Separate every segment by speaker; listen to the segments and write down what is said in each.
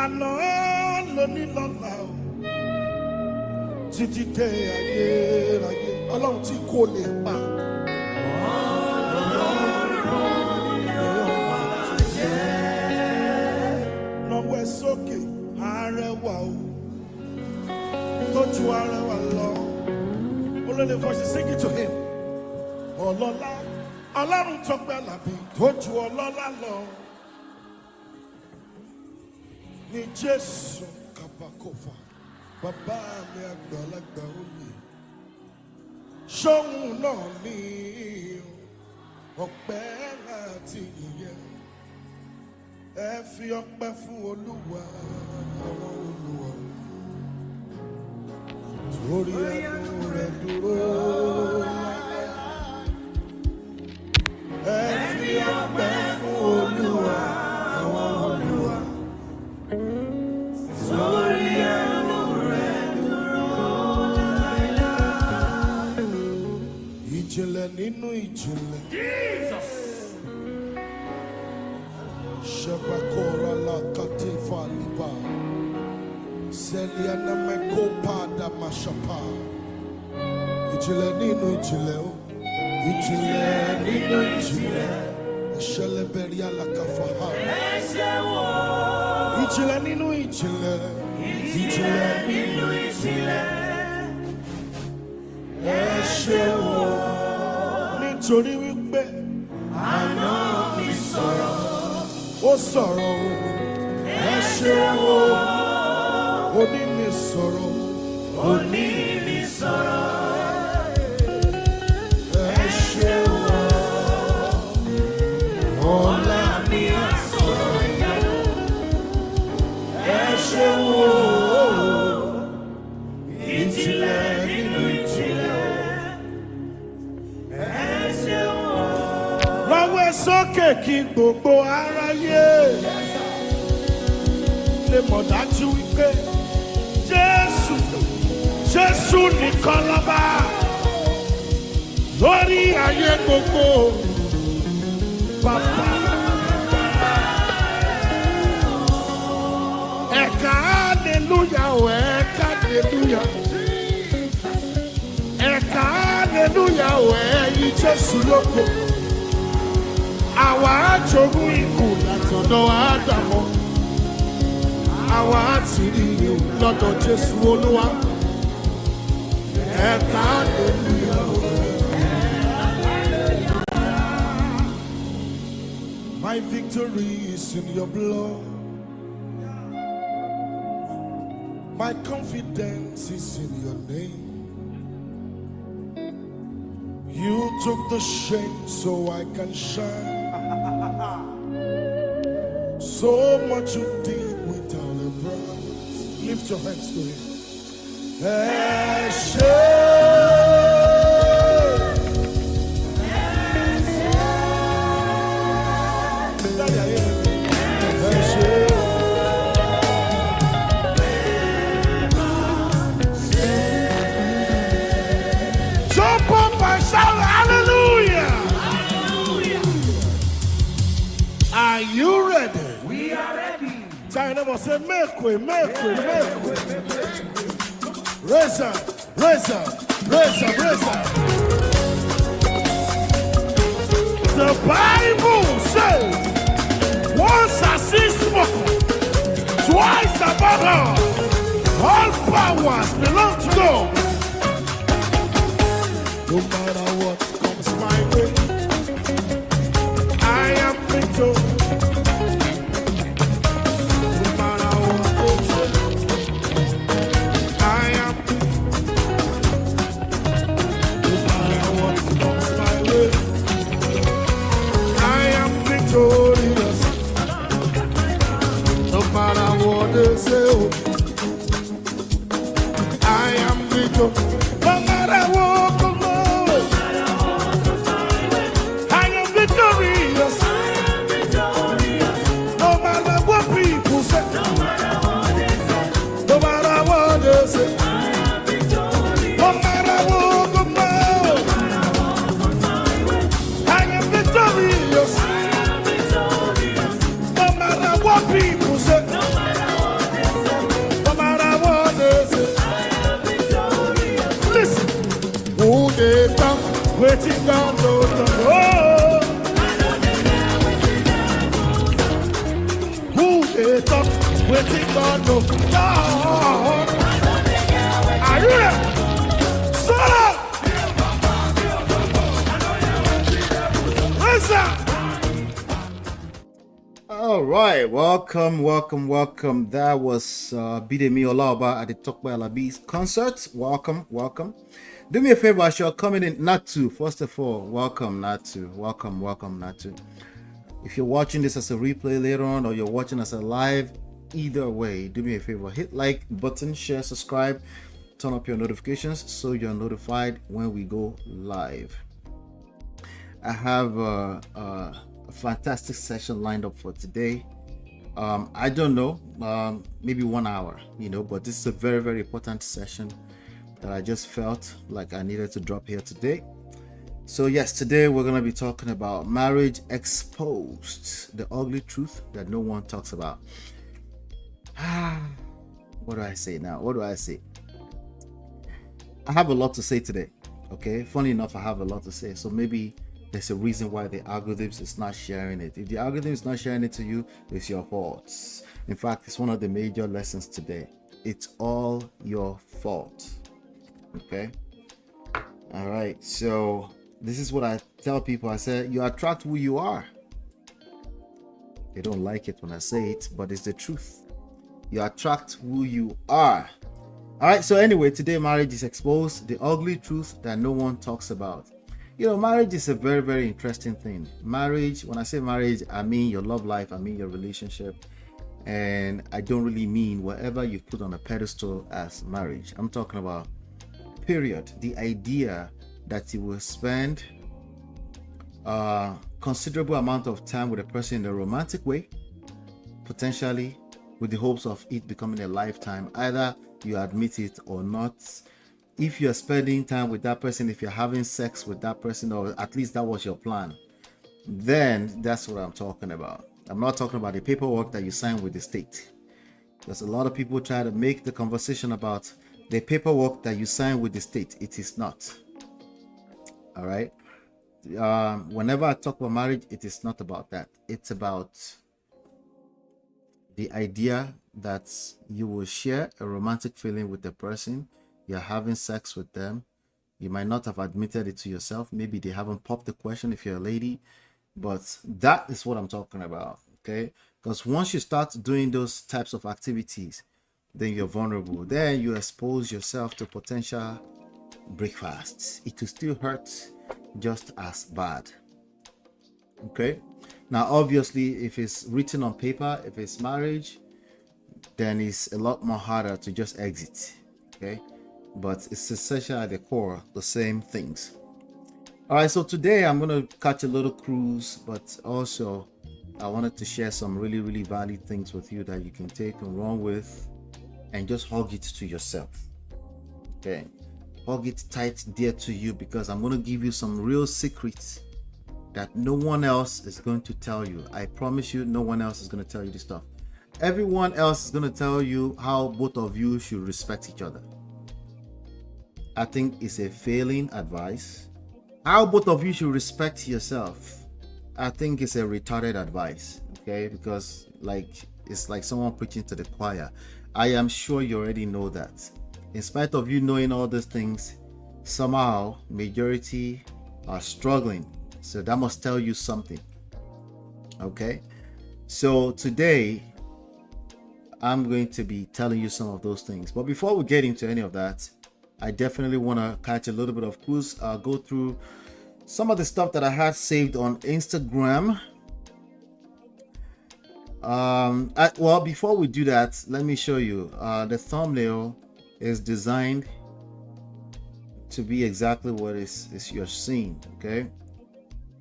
Speaker 1: Àná lóní lọ́la o. Títí dé ayérayé. Ọlọ́run tí kò lè pa. Nọ̀wẹ́ sókè arẹwà o. Tójú arẹwà lọ. Only the voice is singing to him. Ọlọ́lá, Ọlọ́run Tọ́pẹ́ Àlàbí, tójú ọlọ́lá lọ. Ní Jésù kàbàkọ́fà, bàbá mi àgbàlagbà òye. Ṣóhun náà ní ọpẹ́ láti ìyẹn. Ẹ fi ọpẹ́ fún Olúwa, àwọn Olúwa. Torí ẹnu rẹ̀ dúró. Ẹ fi ọpẹ́ fún Olúwa, àwọn Olúwa. Torí ẹnu rẹ̀ dúró láéláé. Ìjìnlẹ̀ nínú ìjìnlẹ̀. Jesus. Ṣẹ̀bàkọ́ra la kàtífà níbà. Seliana mekopa da mashapa. Ìjìnlẹ̀ nínú ìjìnlẹ̀ o. Ìjìnlẹ̀ nínú ìjìnlẹ̀. Ṣẹlẹbẹrí alakafaha. Ìjìnlẹ̀ nínú ìjìnlẹ̀. Ìjìnlẹ̀ nínú ìjìnlẹ̀. Ẹ ṣé o. Nítorí wípé àná mi sọ̀rọ̀. Ó sọ̀rọ̀ o. Ẹ ṣé o. Òní mi sọ̀rọ̀. Òní mi sọ̀rọ̀. Ẹ ṣé o. Ọ̀la mi á sọ̀rọ̀ ìyanu. Ẹ ṣé o. Ìjìnlẹ̀ nínú ìjìnlẹ̀. Ẹ ṣé o. Lọ́wọ́ sókè kí gbogbo aráyé lè mọ̀ dájú wípé Jésù nìkan lọ́ba lórí ayé gbogbo. Bàbá ẹ̀ka hallelujah o, ẹ̀ka hallelujah. Ẹ̀ka hallelujah o, ẹ̀yin Jésù lógo. Àwa àjogún ikú látọ̀dọ̀ Ádámù. Àwa àti rí i lọ́dọ̀ Jésù Olúwa. Ẹ̀ka hallelujah. My victory is in your blood. My confidence is in your name. You took the shame so I can shine. So much you did without a price. Lift your hands to him. Ẹ ṣé. Jump up and shout hallelujah. Are you ready?
Speaker 2: We are ready.
Speaker 1: China must say, make way, make way, make way. Raise up, raise up, raise up, raise up. The Bible says, once has he spoken, twice above all powers belong to God. No matter what comes my way, I am victorious. No matter what they say, I am victorious. No matter what, come on. Waiting God, no, no, no. Who they talk? Waiting God, no, no. Are you there? Solo! Listen!
Speaker 2: All right, welcome. That was Bidemi Olaba at the Tokwe Alabi's concert. Welcome. Do me a favor, as you're coming in, Natu. First of all, welcome, Natu. Welcome, Natu. If you're watching this as a replay later on, or you're watching as a live, either way, do me a favor, hit like button, share, subscribe, turn up your notifications so you're notified when we go live. I have a fantastic session lined up for today. I don't know, maybe 1 hour, but this is a very, very important session that I just felt like I needed to drop here today. So yes, today we're going to be talking about marriage exposed, the ugly truth that no one talks about. What do I say now? I have a lot to say today. Okay, funny enough, I have a lot to say, so maybe there's a reason why the algorithms is not sharing it. If the algorithm is not sharing it to you, it's your fault. In fact, it's one of the major lessons today. It's all your fault. Okay. All right. So this is what I tell people. I say, you attract who you are. They don't like it when I say it, but it's the truth. You attract who you are. All right. So anyway, today marriage is exposed, the ugly truth that no one talks about. Marriage is a very, very interesting thing. Marriage, when I say marriage, I mean your love life, I mean your relationship. And I don't really mean whatever you put on a pedestal as marriage. I'm talking about, period. The idea that you will spend a considerable amount of time with a person in a romantic way, potentially with the hopes of it becoming a lifetime, either you admit it or not. If you're spending time with that person, if you're having sex with that person, or at least that was your plan, then that's what I'm talking about. I'm not talking about the paperwork that you sign with the state. Because a lot of people try to make the conversation about the paperwork that you sign with the state. It is not. All right. Whenever I talk about marriage, it is not about that. It's about the idea that you will share a romantic feeling with the person. You're having sex with them. You might not have admitted it to yourself. Maybe they haven't popped the question if you're a lady, but that is what I'm talking about. Okay, because once you start doing those types of activities, then you're vulnerable. Then you expose yourself to potential breakfasts. It will still hurt just as bad. Okay, now obviously, if it's written on paper, if it's marriage, then it's a lot more harder to just exit. Okay, but it's essentially at the core the same things. All right, so today I'm going to catch a little cruise, but also I wanted to share some really, really valid things with you that you can take and run with and just hug it to yourself. Okay, hug it tight, dear to you, because I'm going to give you some real secrets that no one else is going to tell you. I promise you, no one else is going to tell you this stuff. Everyone else is going to tell you how both of you should respect each other. I think it's a failing advice. How both of you should respect yourself, I think it's a retarded advice. Okay, because it's like someone preaching to the choir. I am sure you already know that. In spite of you knowing all these things, somehow majority are struggling. So that must tell you something. Okay, so today I'm going to be telling you some of those things. But before we get into any of that, I definitely want to catch a little bit of cruise. I'll go through some of the stuff that I had saved on Instagram. Well, before we do that, let me show you. The thumbnail is designed to be exactly what is you're seeing. Okay,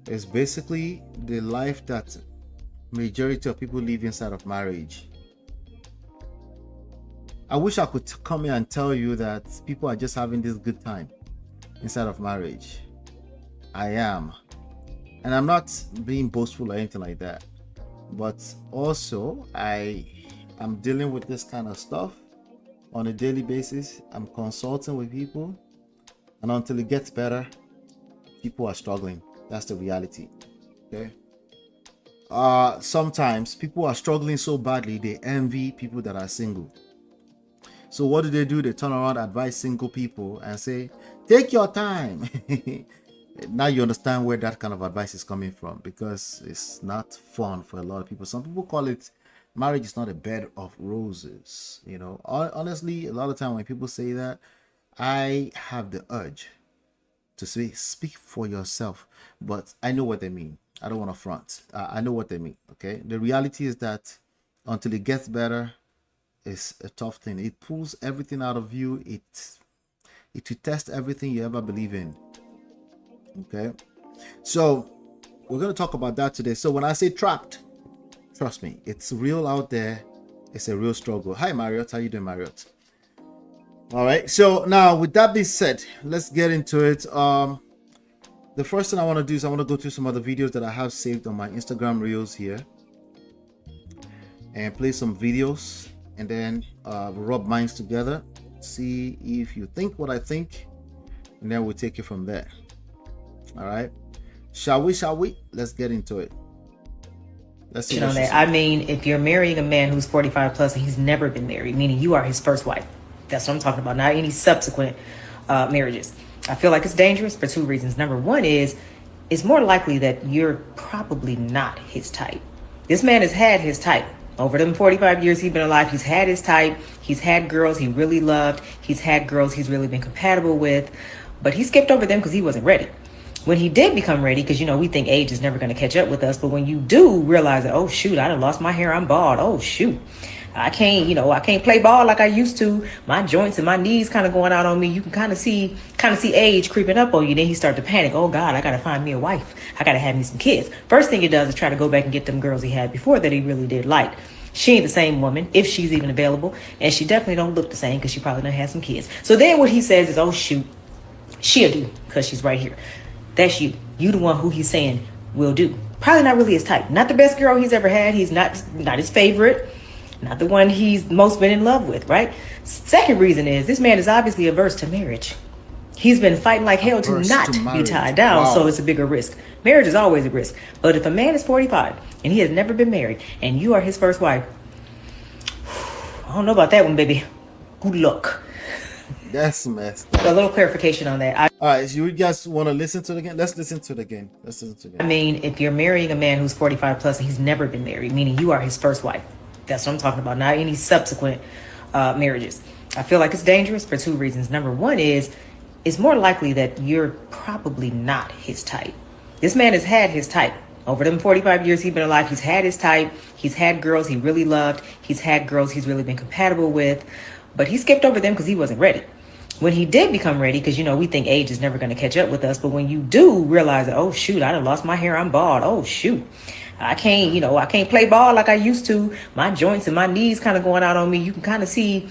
Speaker 2: it's basically the life that majority of people live inside of marriage. I wish I could come here and tell you that people are just having this good time inside of marriage. I am. And I'm not being boastful or anything like that. But also, I am dealing with this kind of stuff on a daily basis. I'm consulting with people. And until it gets better, people are struggling. That's the reality. Okay. Sometimes people are struggling so badly they envy people that are single. So what do? They turn around, advise single people and say, take your time. Now you understand where that kind of advice is coming from, because it's not fun for a lot of people. Some people call it, marriage is not a bed of roses. You know, honestly, a lot of time when people say that, I have the urge to say, speak for yourself, but I know what they mean. I don't want to front. I know what they mean. Okay. The reality is that until it gets better, it's a tough thing. It pulls everything out of you. It will test everything you ever believe in. Okay. So we're going to talk about that today. So when I say trapped, trust me, it's real out there. It's a real struggle. Hi, Marriott. How you doing, Marriott? All right. So now with that being said, let's get into it. The first thing I want to do is I want to go through some of the videos that I have saved on my Instagram reels here and play some videos, and then rub minds together, see if you think what I think, and then we'll take it from there. All right. Shall we? Let's get into it. Let's see.
Speaker 3: On that. I mean, if you're marrying a man who's 45 plus and he's never been married, meaning you are his first wife, that's what I'm talking about, not any subsequent marriages. I feel like it's dangerous for two reasons. Number one is, it's more likely that you're probably not his type. This man has had his type. Over them 45 years he's been alive, he's had his type. He's had girls he really loved. He's had girls he's really been compatible with. But he skipped over them because he wasn't ready. When he did become ready, because, you know, we think age is never going to catch up with us. But when you do realize that, oh, shoot, I done lost my hair, I'm bald. Oh, shoot. I can't play ball like I used to. My joints and my knees kind of going out on me. You can kind of see age creeping up on you. Then he start to panic. Oh God, I got to find me a wife. I got to have me some kids. First thing he does is try to go back and get them girls he had before that he really did like. She ain't the same woman, if she's even available. And she definitely don't look the same because she probably done had some kids. So then what he says is, oh shoot, she'll do because she's right here. That's you. You the one who he's saying will do. Probably not really his type. Not the best girl he's ever had. He's not his favorite. Not the one he's most been in love with, right? Second reason is, this man is obviously averse to marriage. He's been fighting like hell to not be tied down, so it's a bigger risk. Marriage is always a risk. But if a man is 45 and he has never been married and you are his first wife, I don't know about that one, baby. Good luck.
Speaker 2: That's messed up.
Speaker 3: A little clarification on that.
Speaker 2: All right, so you guys want to listen to it again? Let's listen to it again.
Speaker 3: I mean, if you're marrying a man who's 45 plus and he's never been married, meaning you are his first wife, that's what I'm talking about, not any subsequent marriages. I feel like it's dangerous for two reasons. Number one is, it's more likely that you're probably not his type. This man has had his type. Over them 45 years he's been alive, he's had his type. He's had girls he really loved. He's had girls he's really been compatible with. But he skipped over them because he wasn't ready. When he did become ready, because, you know, we think age is never going to catch up with us. But when you do realize that, oh, shoot, I done lost my hair, I'm bald. Oh, shoot. I can't play ball like I used to. My joints and my knees kind of going out on me. You can kind of see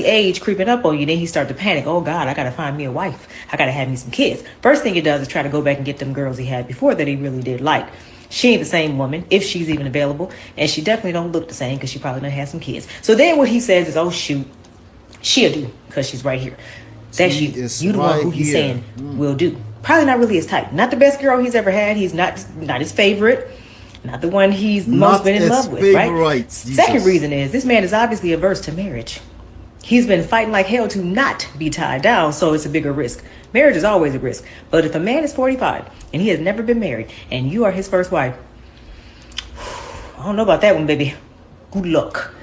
Speaker 3: age creeping up on you. Then he start to panic. Oh God, I got to find me a wife. I got to have me some kids. First thing he does is try to go back and get them girls he had before that he really did like. She ain't the same woman, if she's even available. And she definitely don't look the same because she probably done had some kids. So then what he says is, oh shoot, she'll do because she's right here. That's you. You the one who he's saying will do. Probably not really his type. Not the best girl he's ever had. He's not his favorite. Not the one he's most been in love with, right? Second reason is, this man is obviously averse to marriage. He's been fighting like hell to not be tied down, so it's a bigger risk. Marriage is always a risk. But if a man is 45 and he has never been married and you are his first wife, I don't know about that one, baby. Good luck.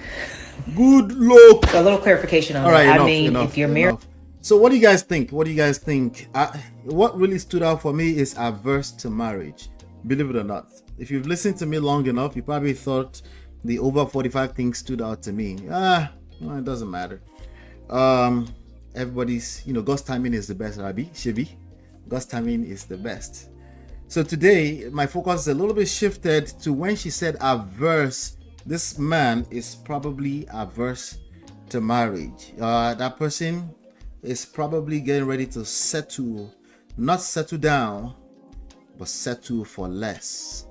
Speaker 2: Good luck.
Speaker 3: A little clarification on that.
Speaker 2: Right,
Speaker 3: I mean, if you're married.
Speaker 2: So what do you guys think? What really stood out for me is averse to marriage. Believe it or not. If you've listened to me long enough, you probably thought the over 45 thing stood out to me. Well, it doesn't matter. Everybody's, God's timing is the best, Rabbi, Shibi. God's timing is the best. So today, my focus is a little bit shifted to when she said averse. This man is probably averse to marriage. That person is probably getting ready to settle, not settle down, but settle for less.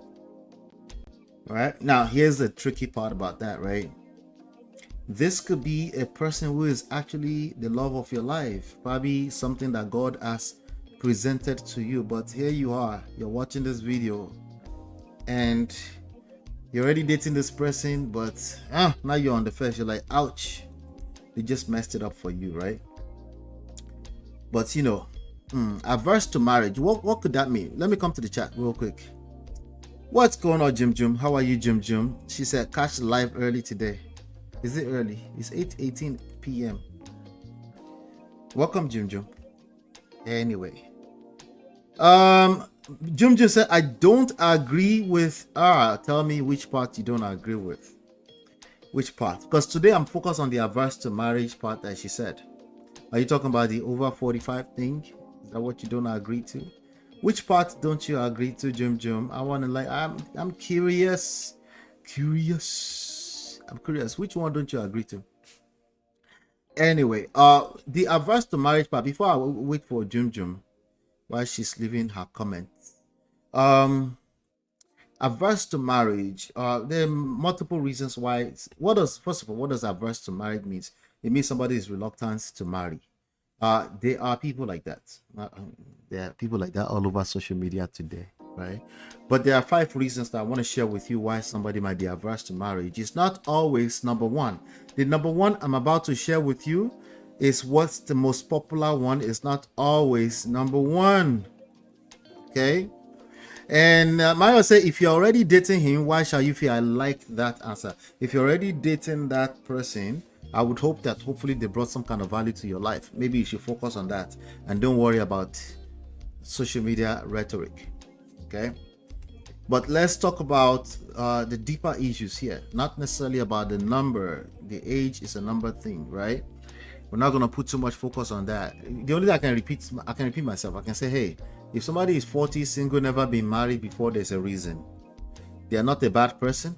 Speaker 2: All right. Now, here's the tricky part about that, right? This could be a person who is actually the love of your life, probably something that God has presented to you, but here you are, you're watching this video and you're already dating this person, but now you're on the fence. You're like, ouch, they just messed it up for you, right? But you know, averse to marriage, what could that mean? Let me come to the chat real quick. What's going on, Jim Jim? How are you, Jim Jim? She said catch the live early today. Is it early? It's 8:18 p.m. Welcome, Jim Jim. Anyway, Jim Jim said, I don't agree with tell me which part you don't agree with. Which part? Because today I'm focused on the averse to marriage part that she said. Are you talking about the over 45 thing? Is that what you don't agree to? Which part don't you agree to, Jim Jim? I want to I'm curious. I'm curious. Which one don't you agree to? Anyway, the averse to marriage part, before I wait for Jim Jim while she's leaving her comments. Averse to marriage, there are multiple reasons why. First of all, what does averse to marriage means? It means somebody is reluctant to marry. There are people like that. There are people like that all over social media today, right? But there are 5 reasons that I want to share with you why somebody might be averse to marriage. It's not always number one. The number one I'm about to share with you is what's the most popular one. It's not always number one. Okay? And Mario say, if you're already dating him, why shall you feel? I like that answer. If you're already dating that person, I would hope that hopefully they brought some kind of value to your life. Maybe you should focus on that and don't worry about social media rhetoric. Okay? But let's talk about the deeper issues here. Not necessarily about the number. The age is a number thing, right? We're not going to put too much focus on that. The only thing I can repeat myself. I can say, hey, if somebody is 40, single, never been married before, there's a reason. They are not a bad person.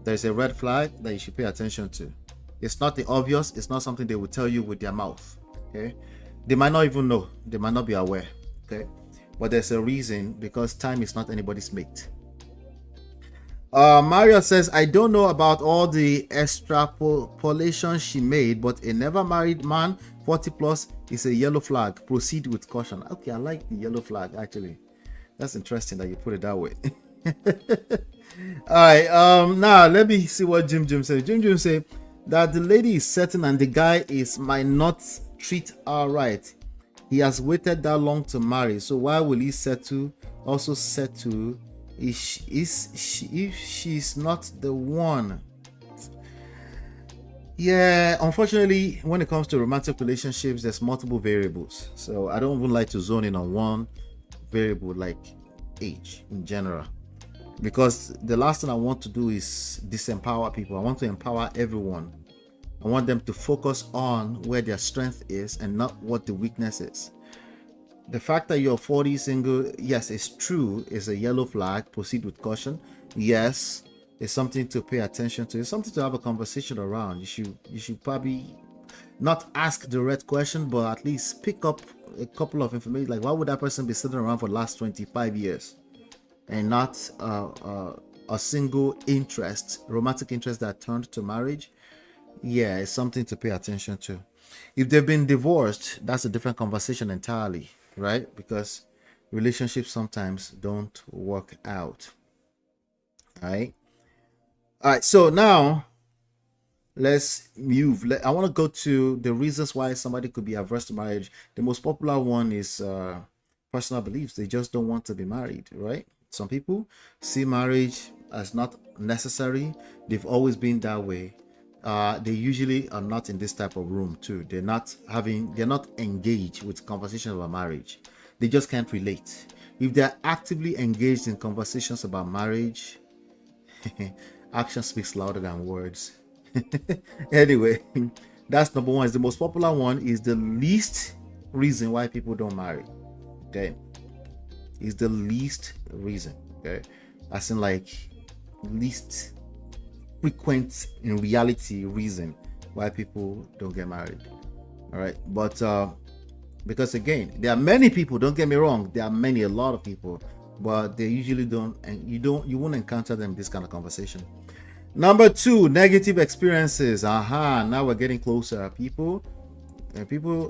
Speaker 2: There's a red flag that you should pay attention to. It's not the obvious. It's not something they will tell you with their mouth. Okay? They might not even know. They might not be aware. Okay? But there's a reason, because time is not anybody's mate. Mario says, I don't know about all the extrapolation she made, but a never married man 40 plus is a yellow flag. Proceed with caution. Okay, I like the yellow flag, actually. That's interesting that you put it that way. All right, now let me see what Jim Jim says. Jim Jim say that the lady is certain and the guy might not treat her right. He has waited that long to marry, so why will he also settle if she's not the one? Yeah, unfortunately, when it comes to romantic relationships, there's multiple variables. So I don't even like to zone in on one variable like age in general, because the last thing I want to do is disempower people. I want to empower everyone. I want them to focus on where their strength is and not what the weakness is. The fact that you're 40 single, yes, it's true, it's a yellow flag. Proceed with caution. Yes, it's something to pay attention to. It's something to have a conversation around. You should probably not ask the right question, but at least pick up a couple of information. Like, why would that person be sitting around for the last 25 years and not a single interest, romantic interest that turned to marriage? Yeah, it's something to pay attention to. If they've been divorced, that's a different conversation entirely, right? Because relationships sometimes don't work out. All right, so now let's move. I want to go to the reasons why somebody could be averse to marriage. The most popular one is personal beliefs. They just don't want to be married, right? Some people see marriage as not necessary. They've always been that way. They usually are not in this type of room too. They're not engaged with conversations about marriage. They just can't relate. If they're actively engaged in conversations about marriage, action speaks louder than words. Anyway, that's number one. It's the most popular one. Is the least reason why people don't marry. Okay, is the least reason. Okay, as in like least frequent in reality reason why people don't get married. All right, but because again, there are many people, don't get me wrong, there are a lot of people, but they usually don't, and you won't encounter them in this kind of conversation. Number two, negative experiences. Now we're getting closer. People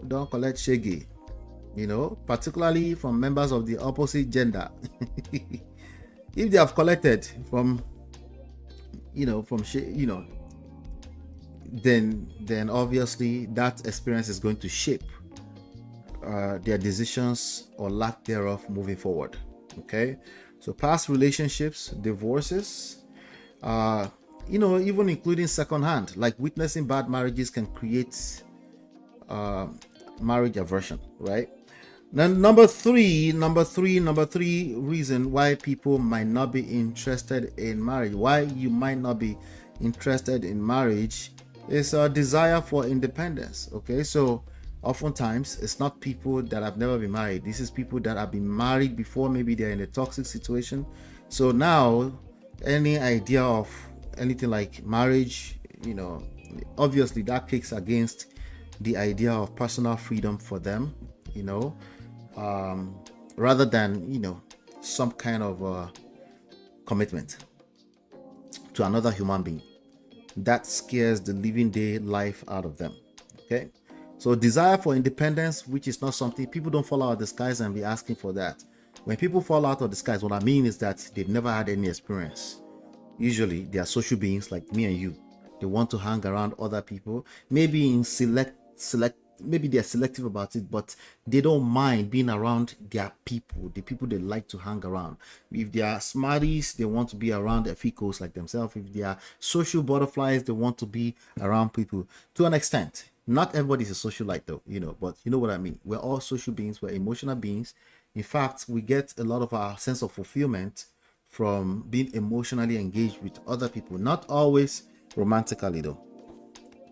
Speaker 2: don't collect shaggy. particularly from members of the opposite gender. If they have collected from, then obviously that experience is going to shape their decisions or lack thereof moving forward. Okay, so past relationships, divorces, even including secondhand, like witnessing bad marriages can create marriage aversion, right? Then number three reason why people might not be interested in marriage, why you might not be interested in marriage, is a desire for independence. Okay, so oftentimes it's not people that have never been married. This is people that have been married before. Maybe they're in a toxic situation. So now any idea of anything like marriage, obviously that kicks against the idea of personal freedom for them, rather than, some kind of commitment to another human being. That scares the living day life out of them. Okay, so desire for independence, which is not something people don't fall out of the skies and be asking for that. When people fall out of the skies, what I mean is that they've never had any experience. Usually they are social beings like me and you. They want to hang around other people, maybe in maybe they're selective about it, but they don't mind being around their people, the people they like to hang around. If they are smarties, they want to be around ficos like themselves. If they are social butterflies, they want to be around people to an extent. Not everybody's a socialite though, but you know what I mean. We're all social beings, we're emotional beings. In fact, we get a lot of our sense of fulfillment from being emotionally engaged with other people, not always romantically though.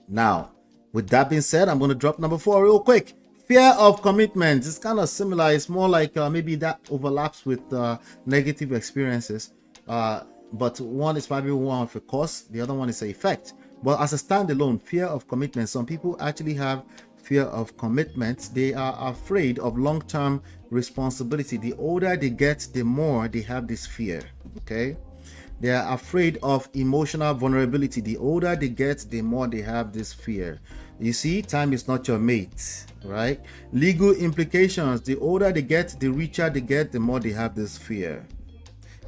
Speaker 2: Now, with that being said, I'm going to drop number 4 real quick. Fear of commitment. It's kind of similar. It's more like maybe that overlaps with negative experiences. But one is probably one of a cause. The other one is an effect. But as a standalone, fear of commitment. Some people actually have fear of commitment. They are afraid of long-term responsibility. The older they get, the more they have this fear. Okay. They are afraid of emotional vulnerability. The older they get, the more they have this fear. You see, time is not your mate, right? Legal implications. The older they get, the richer they get, the more they have this fear.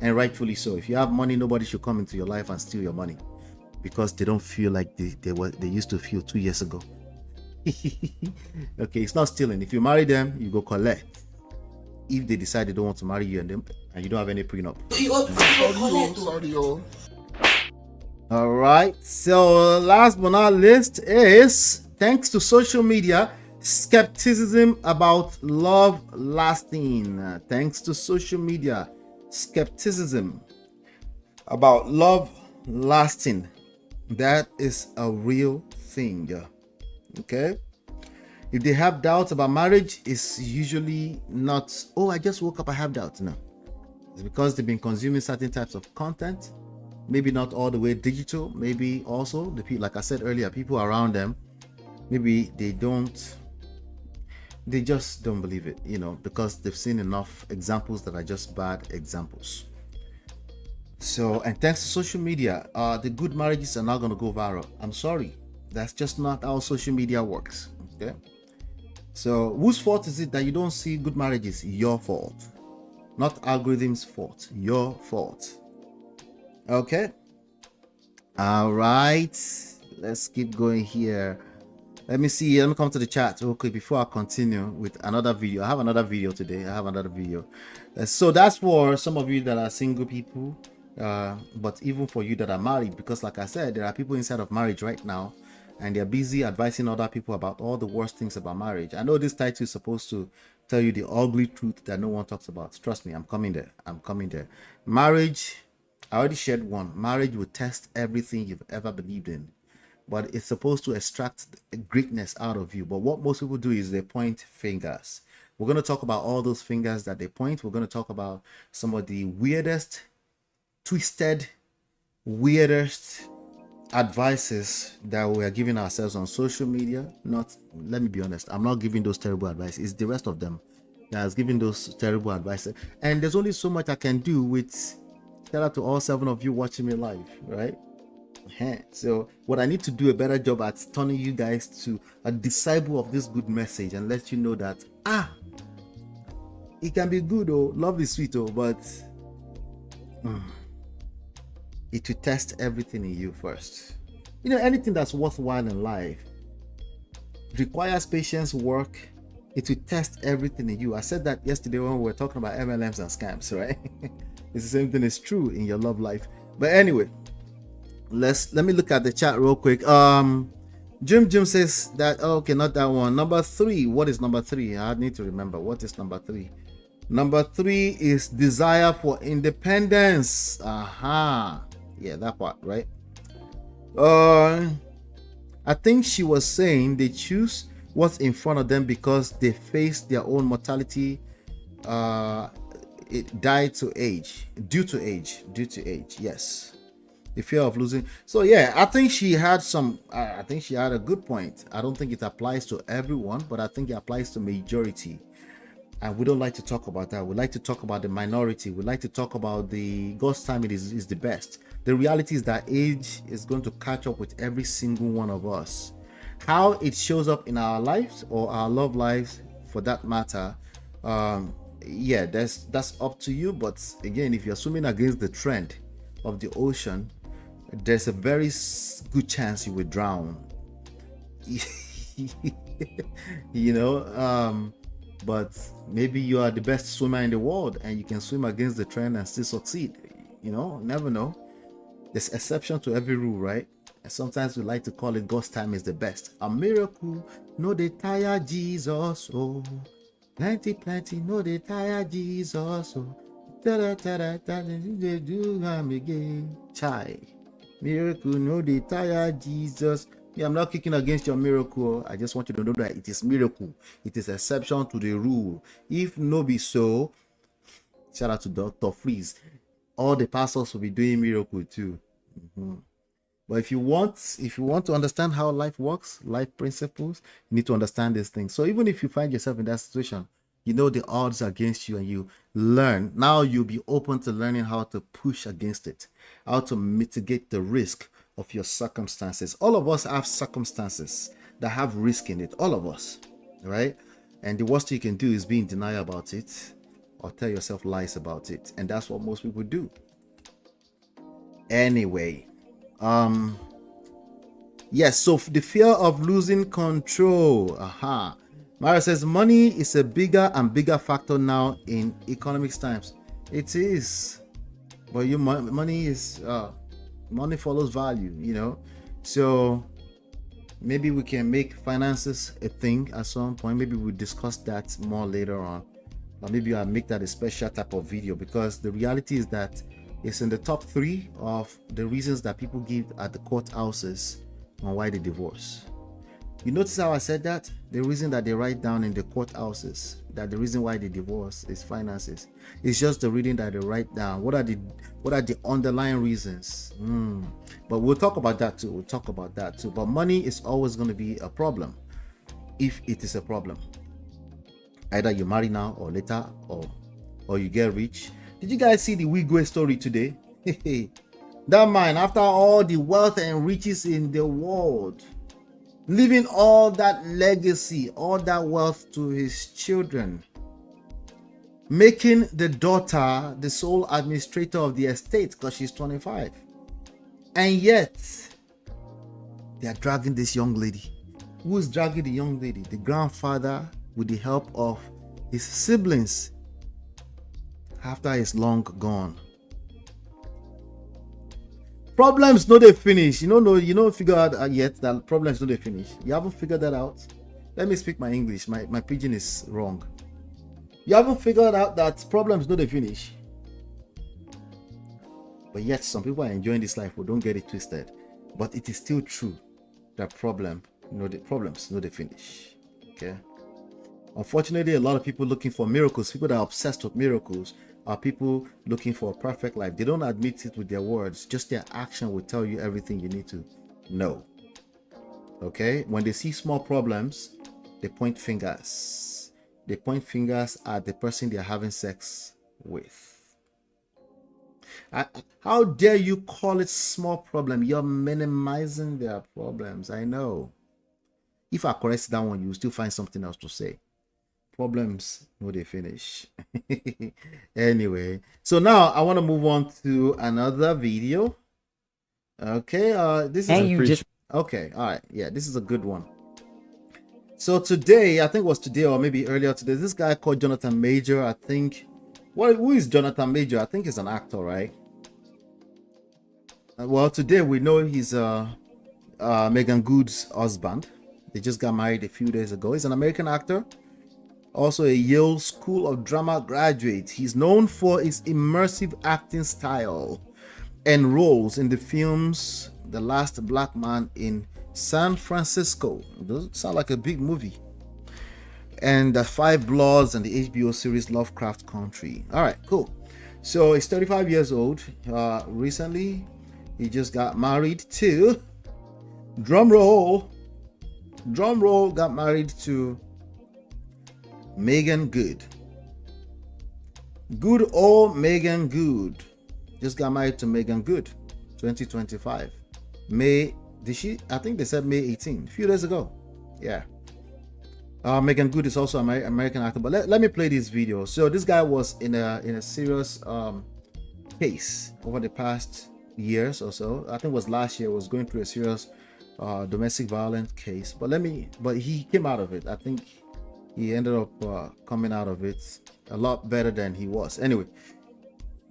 Speaker 2: And rightfully so. If you have money, nobody should come into your life and steal your money because they don't feel like they used to feel 2 years ago. Okay, it's not stealing. If you marry them, you go collect. If they decide they don't want to marry you and you don't have any prenup. Sorry. All right. So last but not least is, thanks to social media, skepticism about love lasting. Thanks to social media, skepticism about love lasting. That is a real thing. Okay. If they have doubts about marriage, it's usually not, oh, I just woke up, I have doubts. No. It's because they've been consuming certain types of content. Maybe not all the way digital. Maybe also, the people, like I said earlier, people around them, maybe they just don't believe it, because they've seen enough examples that are just bad examples. So, and thanks to social media, the good marriages are not going to go viral. I'm sorry. That's just not how social media works. Okay. So whose fault is it that you don't see good marriages? Your fault. Not algorithm's fault. Your fault. Okay. All right. Let's keep going here. Let me see. Let me come to the chat. Okay, before I continue with another video. I have another video today. So that's for some of you that are single people. But even for you that are married, because like I said, there are people inside of marriage right now, and they're busy advising other people about all the worst things about marriage. I know this title is supposed to tell you the ugly truth that no one talks about. Trust me, I'm coming there. Marriage, I already shared one. Marriage will test everything you've ever believed in, but it's supposed to extract greatness out of you. But what most people do is they point fingers. We're going to talk about all those fingers that they point. We're going to talk about some of the weirdest, weirdest advices that we are giving ourselves on social media. Let me be honest, I'm not giving those terrible advice. It's the rest of them that's giving those terrible advices, and there's only so much I can do with. Shout out to all 7 of you watching me live, right? So what I need to do a better job at turning you guys to a disciple of this good message and let you know that it can be good, oh, love is sweet, oh, but it will test everything in you first. You know, anything that's worthwhile in life requires patience, work. It will test everything in you. I said that yesterday when we were talking about MLMs and scams, right? It's the same thing is true in your love life. But anyway, let me look at the chat real quick. Jim says that, oh, okay, not that one. Number 3. What is number 3? I need to remember. What is number 3? Number 3 is desire for independence. Aha. Yeah, that part, right? I think she was saying they choose what's in front of them because they face their own mortality. It died to age, due to age. Yes, the fear of losing. So yeah, I think she had a good point. I don't think it applies to everyone, but I think it applies to majority. And we don't like to talk about that. We like to talk about the minority. We like to talk about the God's time is the best. The reality is that age is going to catch up with every single one of us. How it shows up in our lives or our love lives, for that matter, yeah, that's up to you. But again, if you're swimming against the trend of the ocean, there's a very good chance you will drown. You know, but maybe you are the best swimmer in the world and you can swim against the trend and still succeed. You know, never know. There's exception to every rule, right? And sometimes we like to call it God's time is the best. A miracle, no they tire Jesus, oh. Plenty, no they tire Jesus, oh. They do am again. Chai. Miracle, no they tire Jesus. Yeah, I'm not kicking against your miracle. I just want you to know that it is miracle. It is exception to the rule. If no be so, shout out to Dr. Freeze. All the pastors will be doing miracle too. But if you want to understand how life works, life principles, you need to understand these things. So even if you find yourself in that situation, you know the odds are against you and you learn. Now you'll be open to learning how to push against it, how to mitigate the risk of your circumstances. All of us have circumstances that have risk in it. All of us, right? And the worst you can do is be in denial about it or tell yourself lies about it. And that's what most people do. Anyway, yes, so the fear of losing control. Mara says money is a bigger and bigger factor now in economics times. It is, but money is money follows value, you know. So maybe we can make finances a thing at some point. Maybe we'll discuss that more later on, or maybe I'll make that a special type of video, because the reality is that it's in the top 3 of the reasons that people give at the courthouses on why they divorce. You notice how I said that? The reason that they write down in the courthouses that the reason why they divorce is finances. It's just the reading that they write down. What are the underlying reasons? But we'll talk about that too. But money is always going to be a problem, if it is a problem. Either you marry now or later, or you get rich. Did you guys see the Wigwe story today? That man, after all the wealth and riches in the world, leaving all that legacy, all that wealth to his children, making the daughter the sole administrator of the estate because she's 25. And yet, they are dragging this young lady. Who is dragging the young lady? The grandfather, with the help of his siblings, after he's long gone. Problems no they finish. You don't figure out yet that problems no they finish. You haven't figured that out. Let me speak my English. My pidgin is wrong. You haven't figured out that problems no they finish. But yet some people are enjoying this life. We don't get it twisted. But it is still true that problems no they finish. Okay. Unfortunately, a lot of people looking for miracles, people that are obsessed with miracles, are people looking for a perfect life. They don't admit it with their words. Just their action will tell you everything you need to know. Okay? When they see small problems, they point fingers. They point fingers at the person they're having sex with. How dare you call it small problem? You're minimizing their problems. I know. If I correct that one, you will still find something else to say. problems no they finish. Anyway, so now I want to move on to another video. Okay, this is okay, all right, yeah, this is a good one. So today, I think it was today or maybe earlier today, this guy called Jonathan Major, I think. Who is Jonathan Major? I think he's an actor, right? Well, today we know he's Meagan Good's husband. They just got married a few days ago. He's an American actor, also a Yale School of Drama graduate. He's known for his immersive acting style and roles in the films The Last Black Man in San Francisco. Doesn't sound like a big movie. And The Five Bloods and the HBO series Lovecraft Country. All right, cool. So he's 35 years old. Recently, he just got married to, drum roll, got married to Meagan Good. Good old Meagan Good. Just got married to Meagan Good, 2025. I think they said May 18, a few days ago. Yeah. Meagan Good is also an American actor, but let me play this video. So this guy was in a serious case over the past years or so. I think it was last year, was going through a serious domestic violence case, but he came out of it. I think he ended up coming out of it a lot better than he was. Anyway,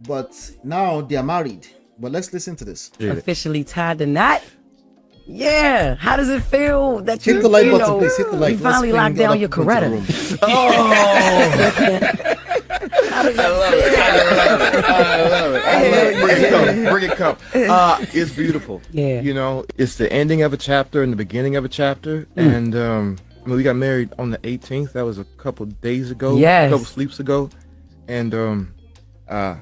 Speaker 2: but now they are married. But let's listen to this.
Speaker 4: Officially tied the knot. Yeah. How does it feel that
Speaker 2: hit the like button, please? Hit the like.
Speaker 4: You finally locked down your Coretta.
Speaker 5: Oh. I love it. Bring it come. It's beautiful.
Speaker 4: Yeah.
Speaker 5: You know, it's the ending of a chapter and the beginning of a chapter. And we got married on the 18th. That was a couple days ago.
Speaker 4: Yes.
Speaker 5: A couple sleeps ago. And I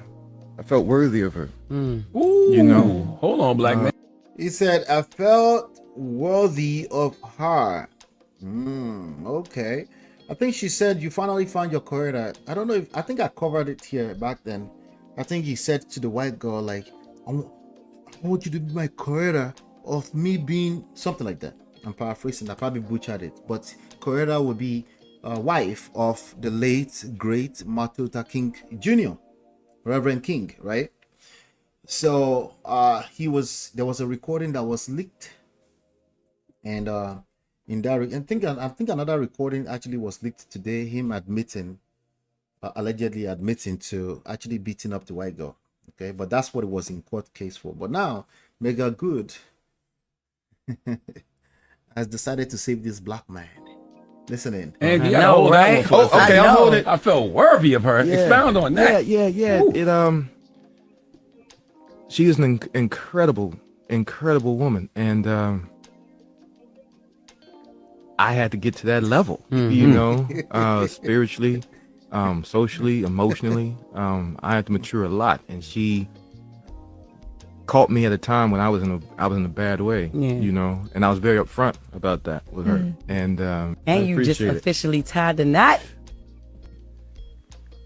Speaker 5: felt worthy of her.
Speaker 6: Ooh,
Speaker 5: you know.
Speaker 6: Hold on, black man.
Speaker 2: He said, I felt worthy of her. Okay. I think she said you finally found your Coretta. I don't know I think I covered it here back then. I think he said to the white girl, like, I want you to be my Coretta of me being something like that. I'm paraphrasing, I probably butchered it. But Coretta would be a wife of the late, great Martin Luther King Jr., Reverend King, right? So there was a recording that was leaked, and in that I think another recording actually was leaked today, him allegedly admitting to actually beating up the white girl. Okay, but that's what it was in court case for. But now Meagan Good has decided to save this black man. Listen in.
Speaker 6: And
Speaker 4: I know, right?
Speaker 5: Oh, okay, I'm holding it.
Speaker 6: I felt worthy of her.
Speaker 5: Yeah.
Speaker 6: Expound on that.
Speaker 5: Yeah.
Speaker 6: Ooh.
Speaker 5: It she is an incredible woman, and I had to get to that level, you know, spiritually, socially, emotionally. I had to mature a lot, and she caught me at a time when I was in a bad way, you know, and I was very upfront about that with her, and
Speaker 4: you just officially tied the knot.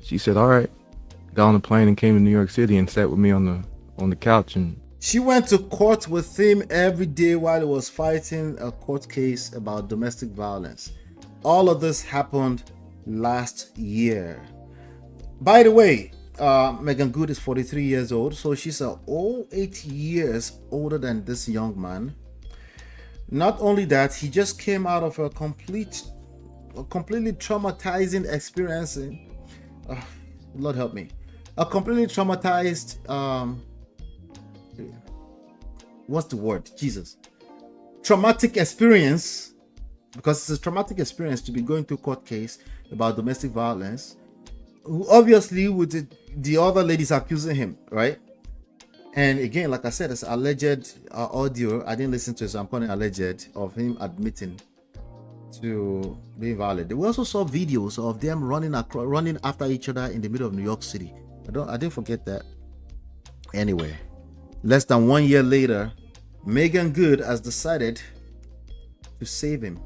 Speaker 5: She said, "All right," got on the plane and came to New York City and sat with me on the couch, and
Speaker 2: she went to court with him every day while he was fighting a court case about domestic violence. All of this happened last year. By the way, Meagan Good is 43 years old, so she's 8 years older than this young man. Not only that, he just came out of a completely traumatizing experience. Lord help me. A completely traumatized what's the word? Jesus. Traumatic experience, because it's a traumatic experience to be going to court case about domestic violence. Obviously, with the other ladies accusing him, right? And again, like I said, it's alleged audio. I didn't listen to it, so I'm calling it alleged, of him admitting to being violent. We also saw videos of them running after each other in the middle of New York City. I didn't forget that. Anyway, less than 1 year later, Meagan Good has decided to save him.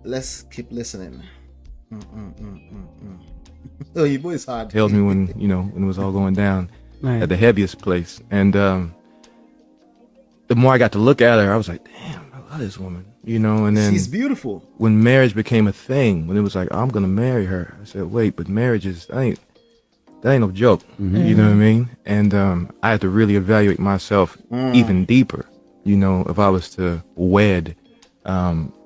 Speaker 2: Let's keep listening. Oh, your voice hard.
Speaker 5: held me when it was all going down
Speaker 4: Right.
Speaker 5: at the heaviest place, and the more I got to look at her, I was like, damn, love this woman, you know. And then
Speaker 2: She's beautiful.
Speaker 5: when marriage became a thing, when it was like, I'm gonna marry her, I said, wait, but marriage is that ain't no joke. You know what I mean? And I had to really evaluate myself even deeper, you know, if I was to wed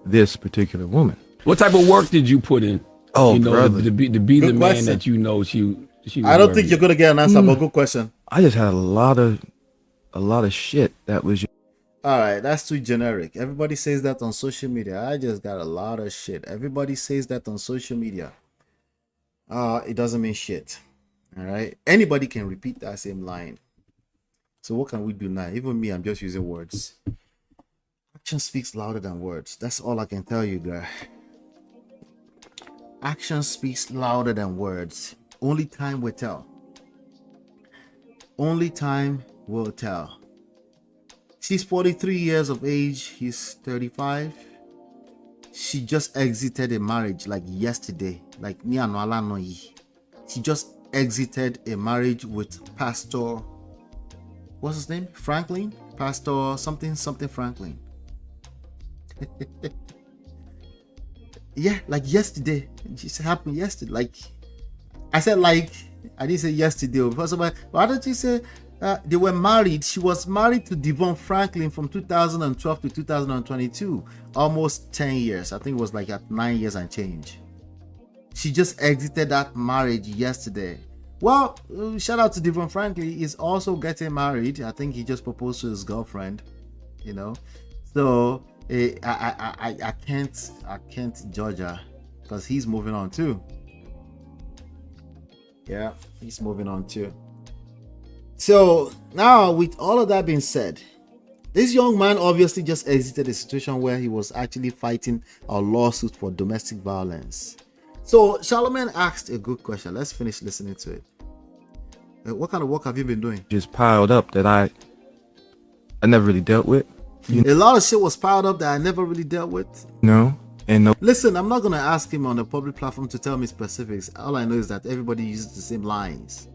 Speaker 5: this particular woman.
Speaker 6: What type of work did you put in?
Speaker 5: Oh,
Speaker 6: you know,
Speaker 5: brother.
Speaker 6: to be the
Speaker 2: Good
Speaker 6: man
Speaker 2: question.
Speaker 6: that you know she
Speaker 2: I don't think you're gonna get an answer, but good question.
Speaker 5: I just had a lot of shit that was
Speaker 2: All right, that's too generic. Everybody says that on social media. I just got a lot of shit. Everybody says that on social media. It doesn't mean shit. All right, anybody can repeat that same line. So what can we do now? Even me, I'm just using words. Action speaks louder than words. That's all I can tell you, guy. Action speaks louder than words. Only time will tell. Only time will tell. She's 43 years of age. He's 35. She just exited a marriage like yesterday. Like ni ano ala no yi. She just exited a marriage with Pastor, what's his name? Franklin? Pastor something Franklin. Yeah, like yesterday. It happened yesterday. Like I said, like I didn't say yesterday. First of all, why don't you say they were married? She was married to Devon Franklin from 2012 to 2022, almost 10 years. I think it was like at 9 years and change. She just exited that marriage yesterday. Well, shout out to Devon Franklin. He's also getting married. I think he just proposed to his girlfriend. You know, so I can't judge her because he's moving on too. Yeah, he's moving on too. So now, with all of that being said, this young man obviously just exited a situation where he was actually fighting a lawsuit for domestic violence. So Charlemagne asked a good question. Let's finish listening to it. What kind of work have you been doing?
Speaker 5: just piled up that I never really dealt with,
Speaker 2: A lot of shit was piled up that I never really dealt with.
Speaker 5: you know. And no,
Speaker 2: Listen, I'm not going to ask him on a public platform to tell me specifics. All I know is that everybody uses the same lines.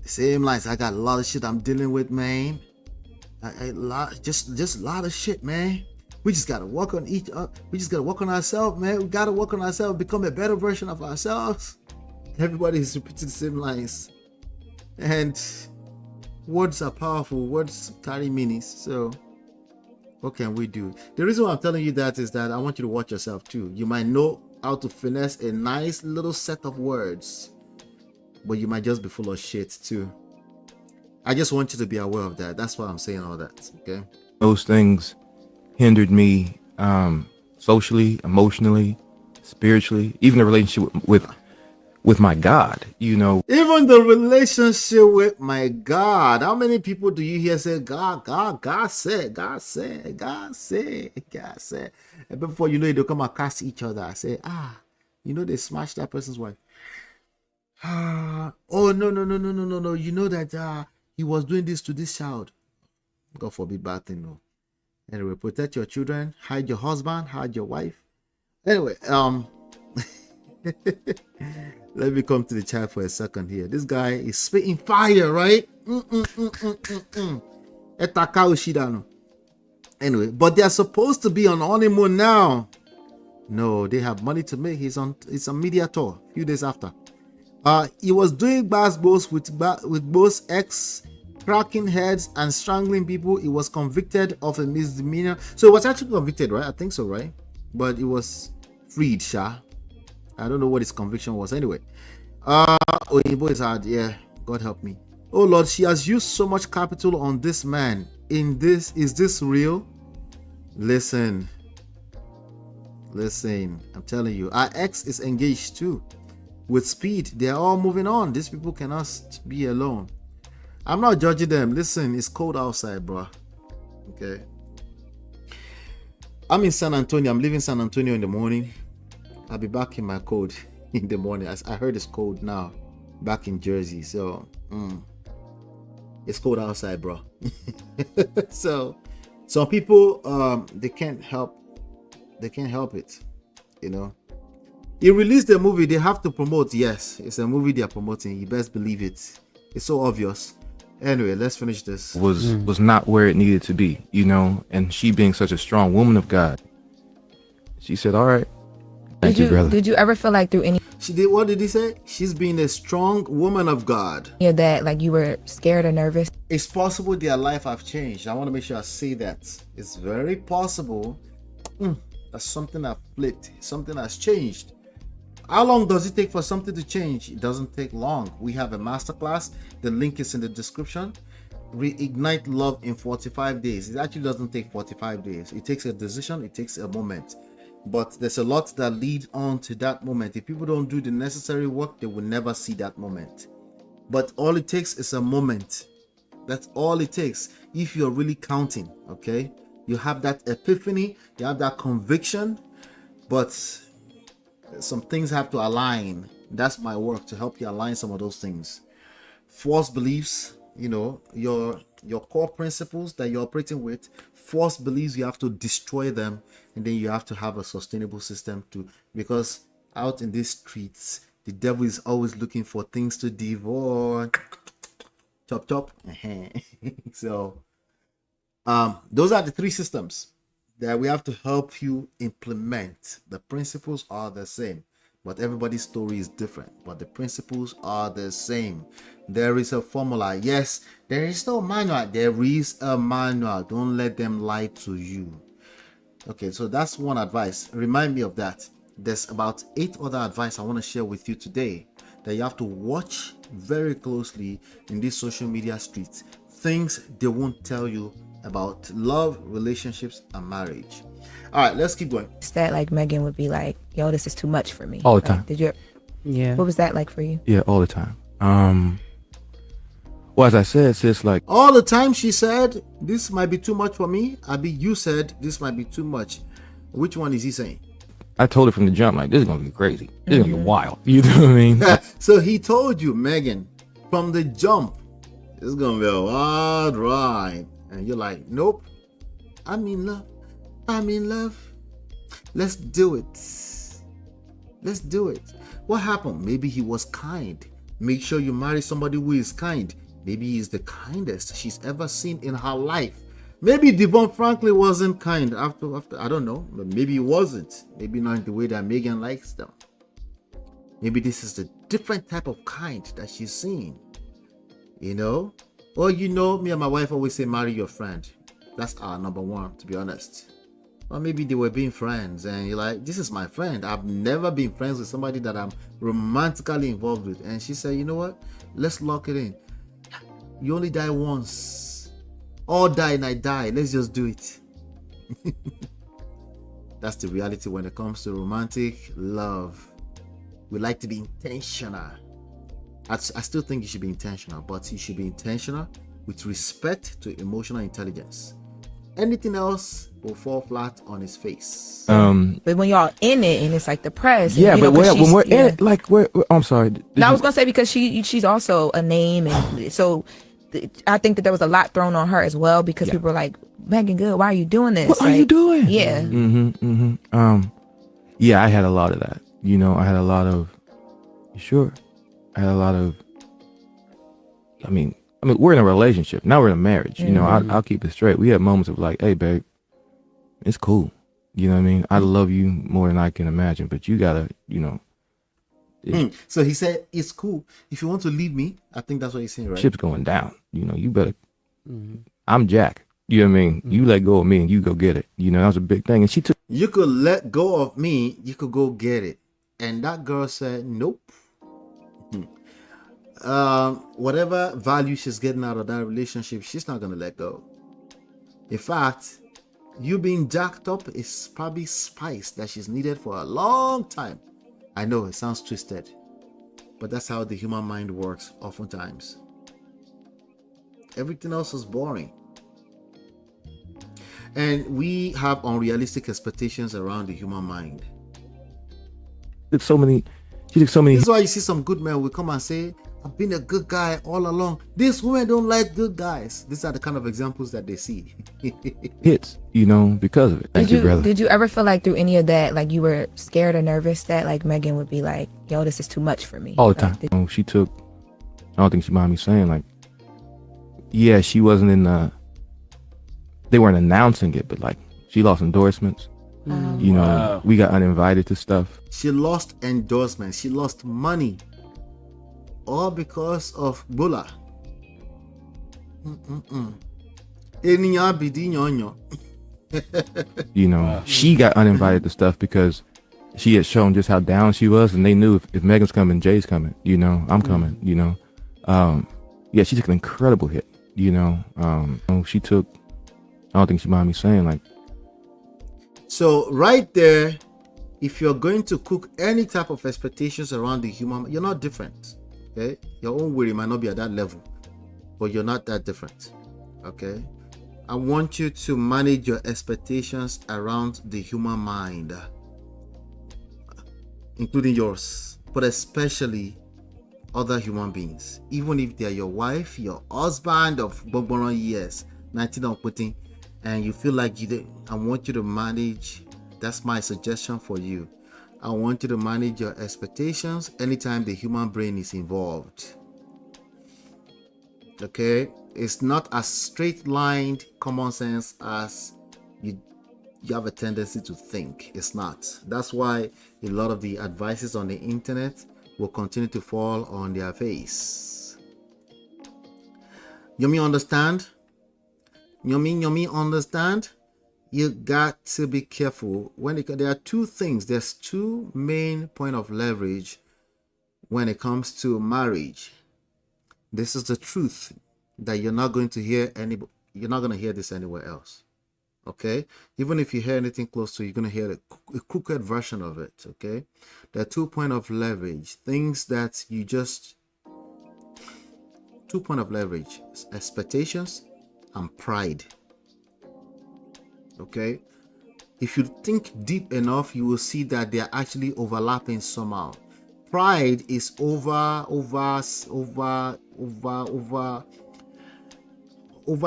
Speaker 2: The same lines. I got a lot of shit I'm dealing with, man. Just a lot of shit, man. We just got to work on each other. We just got to work on ourselves, man. We got to work on ourselves, become a better version of ourselves. Everybody is repeating the same lines. And words are powerful. Words carry meanings. So what can we do? The reason why I'm telling you that is that I want you to watch yourself too. You might know how to finesse a nice little set of words, but you might just be full of shit too. I just want you to be aware of that. That's why I'm saying all that. Okay.
Speaker 5: those things hindered me socially, emotionally, spiritually, even the relationship with my God, you know.
Speaker 2: Even the relationship with my God. How many people do you hear say, God said. And before you know it, they'll come and cast each other. I say, you know, they smashed that person's wife. Oh, no. You know that he was doing this to this child. God forbid bad thing, no. Anyway, protect your children, hide your husband, hide your wife. Anyway, let me come to the chat for a second here. This guy is spitting fire, right? Anyway, but they are supposed to be on honeymoon now. No, they have money to make. It's a media tour a few days after. He was doing basketballs with both ex, cracking heads and strangling people. He was convicted of a misdemeanor. So he was actually convicted, right? I think so, right? But he was freed, Sha. I don't know what his conviction was anyway. Oyinbo is hard. Yeah, God help me. Oh Lord, she has used so much capital on this man. Is this real? Listen, I'm telling you, our ex is engaged too. With speed, they are all moving on. These people cannot be alone. I'm not judging them. Listen, it's cold outside, bro. Okay. I'm in San Antonio. I'm leaving San Antonio in the morning. I'll be back in my code in the morning. I heard it's cold now, back in Jersey. So it's cold outside, bro. So some people they can't help it, you know. He released the movie, they have to promote. Yes, it's a movie they are promoting. You best believe it. It's so obvious. Anyway, let's finish this.
Speaker 5: was not where it needed to be, you know. And she being such a strong woman of God, she said, "All right, thank you, brother."
Speaker 4: Did you ever feel like through any
Speaker 2: She did. What did he say? She's being a strong woman of God.
Speaker 4: of that, like you were scared or nervous?
Speaker 2: It's possible their life have changed. I want to make sure I say that. It's very possible that something has flipped, something has changed. How long does it take for something to change? It doesn't take long. We have a masterclass. The link is in the description. Reignite love in 45 days. It actually doesn't take 45 days. It takes a decision. It takes a moment. But there's a lot that lead on to that moment. If people don't do the necessary work, they will never see that moment. But all it takes is a moment. That's all it takes. If you're really counting, okay? You have that epiphany, you have that conviction, but some things have to align. That's my work, to help you align some of those things. False beliefs, you know, your core principles that you're operating with, false beliefs, you have to destroy them, and then you have to have a sustainable system too. Because out in these streets, the devil is always looking for things to devour. Chop chop. So those are the three systems that we have to help you implement. The principles are the same, but everybody's story is different, but the principles are the same. There is a formula. Yes, there is no manual. There is a manual. Don't let them lie to you. Okay, so that's one advice. Remind me of that. There's about 8 other advice I want to share with you today that you have to watch very closely in these social media streets. Things they won't tell you about love, relationships, and marriage. All right, let's keep going.
Speaker 4: That like Megan would be like, yo, this is too much for me.
Speaker 5: All the
Speaker 4: Like,
Speaker 5: time.
Speaker 4: Did you?
Speaker 7: Yeah.
Speaker 4: What was that like for you?
Speaker 5: Yeah, all the time. Well, as I said, sis, like,
Speaker 2: All the time she said, this might be too much for me. Abi, you said this might be too much. Which one is he saying?
Speaker 5: I told her from the jump, like, this is gonna be crazy. This is gonna be wild. You know what I mean?
Speaker 2: So he told you, Megan, from the jump, it's gonna be a wild ride. And you're like, nope, I'm in love. I'm in love. Let's do it. Let's do it. What happened? Maybe he was kind. Make sure you marry somebody who is kind. Maybe he's the kindest she's ever seen in her life. Maybe Devon Franklin wasn't kind after I don't know, but maybe he wasn't. Maybe not in the way that Megan likes them. Maybe this is the different type of kind that she's seeing. You know? Or you know, me and my wife always say marry your friend. That's our number one, to be honest. Or maybe they were being friends and you're like, this is my friend. I've never been friends with somebody that I'm romantically involved with. And she said, you know what? Let's lock it in. You only die once. All die and I die. Let's just do it. That's the reality when it comes to romantic love. We like to be intentional. I still think you should be intentional, but you should be intentional with respect to emotional intelligence. Anything else will fall flat on his face.
Speaker 4: But when y'all in it and it's like the press.
Speaker 5: yeah,
Speaker 4: and, you
Speaker 5: but
Speaker 4: know, 'cause
Speaker 5: when
Speaker 4: she's-
Speaker 5: we're
Speaker 4: yeah.
Speaker 5: in it, like, I'm sorry.
Speaker 4: No, I was gonna say because she's also a name, and so I think that there was a lot thrown on her as well because people were like, Megan Good, why are you doing this?
Speaker 5: What are
Speaker 4: Like,
Speaker 5: you doing?
Speaker 4: Yeah.
Speaker 5: Yeah, I had a lot of that. You know, I had a lot of. You sure? I had a lot of. I mean, we're in a relationship now. We're in a marriage. You know, I'll keep it straight. We had moments of like, hey, babe, it's cool. You know what I mean? I love you more than I can imagine, but you gotta, you know.
Speaker 2: So he said, it's cool. If you want to leave me, I think that's what he's saying, right?
Speaker 5: Ship's going down. You know, you better. I'm Jack. You know what I mean? You let go of me and you go get it. You know, that was a big thing. And she took.
Speaker 2: You could let go of me, you could go get it. And that girl said, nope. Whatever value she's getting out of that relationship, she's not gonna let go. In fact, you being jacked up is probably spice that she's needed for a long time. I know it sounds twisted, but that's how the human mind works oftentimes. Everything else is boring. And we have unrealistic expectations around the human mind.
Speaker 5: She took so many.
Speaker 2: This is why you see some good men will come and say, I've been a good guy all along. These women don't like good guys. These are the kind of examples that they see.
Speaker 5: hits, you know, because of it. Thank you, brother.
Speaker 4: Did you ever feel like through any of that, like you were scared or nervous that like Megan would be like, yo, this is too much for me?
Speaker 5: All the
Speaker 4: Like,
Speaker 5: time. You know, she took. I don't think she mind me saying, like, yeah, she wasn't in the. They weren't announcing it, but like she lost endorsements. You know,
Speaker 6: Wow.
Speaker 5: we got uninvited to stuff.
Speaker 2: She lost endorsements. She lost money. All because of Bola. Ènìyàn abìdí yànyàn.
Speaker 5: You know, she got uninvited to stuff because she had shown just how down she was, and they knew if Megan's coming, Jay's coming. You know, I'm coming. You know, yeah, she took an incredible hit. You know, she took. I don't think she mind me saying like.
Speaker 2: So right there, if you're going to cook any type of expectations around the human, you're not different. Okay, your own worry might not be at that level, but you're not that different. Okay, I want you to manage your expectations around the human mind, including yours, but especially other human beings, even if they're your wife, your husband of Boboron years, 19 or putting, and you feel like I want you to manage. That's my suggestion for you. I want you to manage your expectations anytime the human brain is involved. Okay, it's not as straight-lined common sense as you have a tendency to think. It's not. That's why a lot of the advices on the internet will continue to fall on their face. You understand? You understand? You got to be careful when there are two things. There's two main point of leverage when it comes to marriage. This is the truth that you're not going to hear you're not going to hear this anywhere else. Okay, even if you hear anything close to it, you're going to hear a crooked version of it. Okay, there are 2 point of leverage, things that you just 2 point of leverage: expectations and pride. Okay, if you think deep enough, you will see that they are actually overlapping somehow. Pride is over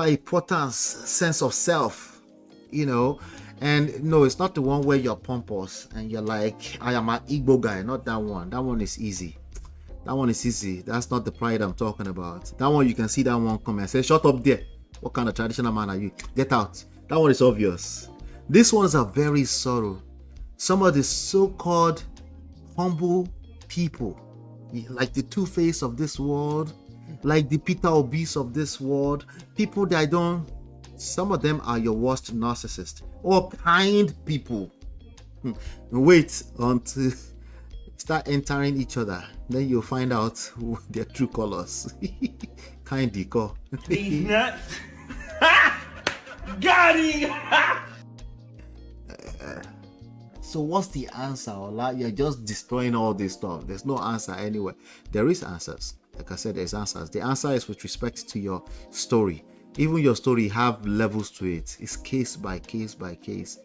Speaker 2: importance, sense of self, you know. And no, it's not the one where you're pompous and you're like, I am an Igbo guy. Not that one. That one is easy. That's not the pride I'm talking about. That one, you can see that one come and say, shut up there. What kind of traditional man are you? Get out. That one is obvious. These ones are very subtle. Some of the so-called humble people, like the Two-Face of this world, like the Peter Obis of this world, people that some of them are your worst narcissists or kind people. Wait until start entering each other, then you'll find out their true colors. Kind decor.
Speaker 1: These nuts. Got him.
Speaker 2: So what's the answer, Ola? You're just destroying all this stuff. There's no answer anywhere. There is answers. Like I said, there's answers. The answer is with respect to your story. Even your story have levels to it. It's case by case by case.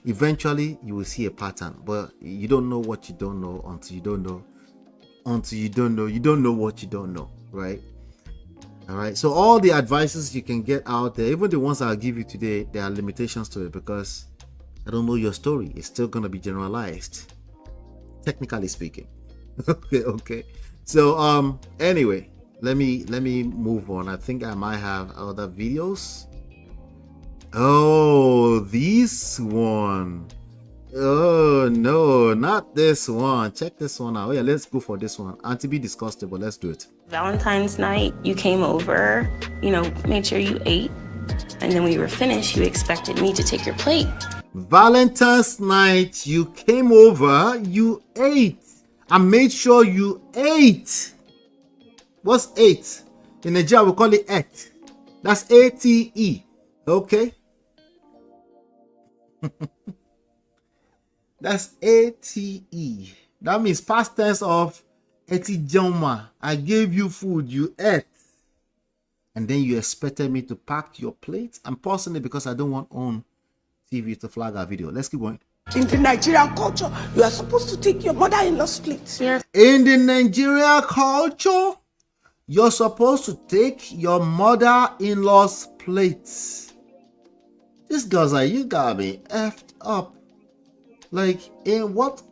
Speaker 2: Eventually, you will see a pattern, but you don't know what you don't know until you don't know. You don't know what you don't know, right? All right. So all the advices you can get out there, even the ones I'll give you today, there are limitations to it because I don't know your story. It's still going to be generalized, technically speaking. Okay. So anyway, let me move on. I think I might have other videos. Oh, this one. Oh no, not this one. Check this one out. Oh yeah, let's go for this one. Auntie be disgustable. Let's do it.
Speaker 7: Valentine's night, you came over, made sure you ate, and then when you were finished, you expected me to take your plate.
Speaker 2: Valentine's night, you came over, you ate. I made sure you ate. What's ate? In Nigeria, we call it ate. That's A-T-E. Okay? That's A-T-E. That means past tense of etijoma. I gave you food, you ate. And then you expected me to pack your plate. I'm pausing it because I don't want on TV to flag our video. Let's keep going.
Speaker 8: In the Nigerian culture, you are supposed to take your mother-in-law's plate.
Speaker 7: Yes.
Speaker 2: In the Nigerian culture, you're supposed to take your mother-in-law's plates. These girls are, you gotta be effed up. Like, in what?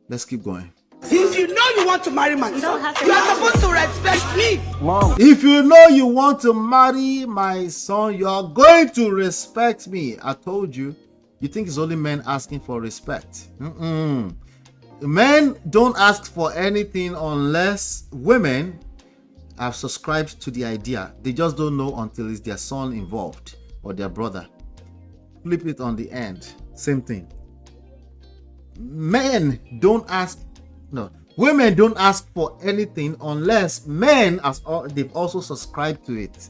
Speaker 2: Let's keep going.
Speaker 8: If you know know you want to marry my son,
Speaker 7: have to
Speaker 8: you are
Speaker 7: marry.
Speaker 8: supposed to respect me.
Speaker 2: If you know you want to marry my son, you are going to respect me. I told you. You think it's only men asking for respect? Men don't ask for anything unless women have subscribed to the idea. They just don't know until it's their son involved or their brother. Flip it on the end. Same thing. Men don't ask. No, women don't ask for anything unless men they've also subscribed to it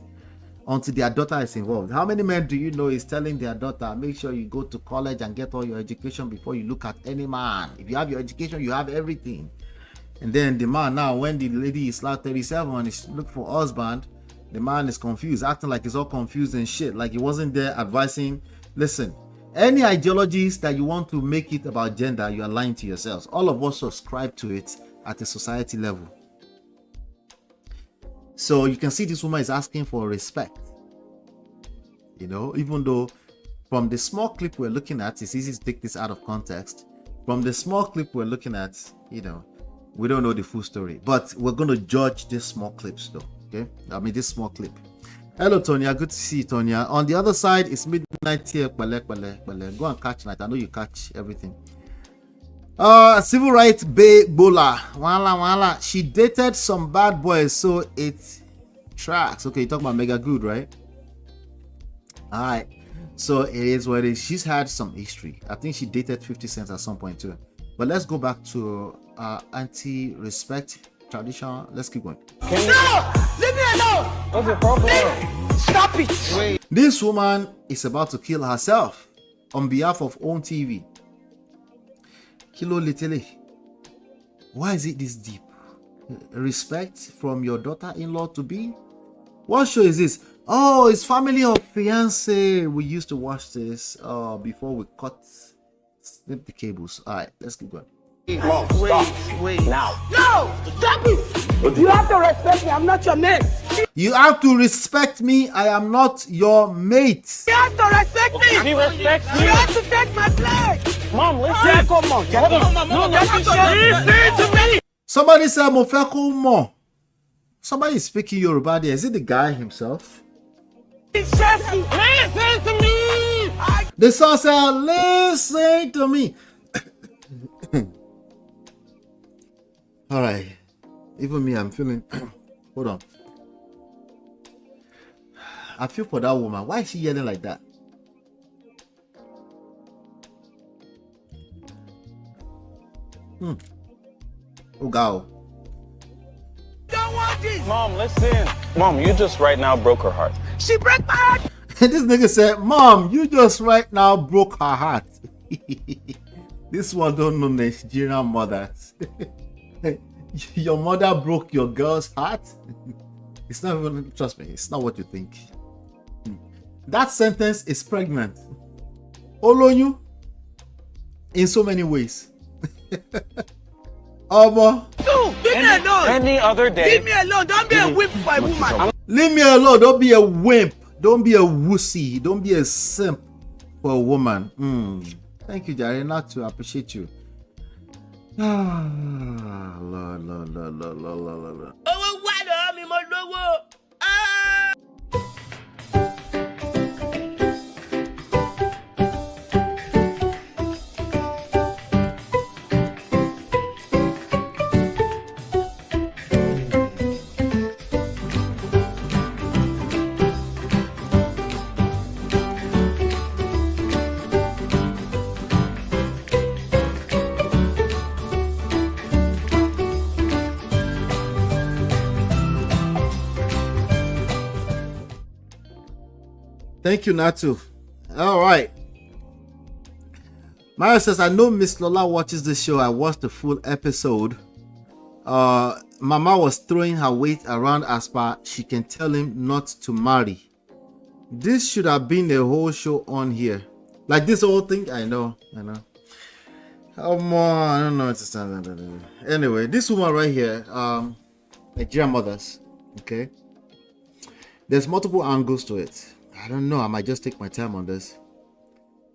Speaker 2: until their daughter is involved. How many men do you know is telling their daughter, make sure you go to college and get all your education before you look at any man? If you have your education, you have everything. And then the man now, when the lady is like 37 and is looking for husband, the man is confused, acting like he's all confused and shit, like he wasn't there advising. Listen, any ideologies that you want to make it about gender, you are lying to yourselves. All of us subscribe to it at a society level. So you can see this woman is asking for respect. You know, even though from the small clip we're looking at, it's easy to take this out of context. From the small clip we're looking at, you know, we don't know the full story. But we're going to judge these small clips though, okay? I mean, this small clip. Hello, Tonya. Good to see you, Tonya. On the other side, it's midnight here. Go and catch night. I know you catch everything. Civil rights Bay Bola. Wala. She dated some bad boys, so it tracks. Okay, you talking about Mega Good, right? Alright. So it is what it is. She's had some history. I think she dated 50 Cent at some point too. But let's go back to anti-respect tradition. Let's keep going.
Speaker 8: No! Leave me alone!
Speaker 9: What's the problem?
Speaker 8: Stop it!
Speaker 9: Wait.
Speaker 2: This woman is about to kill herself on behalf of OWN TV. Kilo Little. Why is it this deep? Respect from your daughter-in-law to be? What show is this? Oh, it's Family of Fiance. We used to watch this before we snip the cables. All right, let's keep going.
Speaker 9: Mom,
Speaker 8: Wait.
Speaker 9: now.
Speaker 8: No! Stop it! You have to respect me. I'm not your mate.
Speaker 2: You have to respect me. I am not your mate.
Speaker 8: You have to respect me.
Speaker 9: He respects
Speaker 8: You have to take my place.
Speaker 9: Mom, listen.
Speaker 8: Yeah, come on. Listen to me.
Speaker 2: Somebody said Mofeko Mo. Somebody is speaking Yoruba there. Is it the guy himself?
Speaker 8: Listen to me.
Speaker 2: The song said, listen to me. All right. Even me, I'm feeling. Hold on. I feel for that woman. Why is she yelling like that? Oh, God.
Speaker 8: Don't want this.
Speaker 9: Mom, listen. Mom, you just right now broke her heart.
Speaker 8: She broke my heart.
Speaker 2: This nigga said, Mom, you just right now broke her heart. This one don't know Nigerian mothers. Your mother broke your girl's heart? It's not even, trust me, it's not what you think. That sentence is pregnant. Olonyu, in so many ways. Omo.
Speaker 8: No, leave me alone.
Speaker 9: Any other day.
Speaker 8: Leave me alone. Don't be a whip for a woman.
Speaker 2: Leave me alone. Don't be a wimp. Don't be a wussy. Don't be a simp for a woman. Thank you, Jare. Not to appreciate you. Lord.
Speaker 8: Owó wà lọ́wọ́ mi, mo lówó.
Speaker 2: Thank you, Natu. All right. Mario says, I know Miss Lola watches the show. I watched the full episode. Mama was throwing her weight around as per she can tell him not to marry. This should have been a whole show on here. Like this whole thing. I know. Come on, I don't know what to stand. Anyway, this woman right here, Nigerian mothers. Okay. There's multiple angles to it. I don't know. I might just take my time on this.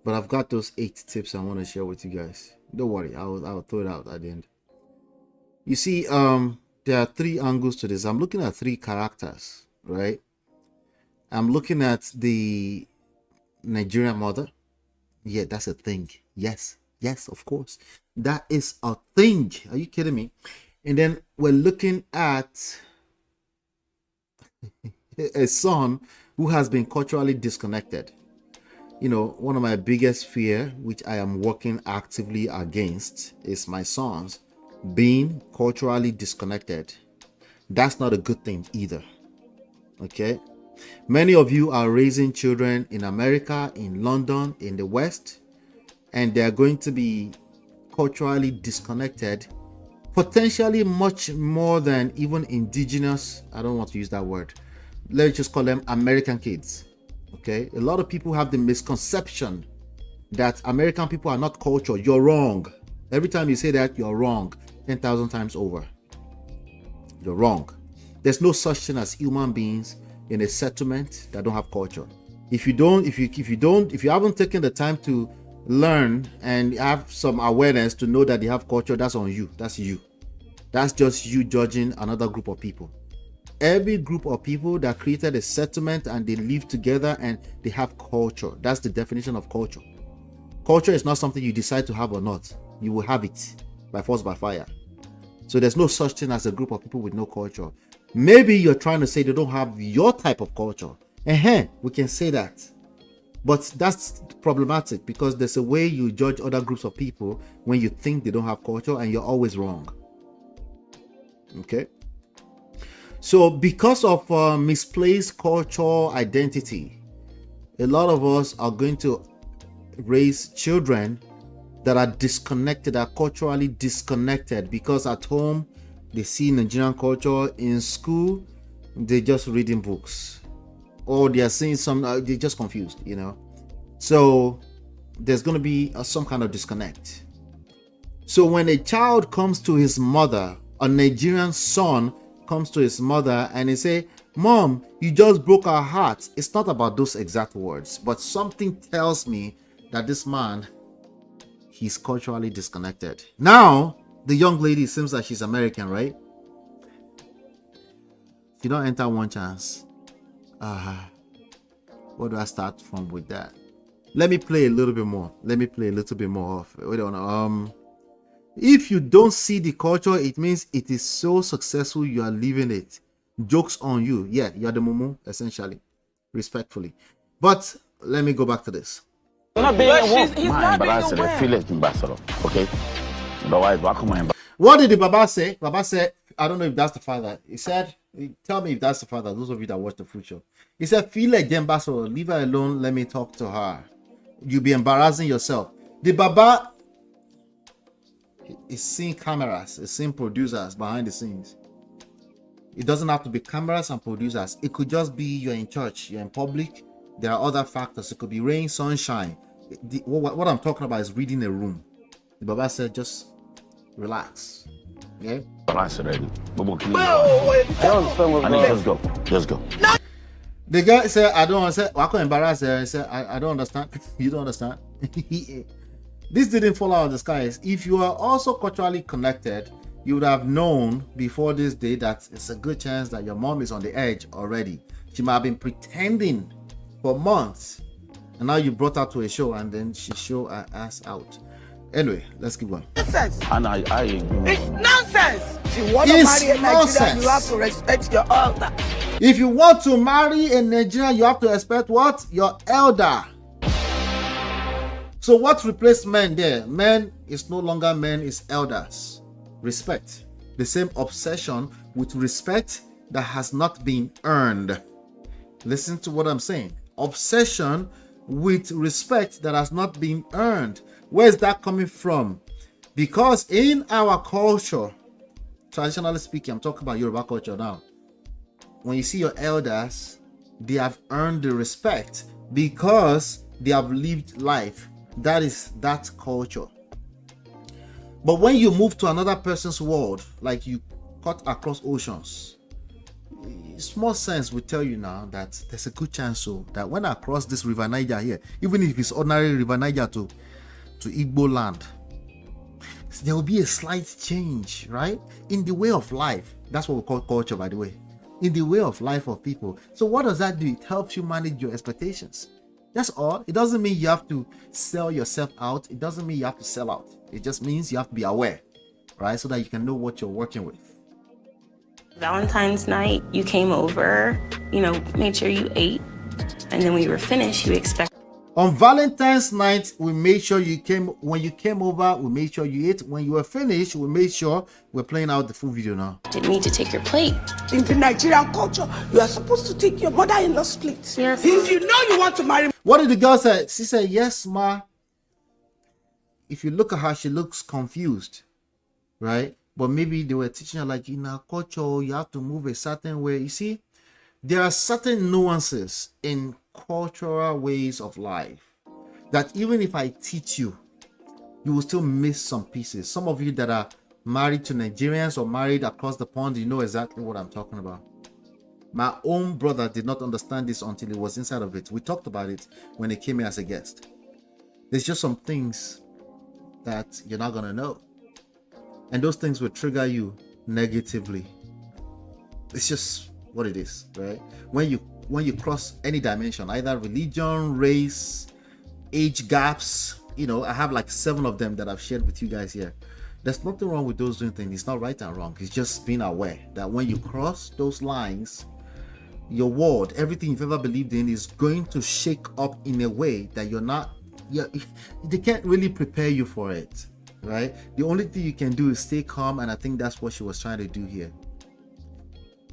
Speaker 2: But I've got those 8 tips I want to share with you guys. Don't worry. I'll throw it out at the end. You see, there are three angles to this. I'm looking at three characters, right? I'm looking at the Nigerian mother. Yeah, that's a thing. Yes, of course. That is a thing. Are you kidding me? And then we're looking at a son who has been culturally disconnected. You know, one of my biggest fear, which I am working actively against, is my sons being culturally disconnected. That's not a good thing either. Okay? Many of you are raising children in America, in London, in the West, and they're going to be culturally disconnected, potentially much more than even indigenous, I don't want to use that word, let's just call them American kids. Okay, a lot of people have the misconception that American people are not cultured. You're wrong. Every time you say that, you're wrong 10,000 times over. You're wrong. There's no such thing as human beings in a settlement that don't have culture. If you haven't taken the time to learn and have some awareness to know that they have culture, that's on you. That's you. That's just you judging another group of people. Every group of people that created a settlement and they live together and they have culture. That's the definition of culture. Culture is not something you decide to have or not. You will have it by force, by fire. So there's no such thing as a group of people with no culture. Maybe you're trying to say they don't have your type of culture. We can say that. But that's problematic because there's a way you judge other groups of people when you think they don't have culture, and you're always wrong. Okay? So because of misplaced cultural identity, a lot of us are going to raise children that are disconnected, are culturally disconnected, because at home they see Nigerian culture, in school they're just reading books, or they are seeing they're just confused, you know. So there's going to be some kind of disconnect. So when a child comes to his mother, a Nigerian son comes to his mother and he say, "Mom, you just broke our heart." It's not about those exact words, but something tells me that this man, he's culturally disconnected. Now, the young lady seems like she's American, right? You don't enter one chance. Where do I start from with that? Let me play a little bit more. Wait on. If you don't see the culture, it means it is so successful you are leaving it. Joke's on you. Yeah, you're the mumu, essentially. Respectfully. But let me go back to this.
Speaker 9: You're not being a woman.
Speaker 8: He's not being a woman.
Speaker 9: Okay?
Speaker 2: What did the Baba say? Baba said, I don't know if that's the father. He said, tell me if that's the father, those of you that watch the full show. He said, "Feel like Jembasoro, leave her alone, let me talk to her. You'll be embarrassing yourself." The Baba is seeing cameras, is seeing producers behind the scenes. It doesn't have to be cameras and producers. It could just be you're in church, you're in public. There are other factors. It could be rain, sunshine. What I'm talking about is reading a room. The Baba said, just relax. Okay?
Speaker 9: Relax already. Let's go.
Speaker 2: The guy said, I don't understand. Why can't embarrass her? He said, I don't understand. You don't understand? This didn't fall out of the skies. If you are also culturally connected, you would have known before this day that it's a good chance that your mom is on the edge already. She might have been pretending for months, and now you brought her to a show and then she show her ass out. Anyway, let's keep going.
Speaker 8: Nonsense.
Speaker 9: And I agree.
Speaker 8: It's nonsense. If you want to marry a Nigerian, you have to respect your elder.
Speaker 2: If you want to marry a Nigerian, you have to respect what? Your elder. So what replaced men there? Men is no longer men, is elders. Respect. The same obsession with respect that has not been earned. Listen to what I'm saying. Obsession with respect that has not been earned. Where is that coming from? Because in our culture, traditionally speaking, I'm talking about Yoruba culture now. When you see your elders, they have earned the respect because they have lived life. That is that culture. But when you move to another person's world, like you cut across oceans, small sense will tell you now that there's a good chance that when I cross this river Niger here, even if it's ordinary river Niger to Igbo land, there will be a slight change, right? In the way of life. That's what we call culture, by the way. In the way of life of people. So what does that do? It helps you manage your expectations. That's all. It doesn't mean you have to sell yourself out. It doesn't mean you have to sell out. It just means you have to be aware, right? So that you can know what you're working with.
Speaker 7: Valentine's night, you came over, made sure you ate. And then when you were finished, you expected
Speaker 2: On Valentine's night, we made sure you came. When you came over, we made sure you ate. When you were finished, we made sure we're playing out the full video now.
Speaker 7: me to take your plate.
Speaker 8: In the Nigerian culture, you are supposed to take your mother-in-law's plate.
Speaker 7: Yes.
Speaker 8: If you know you want to marry.
Speaker 2: What did the girl say? She said, yes, ma. If you look at her, she looks confused, right? But maybe they were teaching her, like, in our culture, you have to move a certain way. You see, there are certain nuances in cultural ways of life that even if I teach you, you will still miss some pieces. Some of you that are married to Nigerians or married across the pond, you know exactly what I'm talking about. My own brother did not understand this until he was inside of it. We talked about it when he came here as a guest. There's just some things that you're not gonna know, and those things will trigger you negatively. It's just what it is, right? When you cross any dimension, either religion, race, age gaps, I have like 7 of them that I've shared with you guys here. There's nothing wrong with those doing things. It's not right and wrong. It's just being aware that when you cross those lines, your world, everything you've ever believed in, is going to shake up in a way that they can't really prepare you for it, right? The only thing you can do is stay calm, and I think that's what she was trying to do here.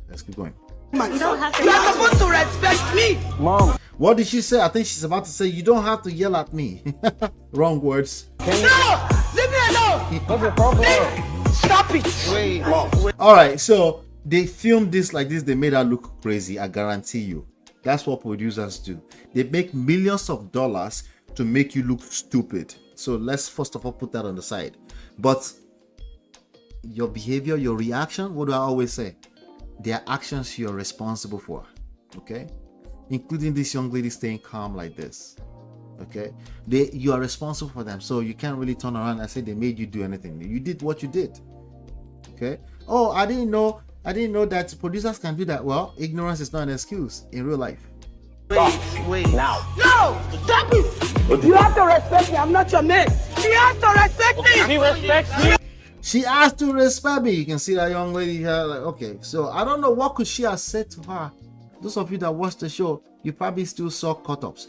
Speaker 2: Let's keep going.
Speaker 8: You don't have to. You are supposed to respect me.
Speaker 9: Mom.
Speaker 2: What did she say? I think she's about to say, you don't have to yell at me. Wrong words.
Speaker 8: No! Leave me alone!
Speaker 9: What's the problem?
Speaker 8: Stop it!
Speaker 9: Wait, Mom.
Speaker 2: All right, so they filmed this like this. They made her look crazy. I guarantee you. That's what producers do. They make millions of dollars to make you look stupid. So let's first of all put that on the side. But your behavior, your reaction, what do I always say? There are actions you're responsible for, okay? Including this young lady staying calm like this, okay? You are responsible for them, so you can't really turn around and say they made you do anything. You did what you did, okay? Oh, I didn't know that producers can do that. Well, ignorance is not an excuse in real life.
Speaker 9: Wait. Now.
Speaker 8: No! Stop it! You have to respect me. I'm not your man. She has to respect me!
Speaker 9: He respects me.
Speaker 2: She asked to respect me. You can see that young lady here. Like, okay, so I don't know what could she have said to her. Those of you that watched the show, you probably still saw cut-ups.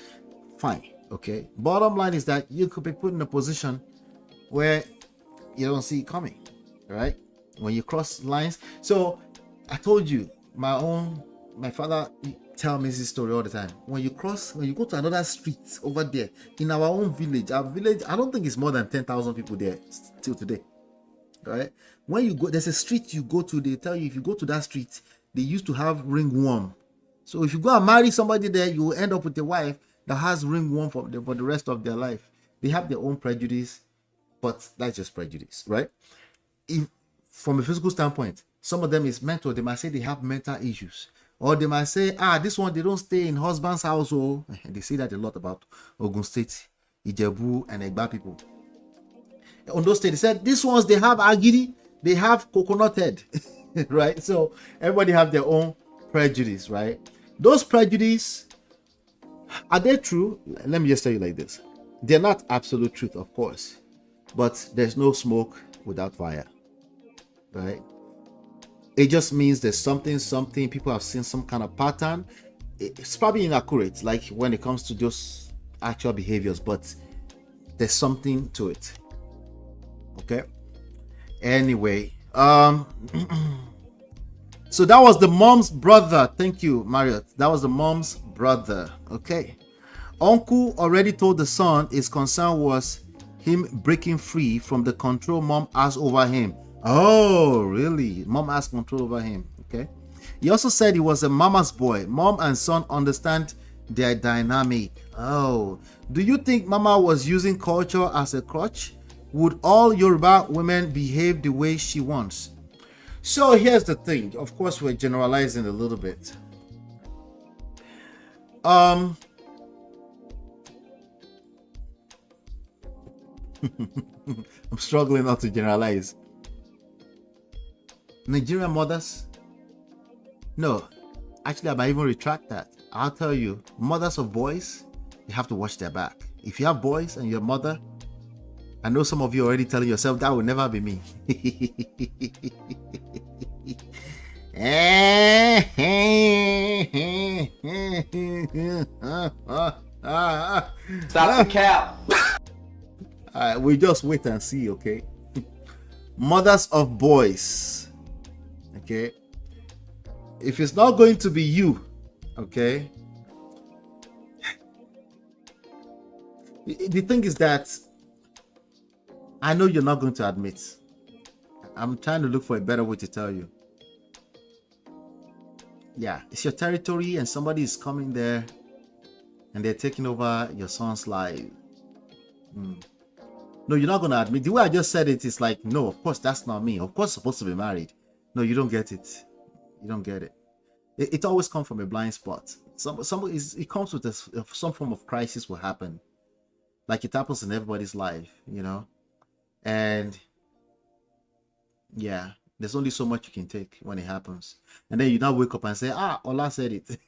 Speaker 2: Fine, okay. Bottom line is that you could be put in a position where you don't see it coming, right? When you cross lines. So I told you, my father tell me this story all the time. When you go to another street over there in our own village, I don't think it's more than 10,000 people there till today. Right? When you go, there's a street you go to, they tell you if you go to that street, they used to have ringworm. So if you go and marry somebody there, you will end up with a wife that has ringworm for the rest of their life. They have their own prejudice, but that's just prejudice, right? If from a physical standpoint, some of them is mental. They might say they have mental issues, or they might say, this one, they don't stay in husband's house. Oh, they say that a lot about Ogun State, Ijebu, and Egba people. On those states, they said these ones, they have agidi, they have coconut head, right? So everybody have their own prejudice, right? Those prejudice, are they true? Let me just tell you like this: they're not absolute truth, of course, but there's no smoke without fire, right? It just means there's something people have seen some kind of pattern. It's probably inaccurate, like when it comes to those actual behaviors, but there's something to it. Okay. Anyway, so that was the mom's brother. Thank you, Marriott. That was the mom's brother. Okay. Uncle already told the son his concern was him breaking free from the control mom has over him. Oh, really? Mom has control over him. Okay. He also said he was a mama's boy. Mom and son understand their dynamic. Oh, do you think mama was using culture as a crutch? Would all Yoruba women behave the way she wants? So here's the thing. Of course, we're generalizing a little bit. I'm struggling not to generalize. Nigerian mothers? No, actually, I might even retract that. I'll tell you, mothers of boys, you have to watch their back. If you have boys and your mother, I know some of you are already telling yourself that will never be me.
Speaker 9: Stop the cap.
Speaker 2: We just wait and see, okay? Mothers of boys, okay? If it's not going to be you, okay? The thing is that I know you're not going to admit. I'm trying to look for a better way to tell you. Yeah, it's your territory and somebody is coming there and they're taking over your son's life. No, you're not going to admit. The way I just said it is like, no, of course, that's not me. Of course, I'm supposed to be married. No, you don't get it. You don't get it. It always comes from a blind spot. It comes with some form of crisis will happen. Like it happens in everybody's life, you know? And yeah, there's only so much you can take when it happens. And then you now wake up and say, Ola said it.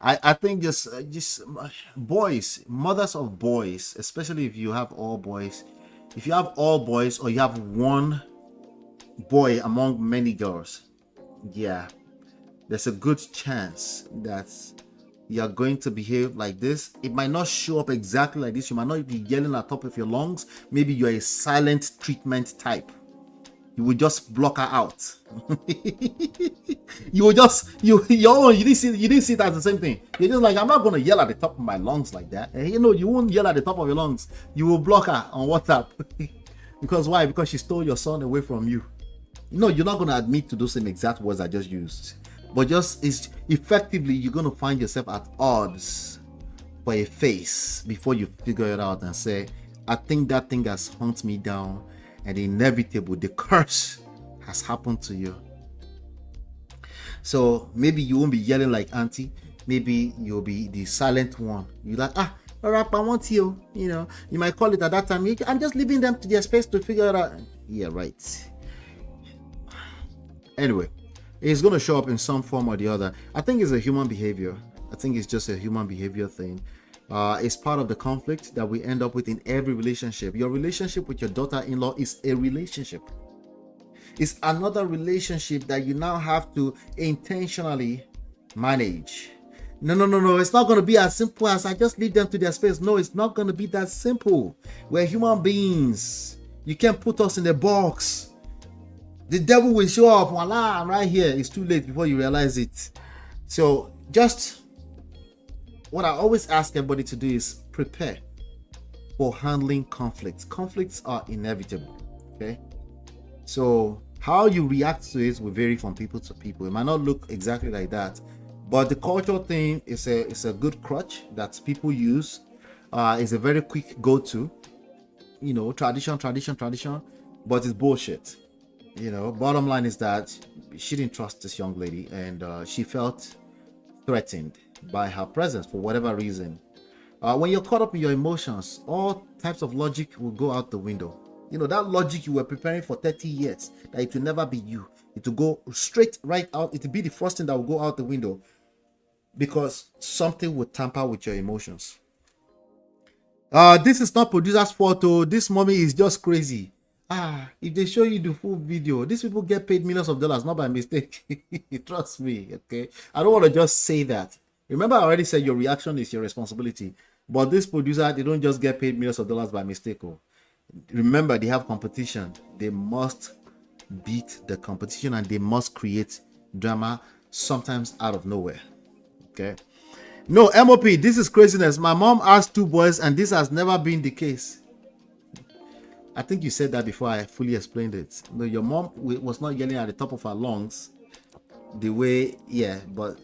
Speaker 2: I think just boys, mothers of boys, especially if you have all boys, if you have all boys or you have one boy among many girls, yeah, there's a good chance that you're going to behave like this. It might not show up exactly like this. You might not be yelling at the top of your lungs. Maybe you're a silent treatment type. You will just block her out. You will just you didn't see it as the same thing. You're just like, I'm not gonna yell at the top of my lungs like that. And you won't yell at the top of your lungs. You will block her on WhatsApp. Because why? Because she stole your son away from you. No, you're not gonna admit to those same exact words I just used. But just effectively, you're gonna find yourself at odds for a face before you figure it out and say, I think that thing has hunted me down. And inevitable, the curse has happened to you. So maybe you won't be yelling like auntie. Maybe you'll be the silent one. You're like, all right, I want you. You know, you might call it at that time. I'm just leaving them to their space to figure it out. Yeah, right. Anyway, it's going to show up in some form or the other. I think it's a human behavior. I think it's just a human behavior thing. It's part of the conflict that we end up with in every relationship. Your relationship with your daughter-in-law is a relationship. It's another relationship that you now have to intentionally manage. No. It's not going to be as simple as I just leave them to their space. No, it's not going to be that simple. We're human beings. You can't put us in a box. The devil will show up. Voila, I'm right here. It's too late before you realize it. So just what I always ask everybody to do is prepare for handling conflicts. Conflicts are inevitable, okay? So how you react to it will vary from people to people. It might not look exactly like that, but the cultural thing is a good crutch that people use. It's a very quick go-to, you know, tradition, but it's bullshit. You know, bottom line is that she didn't trust this young lady and she felt threatened by her presence for whatever reason. When you're caught up in your emotions, all types of logic will go out the window. You know, that logic you were preparing for 30 years, that it will never be you. It will go straight right out. It will be the first thing that will go out the window because something will tamper with your emotions. This is not producer's photo. This mommy is just crazy. If they show you the full video, these people get paid millions of dollars, not by mistake. Trust me, okay? I don't want to just say that. Remember, I already said your reaction is your responsibility. But this producer, they don't just get paid millions of dollars by mistake. Oh. Remember, they have competition. They must beat the competition and they must create drama, sometimes out of nowhere. Okay? No, MOP, this is craziness. My mom has 2 boys and this has never been the case. I think you said that before I fully explained it. No, your mom was not yelling at the top of her lungs the way, yeah, but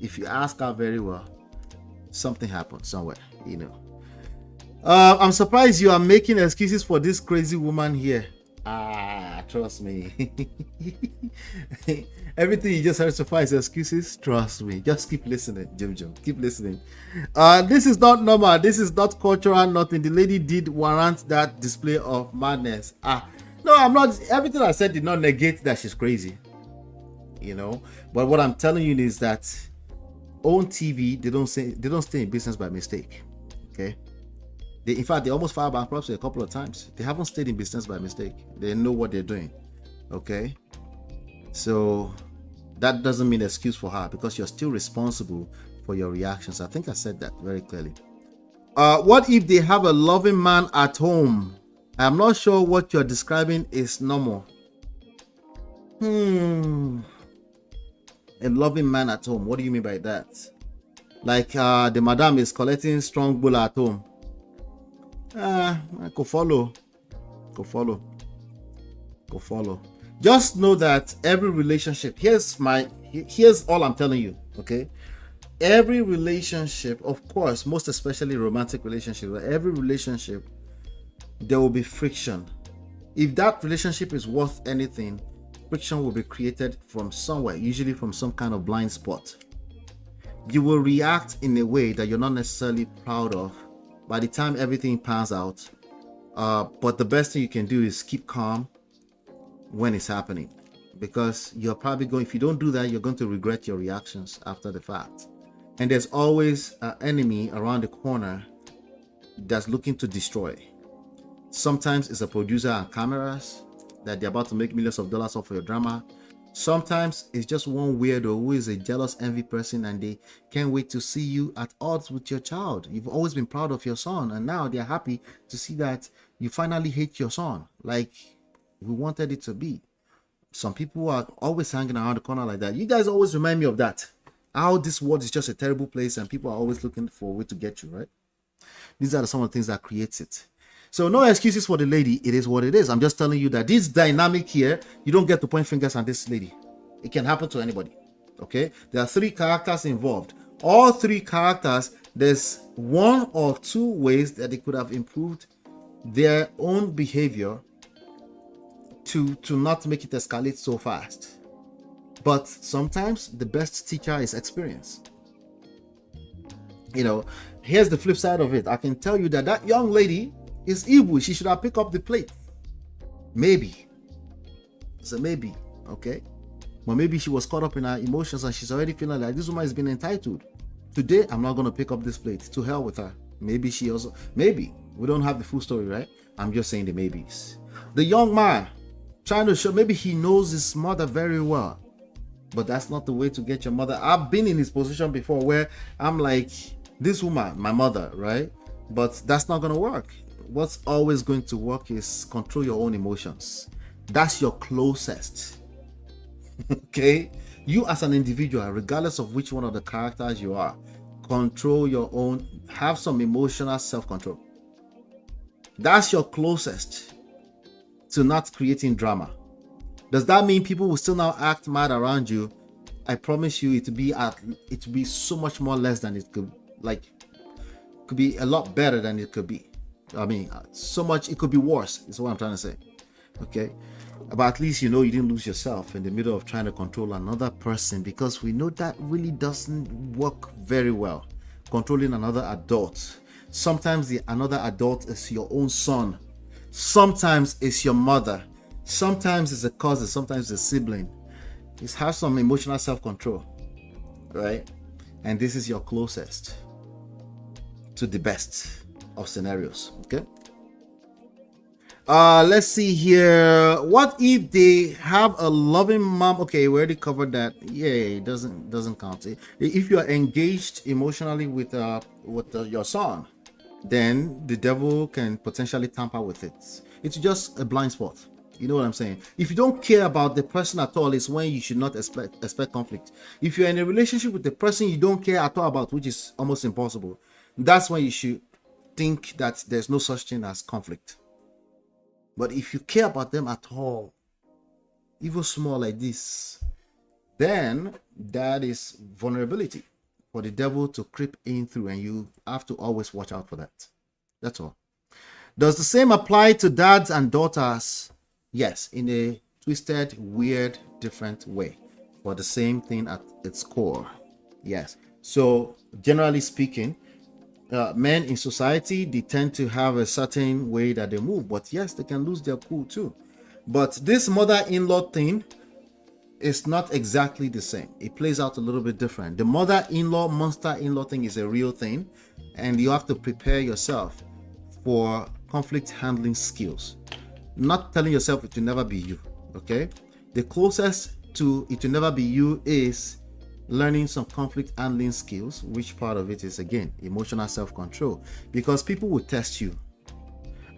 Speaker 2: if you ask her very well, something happened somewhere, you know. I'm surprised you are making excuses for this crazy woman here. Trust me. Everything you just heard so far is excuses. Trust me. Just keep listening, Jim. Keep listening. This is not normal. This is not cultural. Nothing. The lady did warrant that display of madness. No, I'm not. Everything I said did not negate that she's crazy. You know. But what I'm telling you is that on TV, they don't stay in business by mistake. Okay. In fact, they almost filed bankruptcy a couple of times. They haven't stayed in business by mistake. They know what they're doing. Okay. So that doesn't mean excuse for her, because you're still responsible for your reactions. I think I said that very clearly. What if they have a loving man at home? I'm not sure what you're describing is normal. A loving man at home. What do you mean by that? Like the madam is collecting strong bull at home. I could follow. Just know that every relationship, here's all I'm telling you, okay? Every relationship, of course, most especially romantic relationship, every relationship, there will be friction. If that relationship is worth anything, friction will be created from somewhere, usually from some kind of blind spot. You will react in a way that you're not necessarily proud of by the time everything pans out. But the best thing you can do is keep calm when it's happening, because you're probably if you don't do that, you're going to regret your reactions after the fact. And there's always an enemy around the corner that's looking to destroy. Sometimes it's a producer and cameras that they're about to make millions of dollars off of your drama. Sometimes it's just one weirdo who is a jealous, envy person, and they can't wait to see you at odds with your child. You've always been proud of your son, and now they're happy to see that you finally hate your son like we wanted it to be. Some people are always hanging around the corner like that. You guys always remind me of that. How this world is just a terrible place and people are always looking for a way to get you, right? These are some of the things that creates it. So no excuses for the lady. It is what it is. I'm just telling you that this dynamic here, you don't get to point fingers at this lady. It can happen to anybody. Okay? There are 3 characters involved. All 3 characters, there's 1 or 2 ways that they could have improved their own behavior to not make it escalate so fast. But sometimes the best teacher is experience. You know, here's the flip side of it. I can tell you that young lady is evil. She should have picked up the plate. Maybe. It's a maybe, okay? But maybe she was caught up in her emotions and she's already feeling like this woman has been entitled. Today, I'm not going to pick up this plate. To hell with her. Maybe she also, maybe. We don't have the full story, right? I'm just saying the maybes. The young man trying to show, maybe he knows his mother very well. But that's not the way to get your mother. I've been in his position before where I'm like, this woman, my mother, right? But that's not going to work. What's always going to work is control your own emotions. That's your closest. Okay? You as an individual, regardless of which one of the characters you are, control your own, have some emotional self-control. That's your closest to not creating drama. Does that mean people will still now act mad around you? I promise you it will be so much more less than it could, could be a lot better than it could be. I mean, so much, it could be worse, is what I'm trying to say. Okay? But at least you know you didn't lose yourself in the middle of trying to control another person, because we know that really doesn't work very well. Controlling another adult. Sometimes another adult is your own son. Sometimes it's your mother. Sometimes it's a cousin. Sometimes it's a sibling. Just have some emotional self-control. Right? And this is your closest to the best of scenarios. Okay? Let's see here. What if they have a loving mom? Okay, we already covered that. Yeah, it doesn't count. If you are engaged emotionally with your son, then the devil can potentially tamper with it. It's just a blind spot. You know what I'm saying? If you don't care about the person at all, it's when you should not expect conflict. If you're in a relationship with the person you don't care at all about, which is almost impossible, that's when you should think that there's no such thing as conflict. But if you care about them at all, even small like this, then that is vulnerability for the devil to creep in through, and you have to always watch out for that. That's all. Does the same apply to dads and daughters? Yes, in a twisted, weird, different way, for the same thing at its core. Yes. So generally speaking, men in society, they tend to have a certain way that they move, but yes, they can lose their cool too. But this mother-in-law thing is not exactly the same. It plays out a little bit different. The mother-in-law, monster-in-law thing is a real thing, and you have to prepare yourself for conflict handling skills. Not telling yourself it will never be you, okay? The closest to it will never be you is learning some conflict handling skills, which part of it is, again, emotional self-control, because people will test you.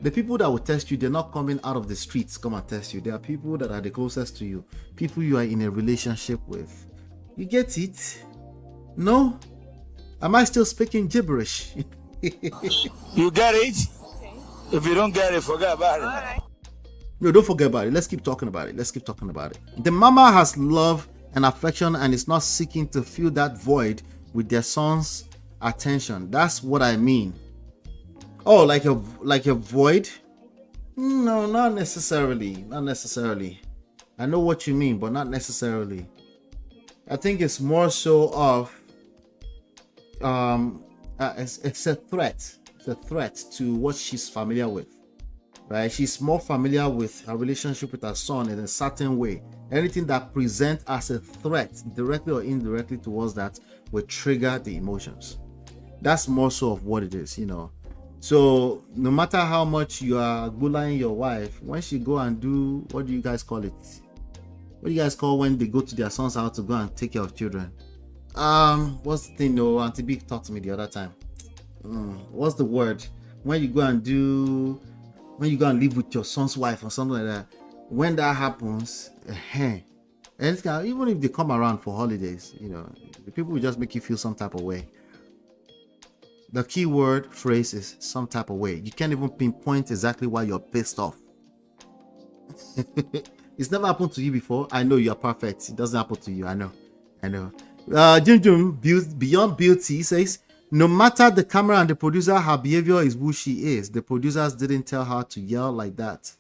Speaker 2: The people that will test you, they're not coming out of the streets come and test you. They are people that are the closest to you, people you are in a relationship with. You get it? No? Am I still speaking gibberish?
Speaker 9: You get it? If you don't get it, forget about it.
Speaker 2: No, don't forget about it. Let's keep talking about it. Let's keep talking about it. The mama has love and affection and is not seeking to fill that void with their son's attention. That's what I mean. Oh, like a void? No, not necessarily. Not necessarily. I know what you mean, but not necessarily. I think it's more so of it's a threat. It's a threat to what she's familiar with. Right? She's more familiar with her relationship with her son in a certain way. Anything that presents as a threat, directly or indirectly towards that, will trigger the emotions. That's more so of what it is, you know. So no matter how much you are bullying your wife, when she go and do, what do you guys call it? What do you guys call when they go to their son's house to go and take care of children? What's the thing? No, Auntie Big talked to me the other time. What's the word? When you go and live with your son's wife or something like that. When that happens, and even if they come around for holidays, you know, the people will just make you feel some type of way. The key word phrase is some type of way. You can't even pinpoint exactly why you're pissed off. It's never happened to you before. I know you're perfect. It doesn't happen to you. I know. Jim Beyond Beauty says, no matter the camera and the producer, her behavior is who she is. The producers didn't tell her to yell like that.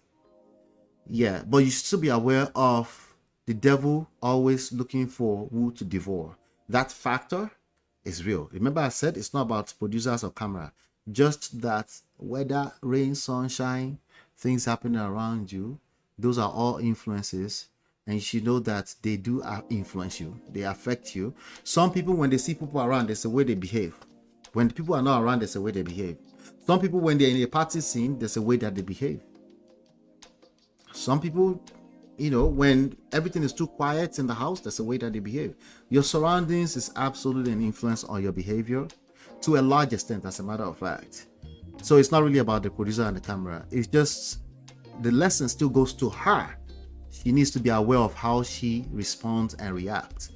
Speaker 2: Yeah, but you should still be aware of the devil always looking for who to devour. That factor is real. Remember I said it's not about producers or camera. Just that weather, rain, sunshine, things happening around you, those are all influences. And you should know that they do influence you. They affect you. Some people, when they see people around, there's a way they behave. When people are not around, there's a way they behave. Some people, when they're in a party scene, there's a way that they behave. Some people, you know, when everything is too quiet in the house, there's a way that they behave. Your surroundings is absolutely an influence on your behavior to a large extent, as a matter of fact. So it's not really about the producer and the camera. It's just the lesson still goes to her. She needs to be aware of how she responds and reacts.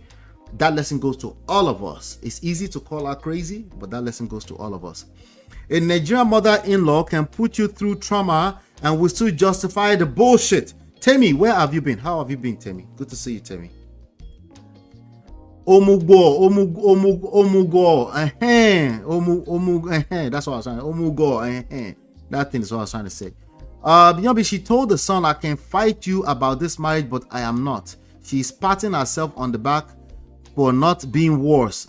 Speaker 2: That lesson goes to all of us. It's easy to call her crazy, but that lesson goes to all of us. A Nigerian mother-in-law can put you through trauma and will still justify the bullshit. Temi, where have you been? How have you been, Temi? Good to see you, Temi. Omugo. That's what I was trying to say. Omugo. That thing is what I was trying to say. Beyonce, she told the son, I can fight you about this marriage, but I am not. She's patting herself on the back for not being worse.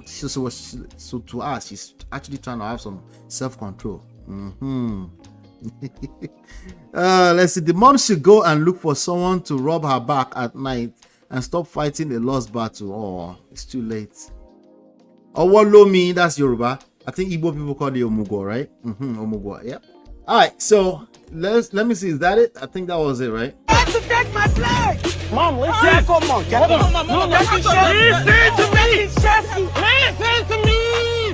Speaker 2: So to us, she's actually trying to have some self-control. Let's see. The mom should go and look for someone to rub her back at night and stop fighting a lost battle. Oh, it's too late. Owolomi, that's Yoruba. I think Igbo people call it Omugo, right? Omugo, yep. All right, so let me see. Is that it? I think that was it, right?
Speaker 8: I have to take my place.
Speaker 9: Mom, listen.
Speaker 8: Come on, get on. No, listen to me. Listen to me.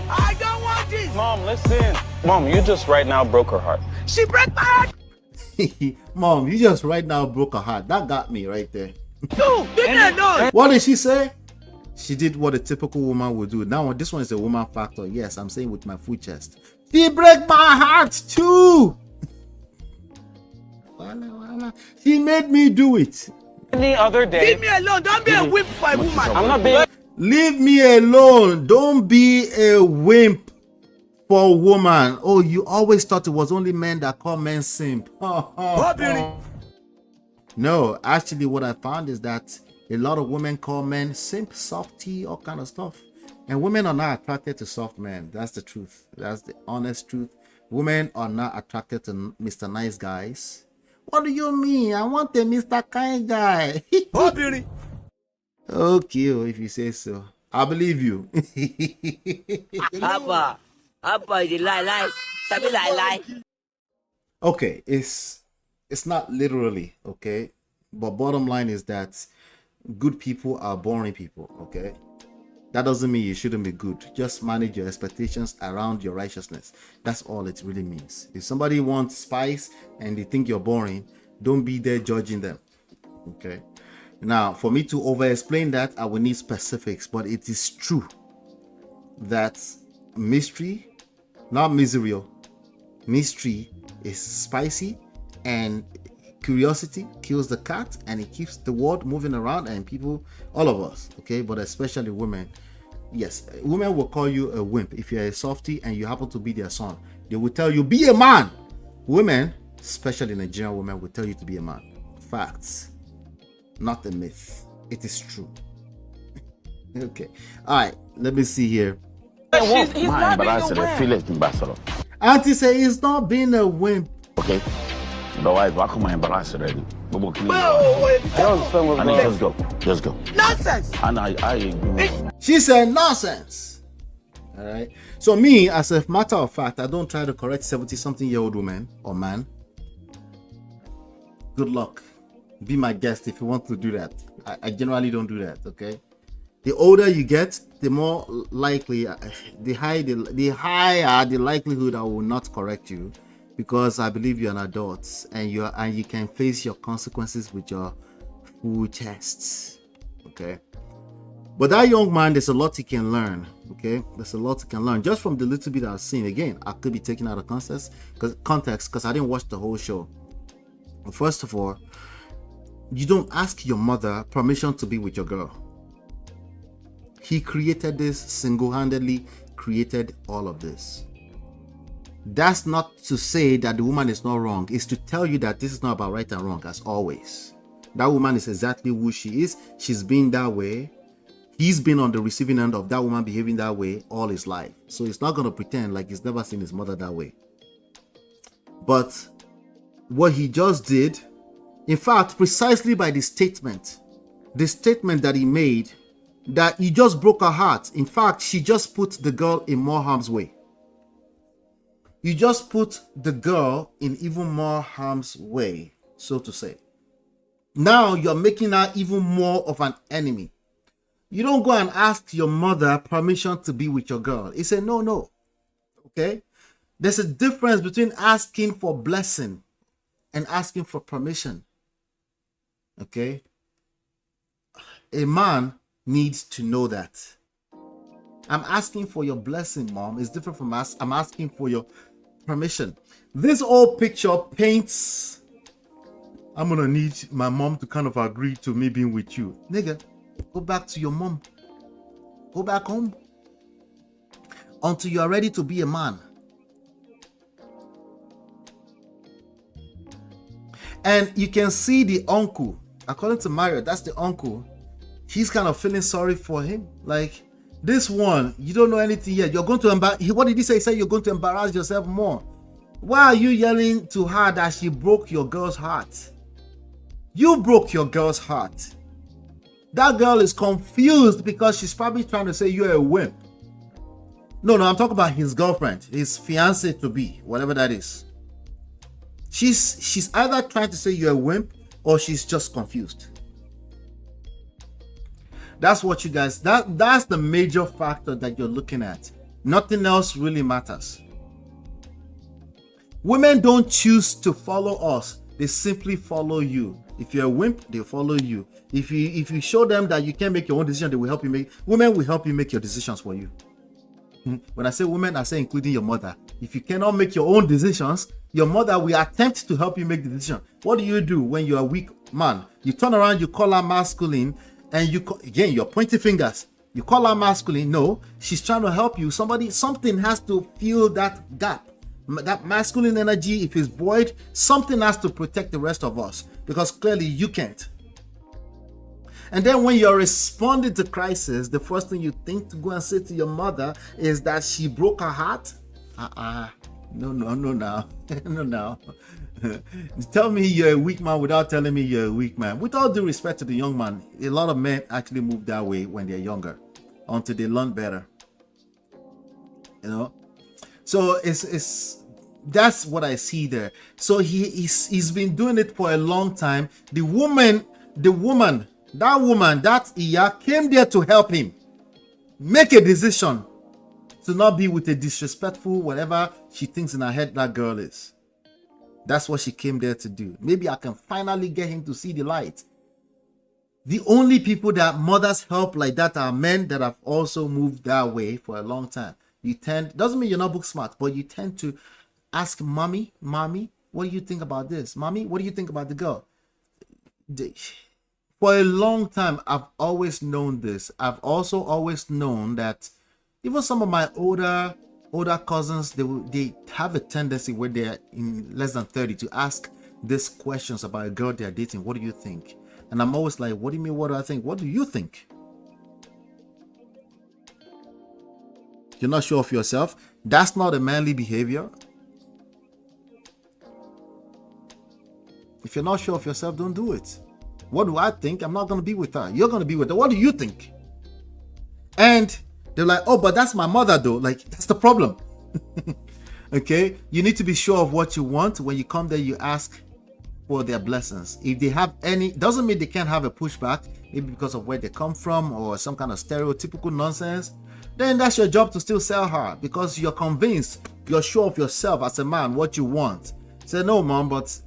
Speaker 8: I don't want this.
Speaker 9: Mom, listen. Mom, you just right now broke her heart.
Speaker 8: She broke my heart.
Speaker 2: Mom, you just right now broke her heart. That got me right there.
Speaker 8: Dude, leave me alone.
Speaker 2: What did she say? She did what a typical woman would do. Now, this one is a woman factor. Yes, I'm saying with my full chest. She broke my heart too. She made me do it.
Speaker 9: Any other day.
Speaker 8: Leave me alone. Don't be a whip for a woman.
Speaker 9: I'm not being.
Speaker 2: Leave me alone. Don't be a wimp for a woman. Oh, you always thought it was only men that call men simp. No, actually, what I found is that a lot of women call men simp, softy, all kind of stuff. And women are not attracted to soft men. That's the truth. That's the honest truth. Women are not attracted to Mr. Nice Guys. What do you mean? I want a Mr. Kind guy. Okay, if you say so. I believe you. Okay, it's not literally, okay? But bottom line is that good people are boring people, okay? That doesn't mean you shouldn't be good. Just manage your expectations around your righteousness. That's all it really means. If somebody wants spice and they think you're boring, don't be there judging them, okay? Now, for me to over-explain that, I will need specifics, but it is true that mystery, not misery, mystery is spicy, and curiosity kills the cat, and it keeps the world moving around, and people, all of us, okay, but especially women. Yes, women will call you a wimp if you're a softie and you happen to be their son. They will tell you, be a man. Women, especially Nigerian women, will tell you to be a man. Facts, not a myth. It is true. Okay, all right, let me see here.
Speaker 8: He's not being a wimp.
Speaker 2: Auntie say he's not being a wimp.
Speaker 8: Okay. Otherwise, why come I embarrass already? I don't understand what's going on. Just go. Nonsense! And I
Speaker 2: She said nonsense. All right. So me, as a matter of fact, I don't try to correct 70-something-year-old woman or man. Good luck. Be my guest if you want to do that. I generally don't do that, okay? The older you get, the more likely, the higher the likelihood I will not correct you, because I believe you're an adult and you can face your consequences with your full chest, okay? But that young man, there's a lot he can learn, okay? There's a lot he can learn just from the little bit I've seen. Again, I could be taken out of context because I didn't watch the whole show. First of all, you don't ask your mother permission to be with your girl. He created this, single-handedly created all of this. That's not to say that the woman is not wrong. It's to tell you that this is not about right and wrong, as always. That woman is exactly who she is. She's been that way. He's been on the receiving end of that woman behaving that way all his life. So he's not going to pretend like he's never seen his mother that way. But what he just did, in fact, precisely by the statement that he made, that he just broke her heart. In fact, she just put the girl in more harm's way. You just put the girl in even more harm's way, so to say. Now you're making her even more of an enemy. You don't go and ask your mother permission to be with your girl. He said, no. Okay? There's a difference between asking for blessing and asking for permission. Okay? A man needs to know that. I'm asking for your blessing, mom. It's different from I'm asking for your permission. This whole picture paints, I'm gonna need my mom to kind of agree to me being with you. Nigga, go back to your mom. Go back home until you are ready to be a man. And you can see the uncle, according to Mario, that's the uncle. He's kind of feeling sorry for him. Like, this one, you don't know anything yet. You're going to embarrass. What did he say? He said you're going to embarrass yourself more. Why are you yelling to her that she broke your girl's heart? You broke your girl's heart. That girl is confused because she's probably trying to say you're a wimp. No, I'm talking about his girlfriend, his fiance to be, whatever that is. She's either trying to say you're a wimp or she's just confused. That's what you guys, that's the major factor that you're looking at. Nothing else really matters. Women don't choose to follow us. They simply follow you. If you're a wimp, they follow you. If you show them that you can't make your own decision, they will help you make. Women will help you make your decisions for you. When I say women, I say including your mother. If you cannot make your own decisions, your mother will attempt to help you make the decision. What do you do when you're a weak man? You turn around, you call her masculine, and again, you're pointing fingers. You call her masculine. No, she's trying to help you. Something has to fill that gap. That masculine energy, if it's void, something has to protect the rest of us, because clearly you can't. And then when you're responding to crisis, the first thing you think to go and say to your mother is that she broke her heart. No now. No now. Tell me you're a weak man without telling me you're a weak man. With all due respect to the young man, a lot of men actually move that way when they're younger, until they learn better. You know? So it's that's what I see there. So he's been doing it for a long time. That woman, that Iya came there to help him make a decision to not be with a disrespectful, whatever she thinks in her head that girl is. That's what she came there to do. Maybe I can finally get him to see the light. The only people that mothers help like that are men that have also moved that way for a long time. Doesn't mean you're not book smart, but you tend to ask mommy, what do you think about this? Mommy, what do you think about the girl? For a long time, I've always known this. I've also always known that even some of my older cousins, they have a tendency when they're in less than 30 to ask these questions about a girl they're dating. What do you think? And I'm always like, what do you mean, what do I think? What do you think? You're not sure of yourself? That's not a manly behavior. If you're not sure of yourself, don't do it. What do I think? I'm not going to be with her. You're going to be with her. What do you think? And they're like, oh, but that's my mother though. Like, that's the problem. Okay? You need to be sure of what you want. When you come there, you ask for their blessings. If they have any, doesn't mean they can't have a pushback, maybe because of where they come from or some kind of stereotypical nonsense. Then that's your job to still sell her, because you're convinced, you're sure of yourself as a man, what you want. Say, no, mom, but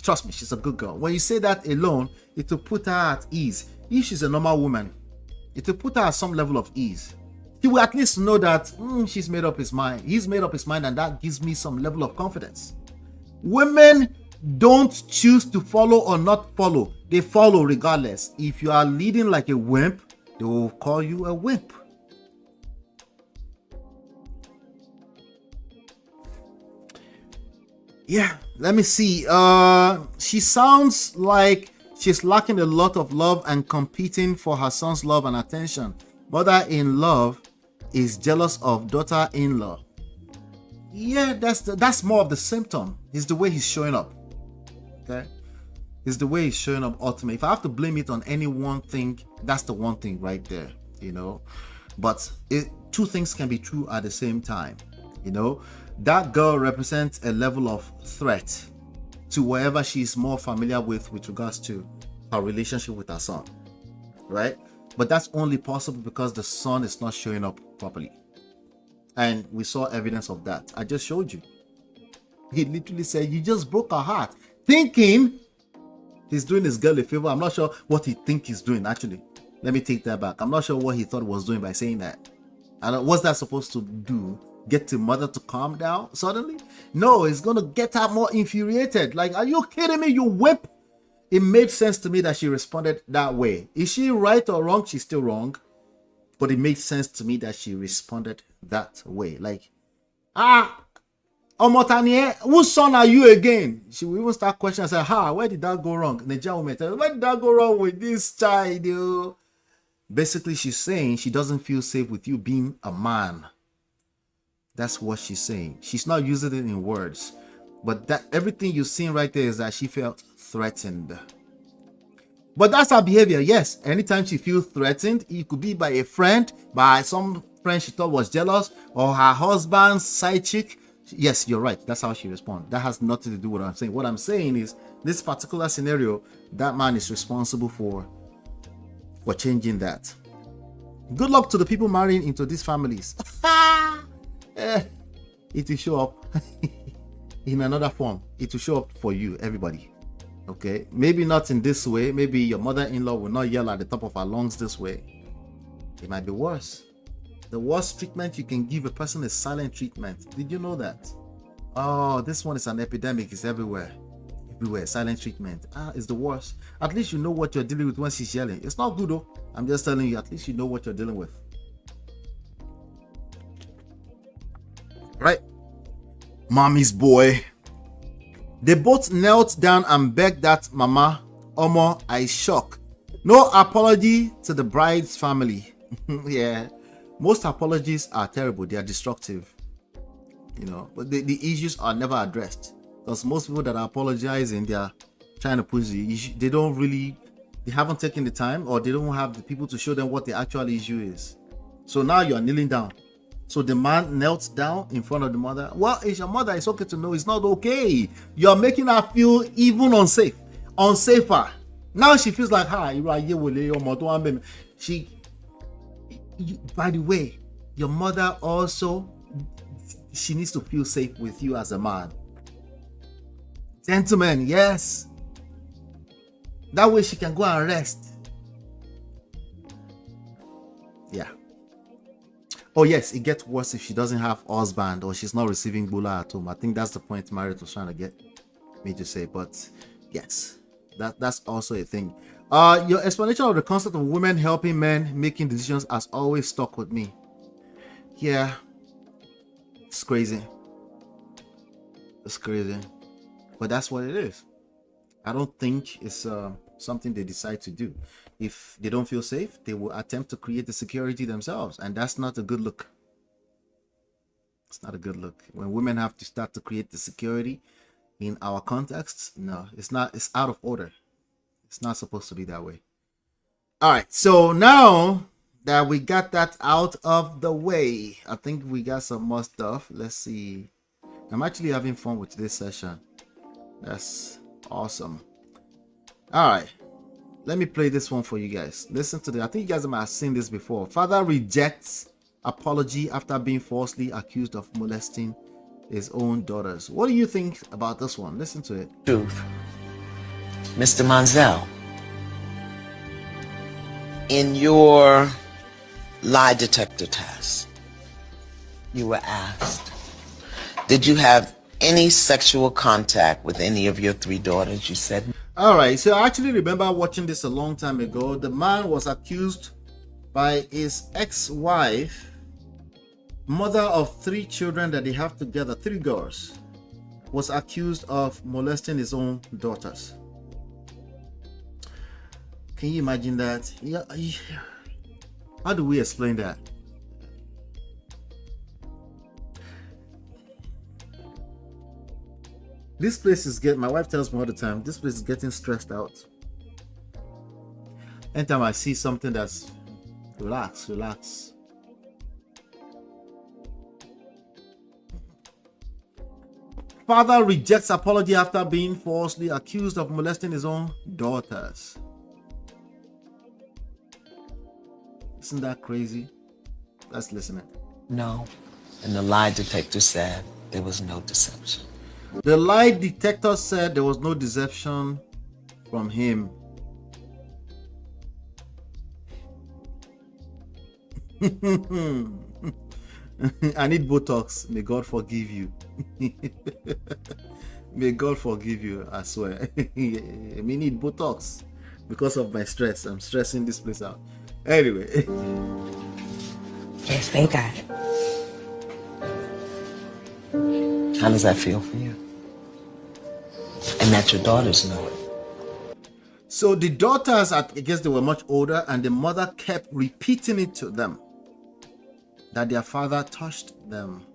Speaker 2: trust me, she's a good girl. When you say that alone, it will put her at ease. If she's a normal woman, it will put her at some level of ease. He will at least know that she's made up his mind. He's made up his mind, and that gives me some level of confidence. Women don't choose to follow or not follow. They follow regardless. If you are leading like a wimp, they will call you a wimp. Yeah, let me see. She sounds like she's lacking a lot of love and competing for her son's love and attention. Mother-in-law is jealous of daughter-in-law. Yeah, that's more of the symptom. It's the way he's showing up. Okay? It's the way he's showing up ultimately. If I have to blame it on any one thing, that's the one thing right there, you know. But two things can be true at the same time, you know. That girl represents a level of threat to whatever she's more familiar with regards to her relationship with her son, right? But that's only possible because the son is not showing up properly. And we saw evidence of that. I just showed you. He literally said, you just broke her heart, thinking he's doing his girl a favor. I'm not sure what he thinks he's doing, actually. Let me take that back. I'm not sure what he thought he was doing by saying that. And what's that supposed to do? Get the mother to calm down suddenly? No, it's going to get her more infuriated. Like, are you kidding me, you whip? It made sense to me that she responded that way. Is she right or wrong? She's still wrong. But it made sense to me that she responded that way. Like, Omotanie, whose son are you again? She will even start questioning. I said, where did that go wrong? Nigerian woman tell her, where did that go wrong with this child? Yo? Basically, she's saying she doesn't feel safe with you being a man. That's what she's saying. She's not using it in words. But that everything you're seeing right there is that she felt threatened. But that's her behavior. Yes, anytime she feels threatened, it could be by a friend, by some friend she thought was jealous, or her husband's side chick. Yes, you're right. That's how she responds. That has nothing to do with what I'm saying. What I'm saying is, this particular scenario, that man is responsible for changing that. Good luck to the people marrying into these families. It will show up in another form. It will show up for you, everybody. Okay, maybe not in this way. Maybe your mother-in-law will not yell at the top of her lungs this way. It might be worse. The worst treatment you can give a person is silent treatment. Did you know that? Oh, this one is an epidemic. It's everywhere. Everywhere. Silent treatment. It's the worst. At least you know what you're dealing with when she's yelling. It's not good though. I'm just telling you, at least you know what you're dealing with. Right? mommy's boy. They both knelt down and begged that mama, Omo, I shock. No apology to the bride's family. Yeah, most apologies are terrible. They are destructive. You know, but the issues are never addressed. Because most people that are apologizing, they are trying to push the issue. They haven't taken the time, or they don't have the people to show them what the actual issue is. So now you are kneeling down. So the man knelt down in front of the mother. Well, it's your mother. It's okay to know it's not okay. You're making her feel even unsafer. Now she feels like, by the way, your mother also, she needs to feel safe with you as a man. Gentlemen, yes. That way she can go and rest. Yeah. Oh yes, it gets worse if she doesn't have husband or she's not receiving bula at home. I think that's the point Marriott was trying to get me to say. But yes, that's also a thing. Your explanation of the concept of women helping men making decisions has always stuck with me. Yeah, it's crazy. It's crazy, but that's what it is. I don't think it's something they decide to do. If they don't feel safe, they will attempt to create the security themselves, and that's not a good look. It's not a good look. When women have to start to create the security in our context, no, it's not. It's out of order. It's not supposed to be that way. All right, so now that we got that out of the way, I think we got some more stuff. Let's see. I'm actually having fun with this session. That's awesome. All right, let me play this one for you guys. Listen to this. I think you guys might have seen this before. Father rejects apology after being falsely accused of molesting his own daughters. What do you think about this one? Listen to it.
Speaker 10: Truth. Mr. Monzel, in your lie detector test, you were asked, did you have any sexual contact with any of your 3 daughters? You said
Speaker 2: all right, so I actually remember watching this a long time ago. The man was accused by his ex-wife, mother of 3 children that they have together, 3 girls, was accused of molesting his own daughters. Can you imagine that? Yeah. How do we explain that? This place is getting, my wife tells me all the time, this place is getting stressed out. Anytime I see something that's relax. Father rejects apology after being falsely accused of molesting his own daughters. Isn't that crazy? Let's listen.
Speaker 10: no. And the lie detector said there was no deception.
Speaker 2: The lie detector said there was no deception from him. I need Botox. May God forgive you. May God forgive you, I swear. I need Botox because of my stress. I'm stressing this place out. Anyway.
Speaker 10: Yes, thank God. How does that feel for you? And that your daughters know it.
Speaker 2: So the daughters, I guess they were much older, and the mother kept repeating it to them that their father touched them.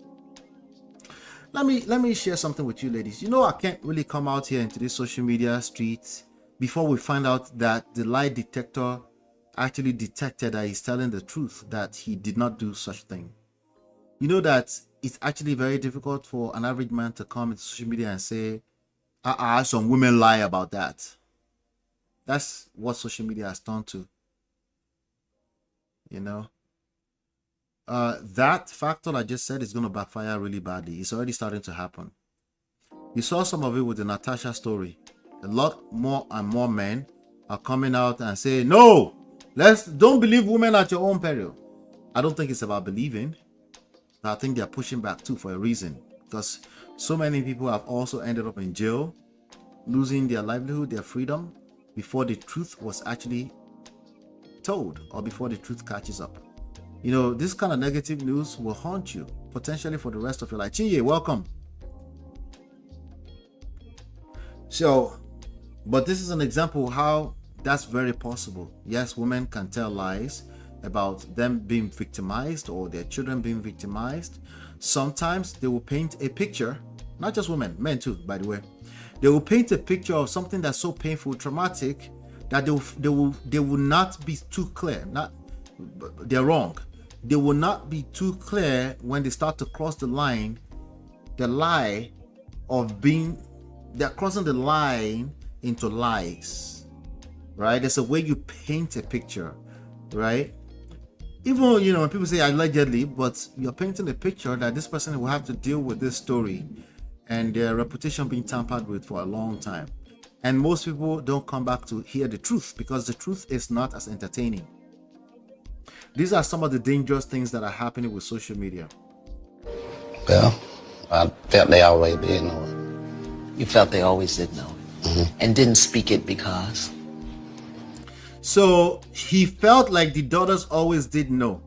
Speaker 2: Let me share something with you ladies. You know, I can't really come out here into this social media streets before we find out that the lie detector actually detected that he's telling the truth, that he did not do such thing. You know that it's actually very difficult for an average man to come into social media and say, some women lie about that. That's what social media has turned to. You know, that factor I just said is going to backfire really badly. It's already starting to happen. You saw some of it with the Natasha story. A lot more and more men are coming out and saying, no, don't believe women at your own peril. I don't think it's about believing. I think they're pushing back too for a reason, because so many people have also ended up in jail, losing their livelihood, their freedom, before the truth was actually told, or before the truth catches up. You know, this kind of negative news will haunt you potentially for the rest of your life. Chinye, welcome. So, but this is an example how that's very possible. Yes, women can tell lies about them being victimized or their children being victimized. Sometimes they will paint a picture, not just women, men too, by the way. They will paint a picture of something that's so painful, traumatic, that they will not be too clear. They're wrong. They will not be too clear when they start to cross the line, the lie of being, they're crossing the line into lies, right? There's a way you paint a picture, right? Even, when people say allegedly, but you're painting a picture that this person will have to deal with this story and their reputation being tampered with for a long time. And most people don't come back to hear the truth because the truth is not as entertaining. These are some of the dangerous things that are happening with social media.
Speaker 10: Well, I felt they always did know it. You felt they always did know it, and didn't speak it because?
Speaker 2: So he felt like the daughters always did know.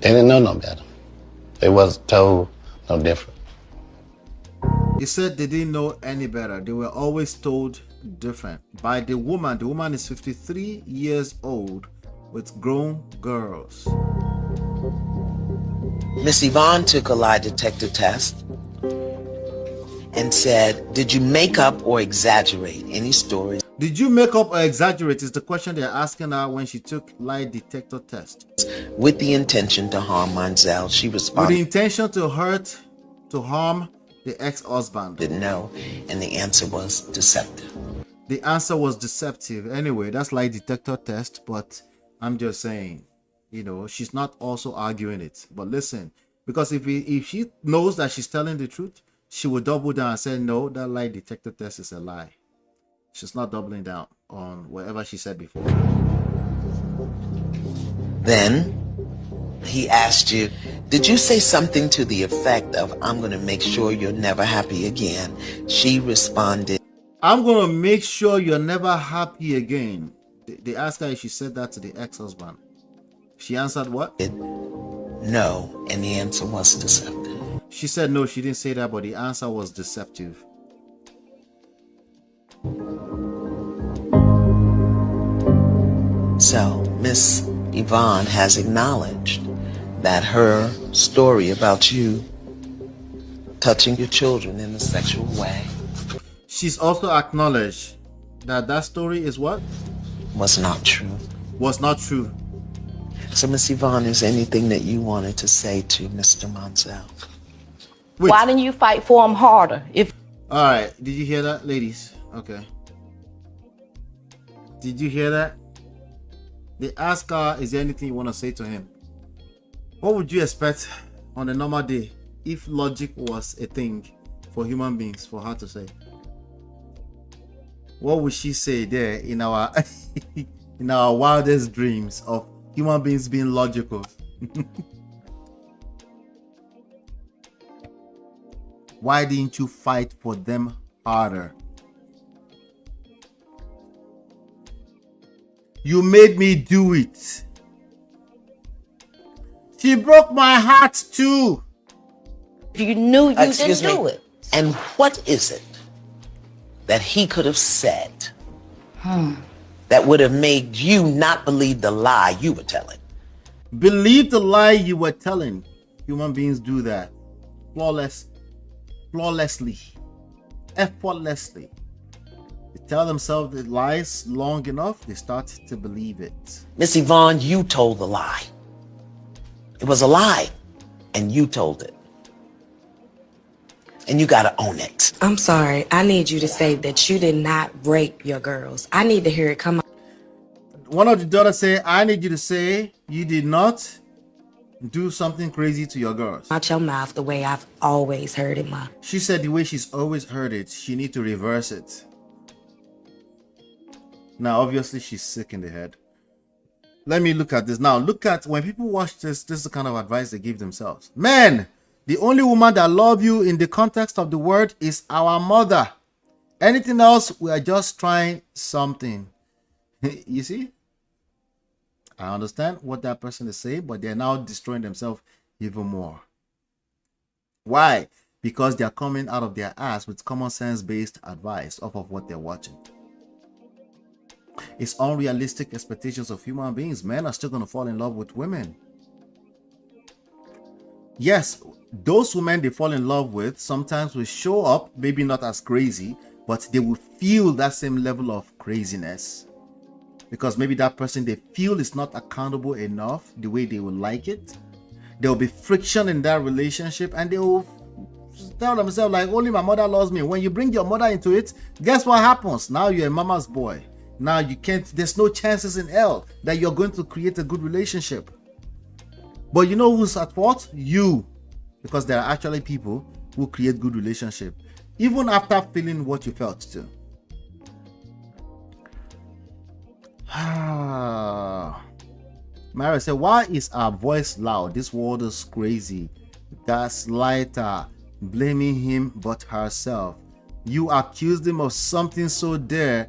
Speaker 10: They didn't know no better. They wasn't told no different.
Speaker 2: He said they didn't know any better. They were always told different by the woman. The woman is 53 years old with grown girls.
Speaker 10: Miss Yvonne took a lie detector test and said, did you make up or exaggerate any stories?
Speaker 2: Did you make up or exaggerate is the question they're asking her when she took lie detector test.
Speaker 10: With the intention to harm Manziel, she responded.
Speaker 2: With the intention to hurt, to harm the ex-husband.
Speaker 10: Didn't know, and the answer was deceptive.
Speaker 2: The answer was deceptive. Anyway, that's lie detector test, but I'm just saying, she's not also arguing it. But listen, because if she knows that she's telling the truth, she will double down and say, no, that lie detector test is a lie. She's not doubling down on whatever she said before.
Speaker 10: Then he asked you, did you say something to the effect of, I'm going to make sure you're never happy again? She responded,
Speaker 2: I'm going to make sure you're never happy again. They asked her if she said that to the ex-husband. She answered what?
Speaker 10: No, and the answer was deceptive.
Speaker 2: She said no, she didn't say that, but the answer was deceptive.
Speaker 10: So, Miss Yvonne has acknowledged that her story about you touching your children in a sexual way.
Speaker 2: She's also acknowledged that that story is what?
Speaker 10: Was not true.
Speaker 2: Was not true.
Speaker 10: So, Miss Yvonne, is there anything that you wanted to say to Mr. Manziel?
Speaker 2: Wait.
Speaker 11: Why didn't you fight for him harder?
Speaker 2: All right, did you hear that, ladies? Okay. Did you hear that? They ask her, is there anything you want to say to him? What would you expect on a normal day if logic was a thing for human beings for her to say? What would she say there in our in our wildest dreams of human beings being logical? Why didn't you fight for them harder? You made me do it. She broke my heart too.
Speaker 11: You knew you didn't do it.
Speaker 10: And what is it that he could have said that would have made you not believe the lie you were telling?
Speaker 2: Believe the lie you were telling. Human beings do that. Flawlessly. Effortlessly. They tell themselves the lies long enough, they start to believe it.
Speaker 10: Miss Yvonne, you told the lie. It was a lie, and you told it. And you gotta own it.
Speaker 12: I'm sorry. I need you to say that you did not rape your girls. I need to hear it come out.
Speaker 2: One of the daughters say, I need you to say you did not do something crazy to your girls.
Speaker 12: Out your mouth the way I've always heard it, Ma.
Speaker 2: She said the way she's always heard it, she need to reverse it. Now, obviously, she's sick in the head. Let me look at this. Now, look at when people watch this, this is the kind of advice they give themselves. Men, the only woman that love you in the context of the word is our mother. Anything else, we are just trying something. You see? I understand what that person is saying, but they're now destroying themselves even more. Why? because they're coming out of their ass with common sense based advice off of what they're watching. It's unrealistic expectations of human beings. Men are still going to fall in love with women. Yes, those women they fall in love with sometimes will show up, maybe not as crazy, but they will feel that same level of craziness. Because maybe that person they feel is not accountable enough the way they would like it. There will be friction in that relationship and they will tell themselves like, only my mother loves me. When you bring your mother into it, guess what happens? Now you're a mama's boy. Now you can't, there's no chances in hell that you're going to create a good relationship. But you know who's at fault? You. Because there are actually people who create good relationship even after feeling what you felt too. Mary said, why is our voice loud? This world is crazy. Gaslighter, blaming him but herself. You accused him of something so dire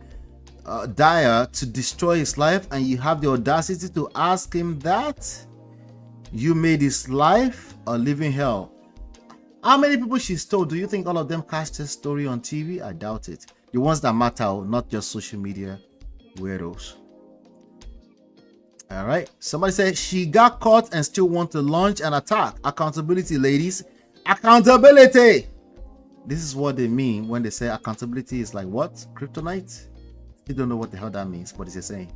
Speaker 2: to destroy his life, and you have the audacity to ask him that? You made his life a living hell. How many people she's told? Do you think all of them cast this story on TV? I doubt it. The ones that matter, not just social media weirdos. All right. Somebody said she got caught and still want to launch an attack. Accountability, ladies. Accountability. This is what they mean when they say accountability is like what? Kryptonite? You don't know what the hell that means, but it's a saying.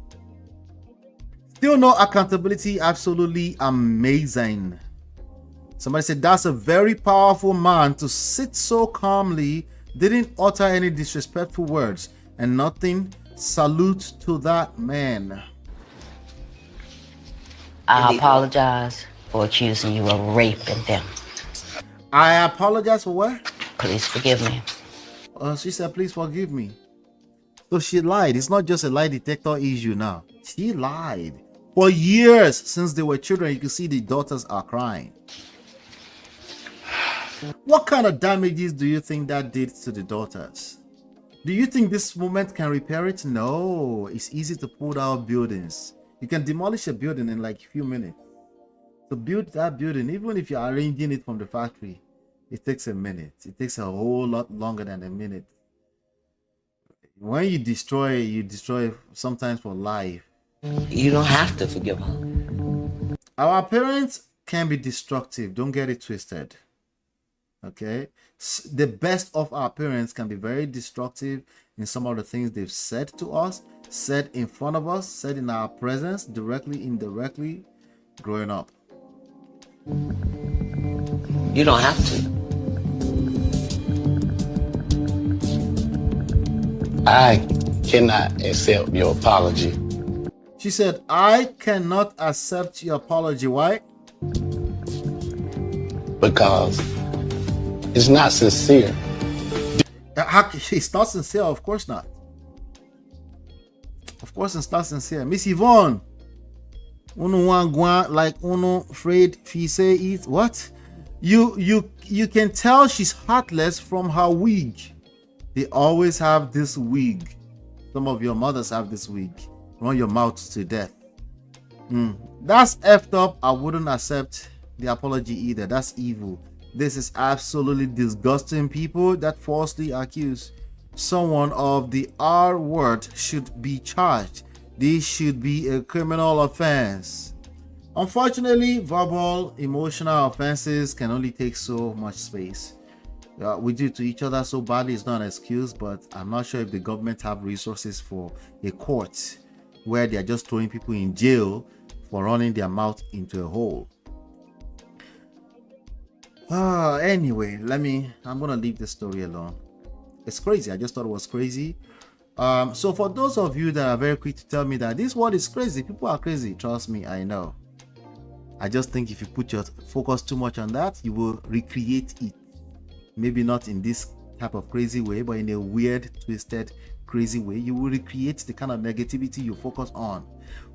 Speaker 2: Still no accountability. Absolutely amazing. Somebody said that's a very powerful man to sit so calmly, didn't utter any disrespectful words and nothing. Salute to that man.
Speaker 11: I apologize for accusing you of raping them.
Speaker 2: I apologize for what?
Speaker 11: Please forgive me.
Speaker 2: She said, please forgive me. So she lied. It's not just a lie detector issue now. She lied. For years, since they were children, you can see the daughters are crying. What kind of damages do you think that did to the daughters? Do you think this moment can repair it? No. It's easy to pull down buildings. You can demolish a building in like a few minutes. To build that building, even if you're arranging it from the factory, it takes a minute. It takes a whole lot longer than a minute. When you destroy sometimes for life.
Speaker 11: You don't have to forgive them.
Speaker 2: Our parents can be destructive. Don't get it twisted. Okay? The best of our parents can be very destructive in some of the things they've said to us, said in front of us, said in our presence, directly, indirectly, growing up.
Speaker 11: You don't have to.
Speaker 13: I cannot accept your apology.
Speaker 2: She said, I cannot accept your apology. Why?
Speaker 13: Because it's not sincere.
Speaker 2: It's not sincere, of course not. Of course it's not sincere. Miss Yvonne, uno want like uno afraid fi say it. What? You can tell she's heartless from her wig. They always have this wig. Some of your mothers have this wig. Run your mouth to death. That's effed up. I wouldn't accept the apology either. That's evil. This is absolutely disgusting. People that falsely accuse someone of the R word should be charged. This should be a criminal offense. Unfortunately, verbal, emotional offenses can only take so much space. We do to each other so badly, it's not an excuse, but I'm not sure if the government have resources for a court where they're just throwing people in jail for running their mouth into a hole. Anyway, I'm gonna leave this story alone. It's crazy. I just thought it was crazy. So for those of you that are very quick to tell me that this world is crazy, people are crazy, trust me, I know. I just think if you put your focus too much on that, you will recreate it. Maybe not in this type of crazy way, but in a weird, twisted, crazy way. You will recreate the kind of negativity you focus on.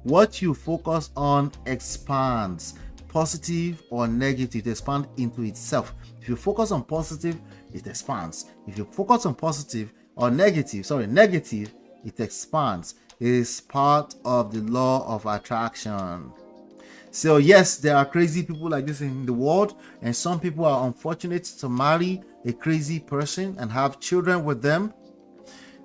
Speaker 2: What you focus on expands. Positive or negative, it expands into itself. If you focus on positive, it expands. If you focus on positive or negative, it expands. It is part of the law of attraction. So yes, there are crazy people like this in the world, and some people are unfortunate to marry a crazy person and have children with them.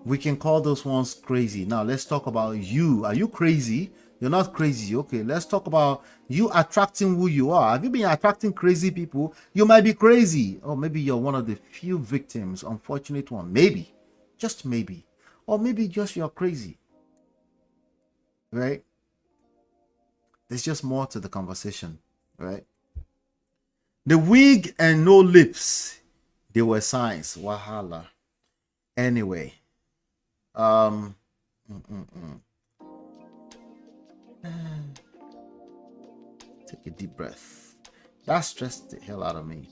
Speaker 2: We can call those ones crazy. Now let's talk about you. Are you crazy? You're not crazy. Okay, let's talk about you attracting who you are. Have you been attracting crazy people? You might be crazy, or maybe you're one of the few victims, unfortunate one. Maybe, just maybe, or maybe just you're crazy, right? There's just more to the conversation, right? The wig and no lips, they were signs. Wahala. Anyway, take a deep breath. That stressed the hell out of me.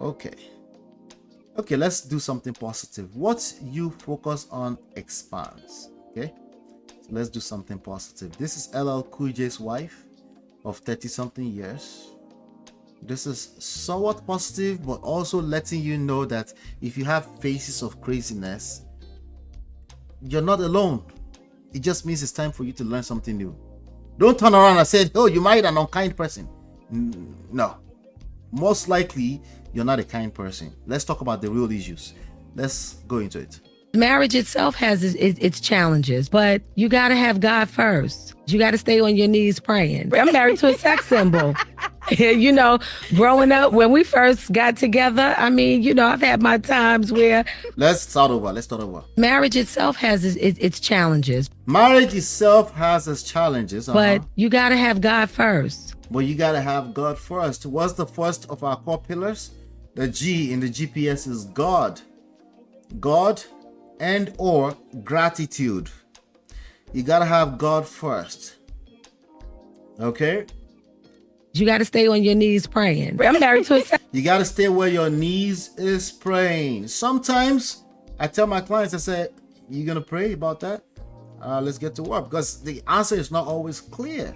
Speaker 2: Okay, let's do something positive. What you focus on expands. Okay, so let's do something positive. This is LL Cool J's wife of 30-something years. This is somewhat positive, but also letting you know that if you have phases of craziness, you're not alone. It just means it's time for you to learn something new. Don't turn around and say, oh, you married an unkind person. No. Most likely, you're not a kind person. Let's talk about the real issues. Let's go into it.
Speaker 14: Marriage itself has its challenges, but you got to have God first. You got to stay on your knees praying. I'm married to a sex symbol. You know, growing up, when we first got together, I mean, you know, I've had my times where...
Speaker 2: Let's start over.
Speaker 14: Marriage itself has its challenges.
Speaker 2: Marriage itself has its challenges.
Speaker 14: But you got to have God first.
Speaker 2: But you got to have God first. What's the first of our core pillars? The G in the GPS is God. God and or gratitude. You got to have God first. Okay?
Speaker 14: You got to stay on your knees praying. I'm married to a...
Speaker 2: You got to stay where your knees is praying. Sometimes I tell my clients, I say, you going to pray about that? Let's get to work, because the answer is not always clear.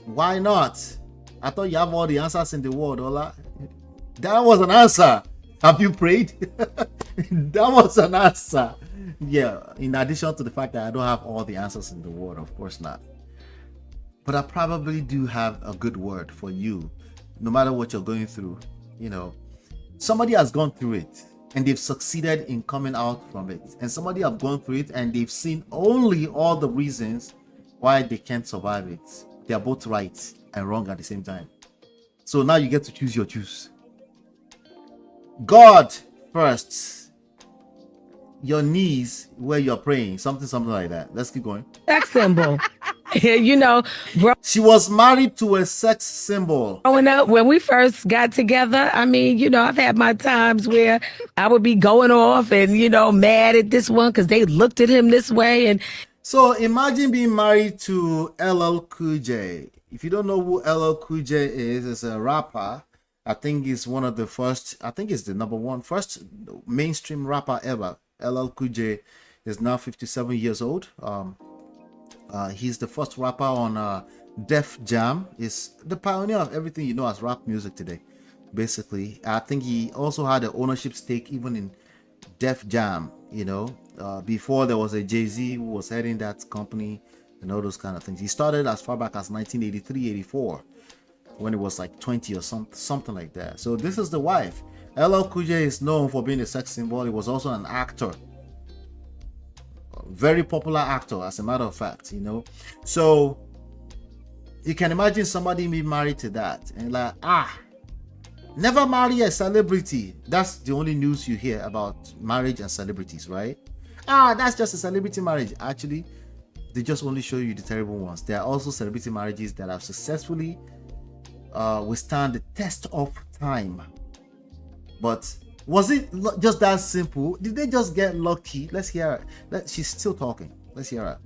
Speaker 2: Why not? I thought you have all the answers in the world, Ola. That was an answer. Have you prayed? That was an answer. Yeah, in addition to the fact that I don't have all the answers in the world, of course not. But I probably do have a good word for you, no matter what you're going through. You know, somebody has gone through it and they've succeeded in coming out from it. And somebody have gone through it and they've seen only all the reasons why they can't survive it. They are both right and wrong at the same time. So now you get to choose your choose. God first. Your knees where you're praying. Something like that. Let's keep going.
Speaker 14: Sex symbol. You know,
Speaker 2: she was married to a sex symbol.
Speaker 14: Growing up, when we first got together, I mean, you know, I've had my times where I would be going off and, you know, mad at this one because they looked at him this way. And
Speaker 2: so imagine being married to LL Cool J. If you don't know who LL Cool J is, it's a rapper. I think he's one of the first, I think it's the number one first mainstream rapper ever. LL Cool J is now 57 years old. He's the first rapper on Def Jam. Is the pioneer of everything you know as rap music today, basically. I think he also had an ownership stake even in Def Jam, you know, before there was a Jay-Z who was heading that company and all those kind of things. He started as far back as 1983-84 when it was like 20 or something like that. So this is the wife. LL Cool J is known for being a sex symbol. He was also an actor. Very popular actor, as a matter of fact, you know. So you can imagine somebody being married to that and like, never marry a celebrity. That's the only news you hear about marriage and celebrities, right? That's just a celebrity marriage. Actually, they just only show you the terrible ones. There are also celebrity marriages that have successfully withstand the test of time. But was it just that simple? Did they just get lucky? Let's hear her. She's still talking. Let's hear her.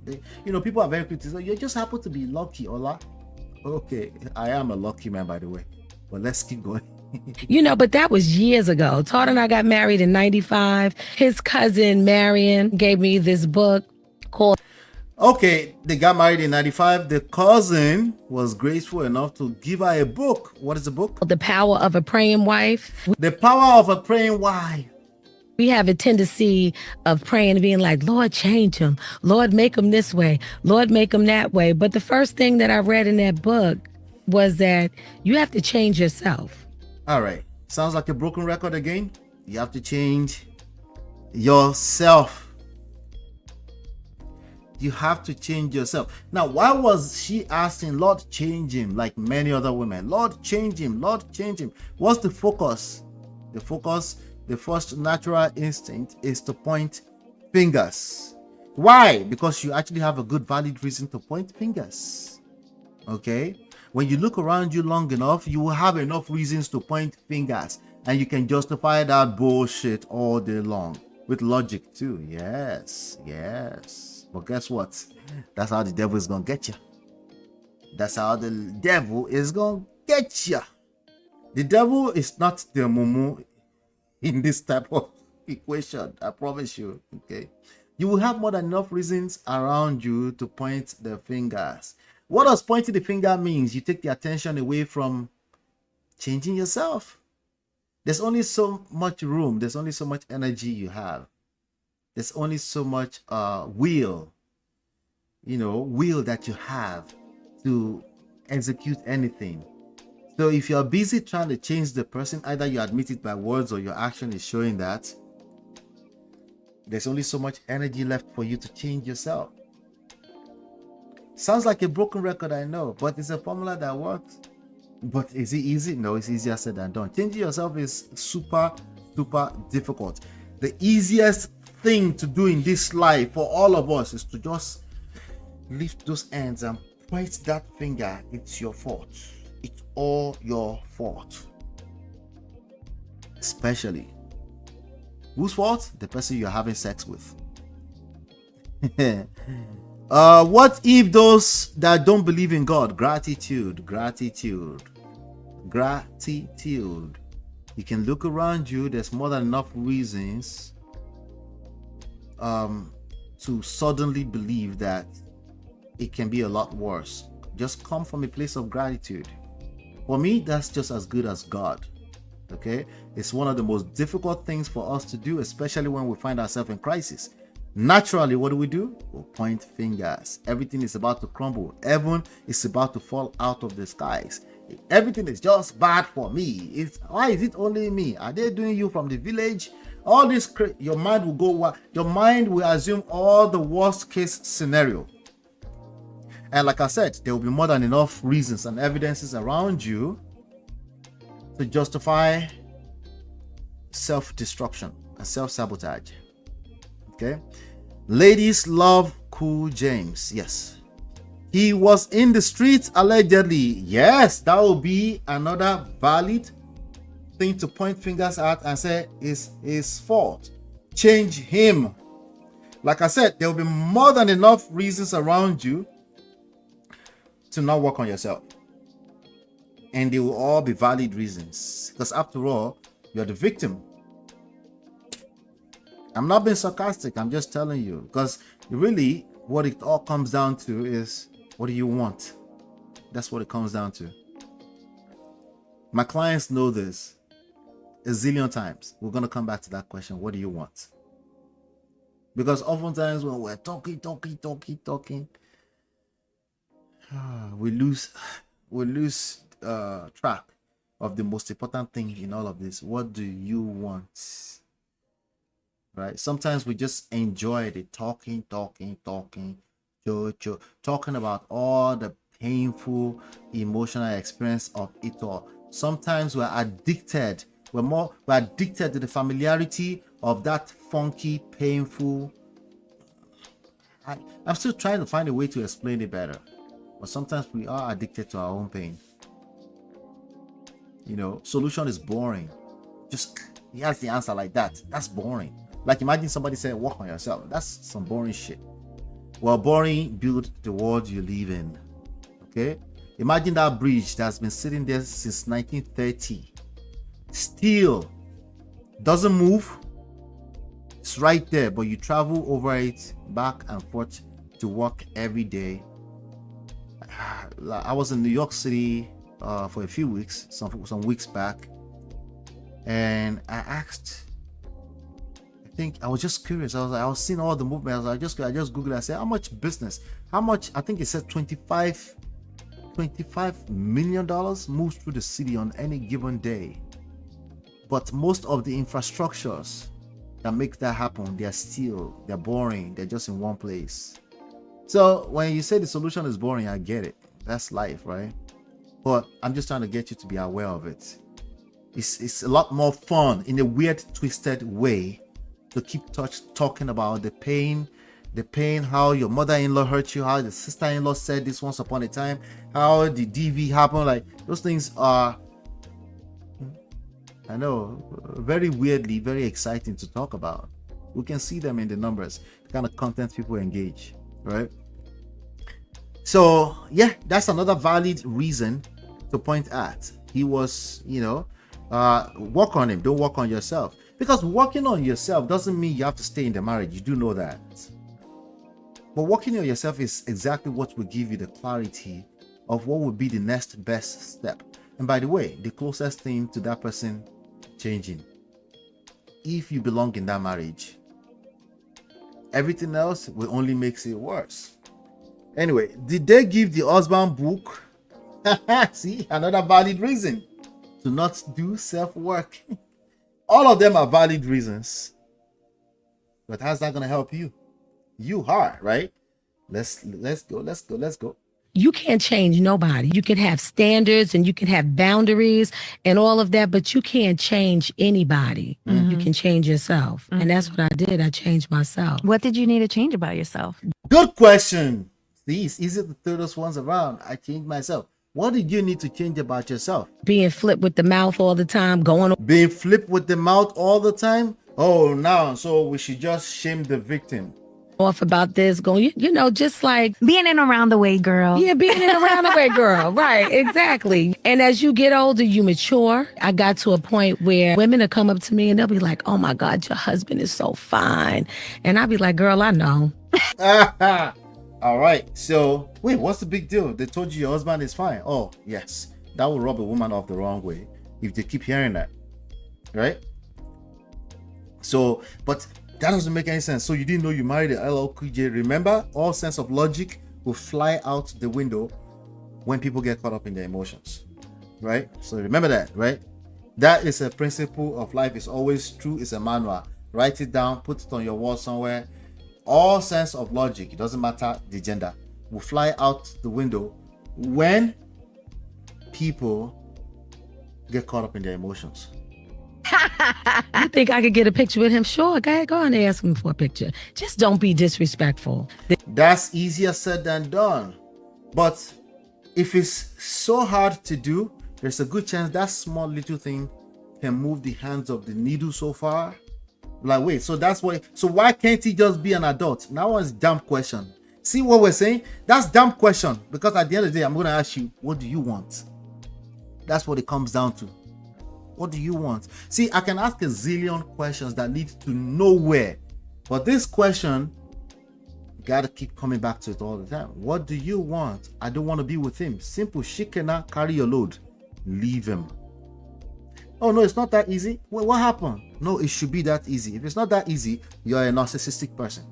Speaker 2: You know, people are very critical. You just happen to be lucky, Ola. Okay, I am a lucky man, by the way. But let's keep going.
Speaker 14: You know, but that was years ago. Todd and I got married in 95. His cousin, Marion, gave me this book called...
Speaker 2: Okay, they got married in 95. The cousin was graceful enough to give her a book. What is the book?
Speaker 14: The Power of a Praying Wife.
Speaker 2: The Power of a Praying Wife.
Speaker 14: We have a tendency of praying and being like, Lord, change him. Lord, make him this way. Lord, make him that way. But the first thing that I read in that book was that you have to change yourself.
Speaker 2: All right. Sounds like a broken record again. You have to change yourself. You have to change yourself. Now, why was she asking, Lord, change him, like many other women? Lord, change him. Lord, change him. What's the focus? The first natural instinct is to point fingers. Why? Because you actually have a good, valid reason to point fingers. Okay? When you look around you long enough, you will have enough reasons to point fingers. And you can justify that bullshit all day long. With logic too. Yes. But guess what? That's how the devil is going to get you. That's how the devil is going to get you. The devil is not the mumu in this type of equation. I promise you. Okay. You will have more than enough reasons around you to point the fingers. What does pointing the finger means? You take the attention away from changing yourself. There's only so much room. There's only so much energy you have. There's only so much will that you have to execute anything. So if you're busy trying to change the person, either you admit it by words or your action is showing that, there's only so much energy left for you to change yourself. Sounds like a broken record, I know, but it's a formula that works. But is it easy? No, it's easier said than done. Changing yourself is super, super difficult. The easiest thing to do in this life for all of us is to just lift those hands and point that finger. It's your fault. It's all your fault. Especially whose fault? The person you're having sex with. What if those that don't believe in God? Gratitude. You can look around you. There's more than enough reasons to suddenly believe that it can be a lot worse. Just come from a place of gratitude. For me, that's just as good as God. Okay, it's one of the most difficult things for us to do, especially when we find ourselves in crisis. Naturally, what do? We'll point fingers. Everything is about to crumble. Heaven is about to fall out of the skies. Everything is just bad for me. Why is it only me? Are they doing you from the village? All this, your mind will go. Your mind will assume all the worst case scenario. And like I said, there will be more than enough reasons and evidences around you to justify self-destruction and self-sabotage. Okay, ladies love Cool James. Yes, he was in the streets allegedly. Yes, that will be another valid thing to point fingers at and say is his fault. Change him. Like I said, there will be more than enough reasons around you to not work on yourself, and they will all be valid reasons, because after all, you're the victim. I'm not being sarcastic, I'm just telling you, because really what it all comes down to is, what do you want? That's what it comes down to. My clients know this a zillion times. We're going to come back to that question. What do you want? Because oftentimes when we're talking, we lose track of the most important thing in all of this. What do you want? Right? Sometimes we just enjoy the talking, talking about all the painful emotional experience of it all. Sometimes we're addicted. We're addicted to the familiarity of that funky, painful. I'm still trying to find a way to explain it better. But sometimes we are addicted to our own pain. Solution is boring. Just, he has the answer like that. That's boring. Like, imagine somebody saying, work on yourself. That's some boring shit. Well, boring build the world you live in. Okay? Imagine that bridge that's been sitting there since 1930. Still doesn't move. It's right there, but you travel over it back and forth to work every day. I was in New York City for a few weeks, some weeks back, and I asked think I was just curious. I was seeing all the movement. I just Googled. I said, how much business? How much? I think it said $25 million moves through the city on any given day. But most of the infrastructures that make that happen, they're boring. They're just in one place. So when you say the solution is boring, I get it. That's life, right? But I'm just trying to get you to be aware of it. It's a lot more fun in a weird, twisted way to keep talking about the pain, how your mother-in-law hurt you, how the sister-in-law said this once upon a time, how the DV happened. Like, those things are, I know, very weirdly, very exciting to talk about. We can see them in the numbers, the kind of content people engage, right? So yeah, that's another valid reason to point at. He was, work on him. Don't work on yourself, because working on yourself doesn't mean you have to stay in the marriage. You do know that. But working on yourself is exactly what will give you the clarity of what would be the next best step. And by the way, the closest thing to that person changing, if you belong in that marriage, everything else will only make it worse. Anyway, did they give the husband book? See, another valid reason to not do self-work. All of them are valid reasons. But how's that going to help you? You are, right? Let's go.
Speaker 14: You can't change nobody. You can have standards and you can have boundaries and all of that, but you can't change anybody. You can change yourself. And that's what I did. I changed myself.
Speaker 15: What did you need to change about yourself?
Speaker 2: Good question. See, it's easy to throw those ones around. I changed myself. What did you need to change about yourself?
Speaker 14: Being flipped with the mouth all the time,
Speaker 2: being flipped with the mouth all the time? Oh, now, so we should just shame the victim.
Speaker 14: Off about this, going, just like
Speaker 15: being in around the way girl.
Speaker 14: Yeah, being in around the way girl. Right, exactly. And as you get older, you mature. I got to a point where women will come up to me and they'll be like, oh my God, your husband is so fine. And I'll be like, girl, I know.
Speaker 2: All right, so wait, what's the big deal? They told you your husband is fine. Oh, yes, that will rub a woman off the wrong way if they keep hearing that, right? So, but that doesn't make any sense. So you didn't know you married a LL Cool J. Remember, all sense of logic will fly out the window when people get caught up in their emotions, right? So remember that, right? That is a principle of life. It's always true. It's a manual. Write it down, put it on your wall somewhere. All sense of logic, it doesn't matter the gender, will fly out the window when people get caught up in their emotions.
Speaker 14: You think I could get a picture with him? Sure, go ahead, go and ask him for a picture. Just don't be disrespectful.
Speaker 2: That's easier said than done. But if it's so hard to do, there's a good chance that small little thing can move the hands of the needle so far. Like, wait, so why can't he just be an adult? Now one's dumb question. See what we're saying? That's dumb question, because at the end of the day, I'm going to ask you, what do you want? That's what it comes down to. What do you want? See, I can ask a zillion questions that lead to nowhere, but this question, you got to keep coming back to it all the time. What do you want? I don't want to be with him. Simple. She cannot carry your load. Leave him. Oh no, it's not that easy. Well, what happened? No, it should be that easy. If it's not that easy, you're a narcissistic person.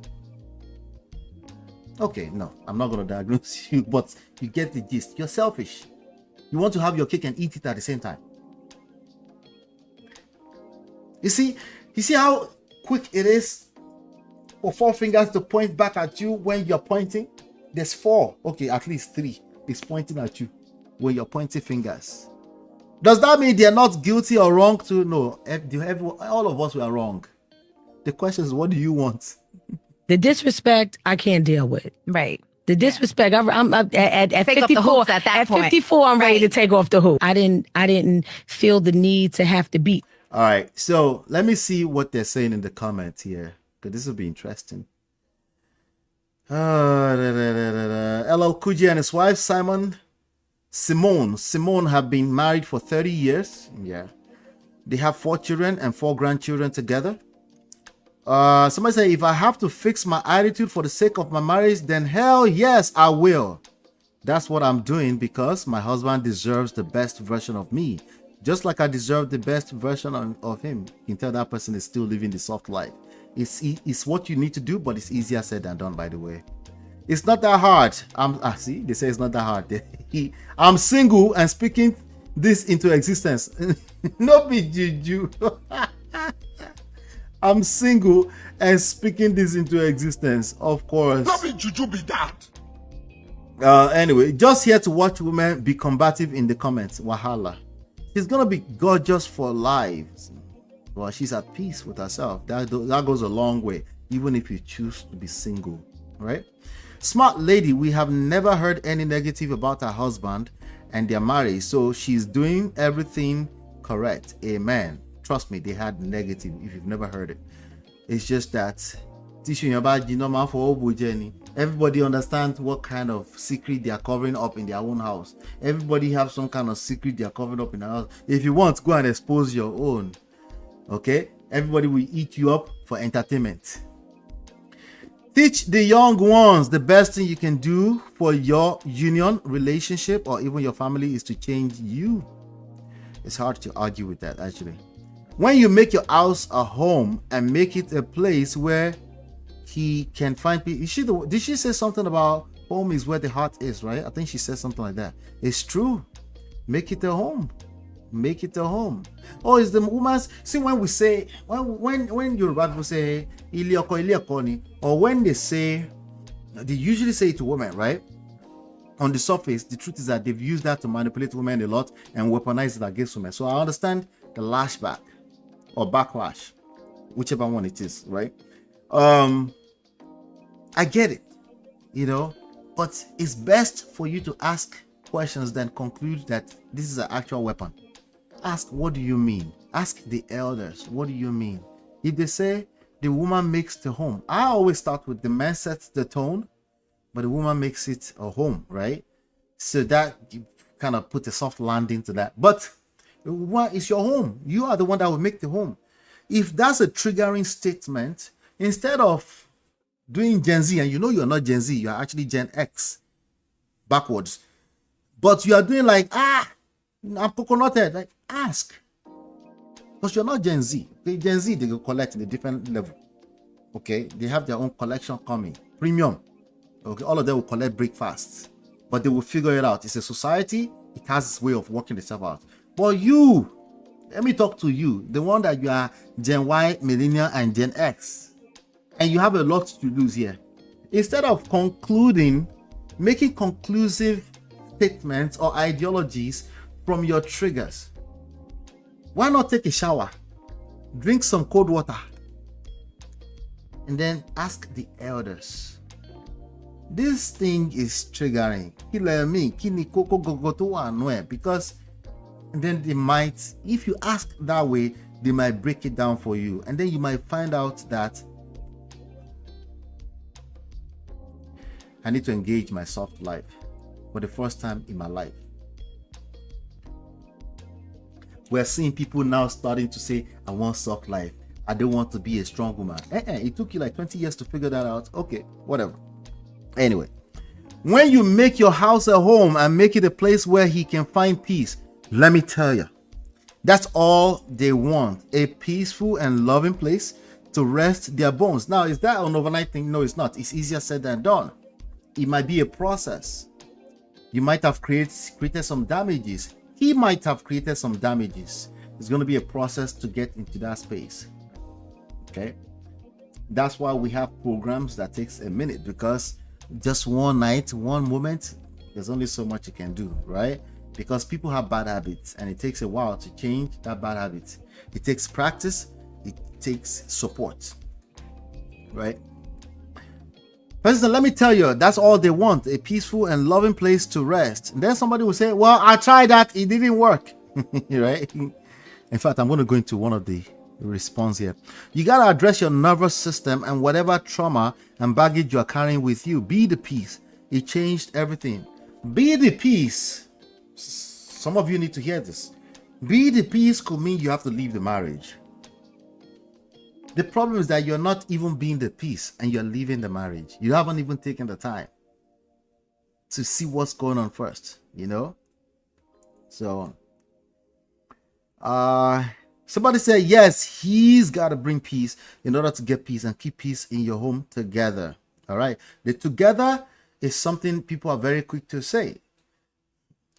Speaker 2: Okay, no, I'm not going to diagnose you, but you get the gist. You're selfish. You want to have your cake and eat it at the same time. You see how quick it is for 4 fingers to point back at you when you're pointing? There's 4, okay, at least 3 is pointing at you when you're pointing fingers. Does that mean they're not guilty or wrong too? No, all of us were wrong. The question is, what do you want?
Speaker 14: The disrespect, I can't deal with.
Speaker 15: Right.
Speaker 14: The disrespect, I'm at 54.
Speaker 15: At that
Speaker 14: point. 54, I'm ready to take off the hoop. I didn't feel the need to have to beat.
Speaker 2: All right, so let me see what they're saying in the comments here, because this will be interesting. LL Cool J and his wife Simone have been married for 30 years. Yeah, they have 4 children and 4 grandchildren together. Somebody say, if I have to fix my attitude for the sake of my marriage, then hell yes, I will. That's what I'm doing, because my husband deserves the best version of me. Just like I deserve the best version of him. You can tell that person is still living the soft life. It's what you need to do, but it's easier said than done, by the way. It's not that hard. See, they say it's not that hard. I'm single and speaking this into existence. No be juju. I'm single and speaking this into existence, of course.
Speaker 1: No be juju be that.
Speaker 2: Anyway, just here to watch women be combative in the comments. Wahala. She's gonna be gorgeous for lives. Well, she's at peace with herself. That goes a long way, even if you choose to be single, right? Smart lady, we have never heard any negative about her husband and their marriage, so she's doing everything correct. Amen. Trust me, they had negative if you've never heard it. It's just that everybody understands what kind of secret they are covering up in their own house. Everybody have some kind of secret they are covering up in their house. If you want, go and expose your own. Okay? Everybody will eat you up for entertainment. Teach the young ones the best thing you can do for your union, relationship, or even your family is to change you. It's hard to argue with that, actually. When you make your house a home and make it a place where he can find peace. Did she say something about home is where the heart is, right? I think she said something like that. It's true. Make it a home. Make it a home. Oh, is the woman's... See, when we say... When Yoruba people say... Or when they say... They usually say it to women, right? On the surface, the truth is that they've used that to manipulate women a lot and weaponize it against women. So I understand the lashback or backlash, whichever one it is, right? I get it, you know, but it's best for you to ask questions than conclude that this is an actual weapon. Ask, what do you mean? Ask the elders, what do you mean? If they say the woman makes the home, I always start with the man sets the tone, but the woman makes it a home, right? So that you kind of put a soft landing to that. But it's your home. You are the one that will make the home. If that's a triggering statement, instead of doing Gen Z, and you know you're not Gen Z, you're actually Gen X, backwards. But you are doing like, I'm coconutted. Like, ask. Because you're not Gen Z. Okay, Gen Z, they will collect in a different level. Okay, they have their own collection coming. Premium. Okay, all of them will collect breakfasts. But they will figure it out. It's a society. It has its way of working itself out. But you, let me talk to you, the one that you are Gen Y, Millennial, and Gen X. And you have a lot to lose here. Instead of making conclusive statements or ideologies from your triggers, why not take a shower, drink some cold water, and then ask the elders. This thing is triggering. Because then they might, if you ask that way, they might break it down for you. And then you might find out that I need to engage my soft life for the first time in my life. We're seeing people now starting to say, I want soft life. I don't want to be a strong woman. It took you like 20 years to figure that out. Okay, whatever. Anyway, when you make your house a home and make it a place where he can find peace, let me tell you, that's all they want. A peaceful and loving place to rest their bones. Now, is that an overnight thing? No, it's not. It's easier said than done. It might be a process. You might have created some damages. He might have created some damages. It's going to be a process to get into that space. Okay? That's why we have programs that takes a minute, because just one night, one moment, there's only so much you can do, right? Because people have bad habits and it takes a while to change that bad habit. It takes practice. It takes support, right? President, let me tell you, that's all they want, a peaceful and loving place to rest. And then somebody will say, well, I tried that, it didn't work. Right? In fact, I'm going to go into one of the response here. You got to address your nervous system and whatever trauma and baggage you are carrying with you. Be the peace. It changed everything. Be the peace. Some of you need to hear this. Be the peace could mean you have to leave the marriage. The problem is that you're not even being the peace and you're leaving the marriage. You haven't even taken the time to see what's going on first, you know? So, Somebody said, yes, he's got to bring peace in order to get peace and keep peace in your home together. All right. The together is something people are very quick to say.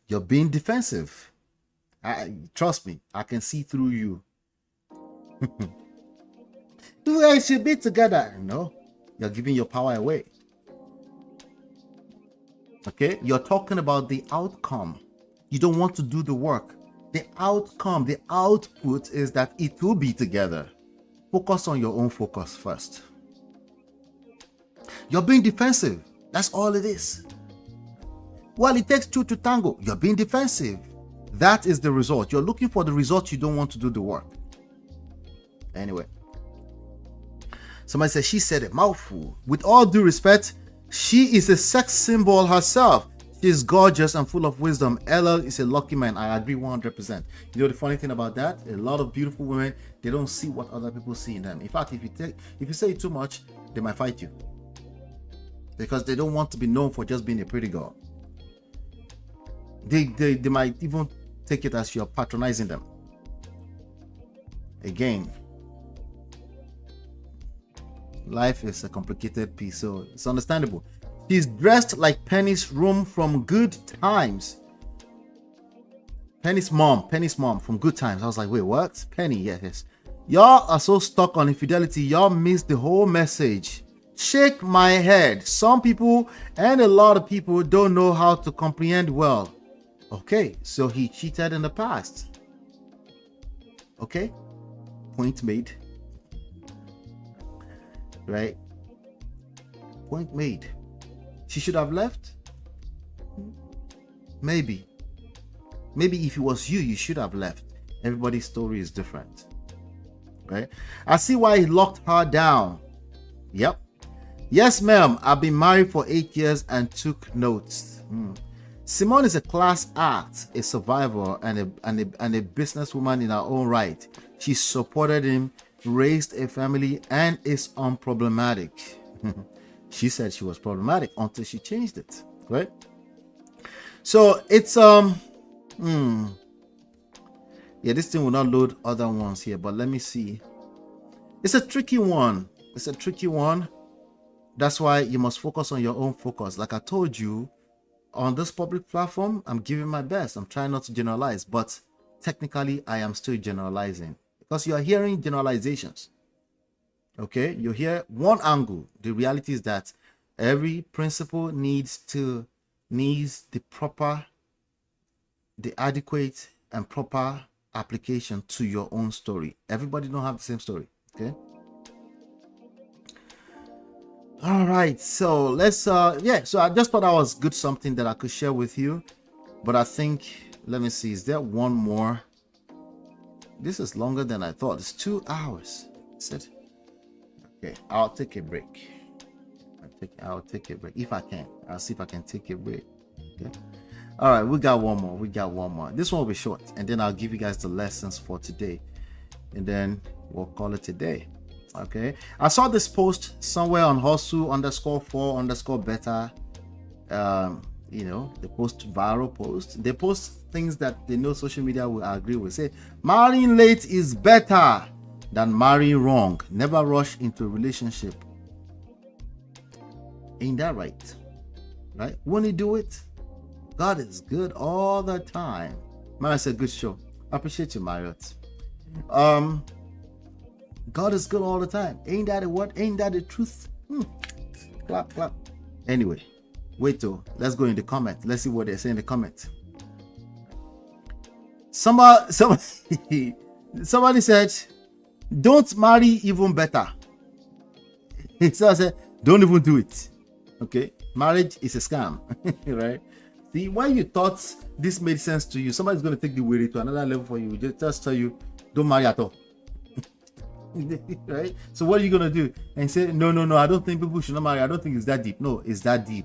Speaker 2: You're being defensive. Trust me, I can see through you. You guys should be together. No, you're giving your power away. Okay. You're talking about the outcome. You don't want to do the work. The outcome, the output is that it will be together. Focus on your own focus first. You're being defensive. That's all it is. Well, it takes two to tango. You're being defensive. That is the result. You're looking for the result. You don't want to do the work. Anyway. Somebody said she said a mouthful. With all due respect, she is a sex symbol herself. She's gorgeous and full of wisdom. LL is a lucky man. I agree 100%. You know the funny thing about that? A lot of beautiful women, they don't see what other people see in them. In fact, if you say too much, they might fight you. Because they don't want to be known for just being a pretty girl. They might even take it as you're patronizing them. Again, life is a complicated piece, so it's understandable. She's dressed like Penny's room from Good Times. Penny's mom from Good Times. I was like, wait, what? Penny, yes. Y'all are so stuck on infidelity, y'all missed the whole message. Shake my head. Some people and a lot of people don't know how to comprehend well. Okay, so he cheated in the past. Okay, point made. Right? Point made. She should have left? Maybe. Maybe if it was you, you should have left. Everybody's story is different. Right? I see why he locked her down. Yep. Yes, ma'am. I've been married for 8 years and took notes. Simone is a class act, a survivor, and a businesswoman in her own right. She supported him, raised a family, and is unproblematic. She said she was problematic until she changed it, right? So it's yeah, this thing will not load other ones here, but let me see. It's a tricky one. It's a tricky one. That's why you must focus on your own focus. Like I told you, on this public platform, I'm giving my best. I'm trying not to generalize, but technically I am still generalizing because you are hearing generalizations. Okay, you hear one angle. The reality is that every principle needs the adequate and proper application to your own story. Everybody don't have the same story. Okay. All right, so let's so I just thought that was good, something that I could share with you, but I think, let me see, is there one more? This is longer than I thought. It's 2 hours. Is it? Okay, I'll take a break. I'll take a break if I can. I'll see if I can take a break. Okay. All right, we got one more. This one will be short, and then I'll give you guys the lessons for today, and then we'll call it a day. Okay, I saw this post somewhere on hustle_for_better. You know, they post viral posts. They post things that they know social media will agree with. Say, marrying late is better than marrying wrong. Never rush into a relationship. Ain't that right? Right? When you do it, God is good all the time. Man, it's a good show. I appreciate you, Marriott. God is good all the time. Ain't that a word? Ain't that the truth? Clap, clap. Anyway, wait till let's go in the comment. Let's see what they say in the comment. Somebody said, don't marry, even better. So I said, don't even do it. Okay, marriage is a scam. Right? See, when you thought this made sense to you, somebody's going to take the way to another level for you. Just tell you, don't marry at all. Right? So what are you gonna do? And say, no, I don't think people should not marry. I don't think it's that deep. No, it's that deep.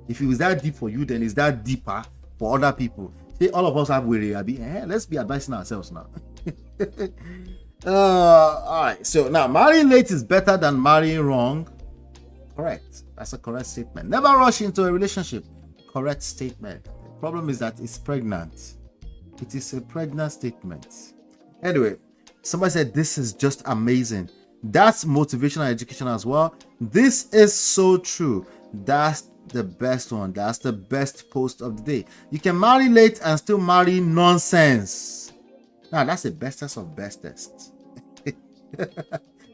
Speaker 2: If it was that deep for you, then it's that deeper for other people. See, all of us have worry. Let's be advising ourselves now. All right. So now, marrying late is better than marrying wrong. Correct. That's a correct statement. Never rush into a relationship. Correct statement. The problem is that it's pregnant. It is a pregnant statement. Anyway, Somebody said, this is just amazing. That's motivational education as well. This is so true. That's the best one. That's the best post of the day. You can marry late and still marry nonsense. Now, that's the bestest of bestest.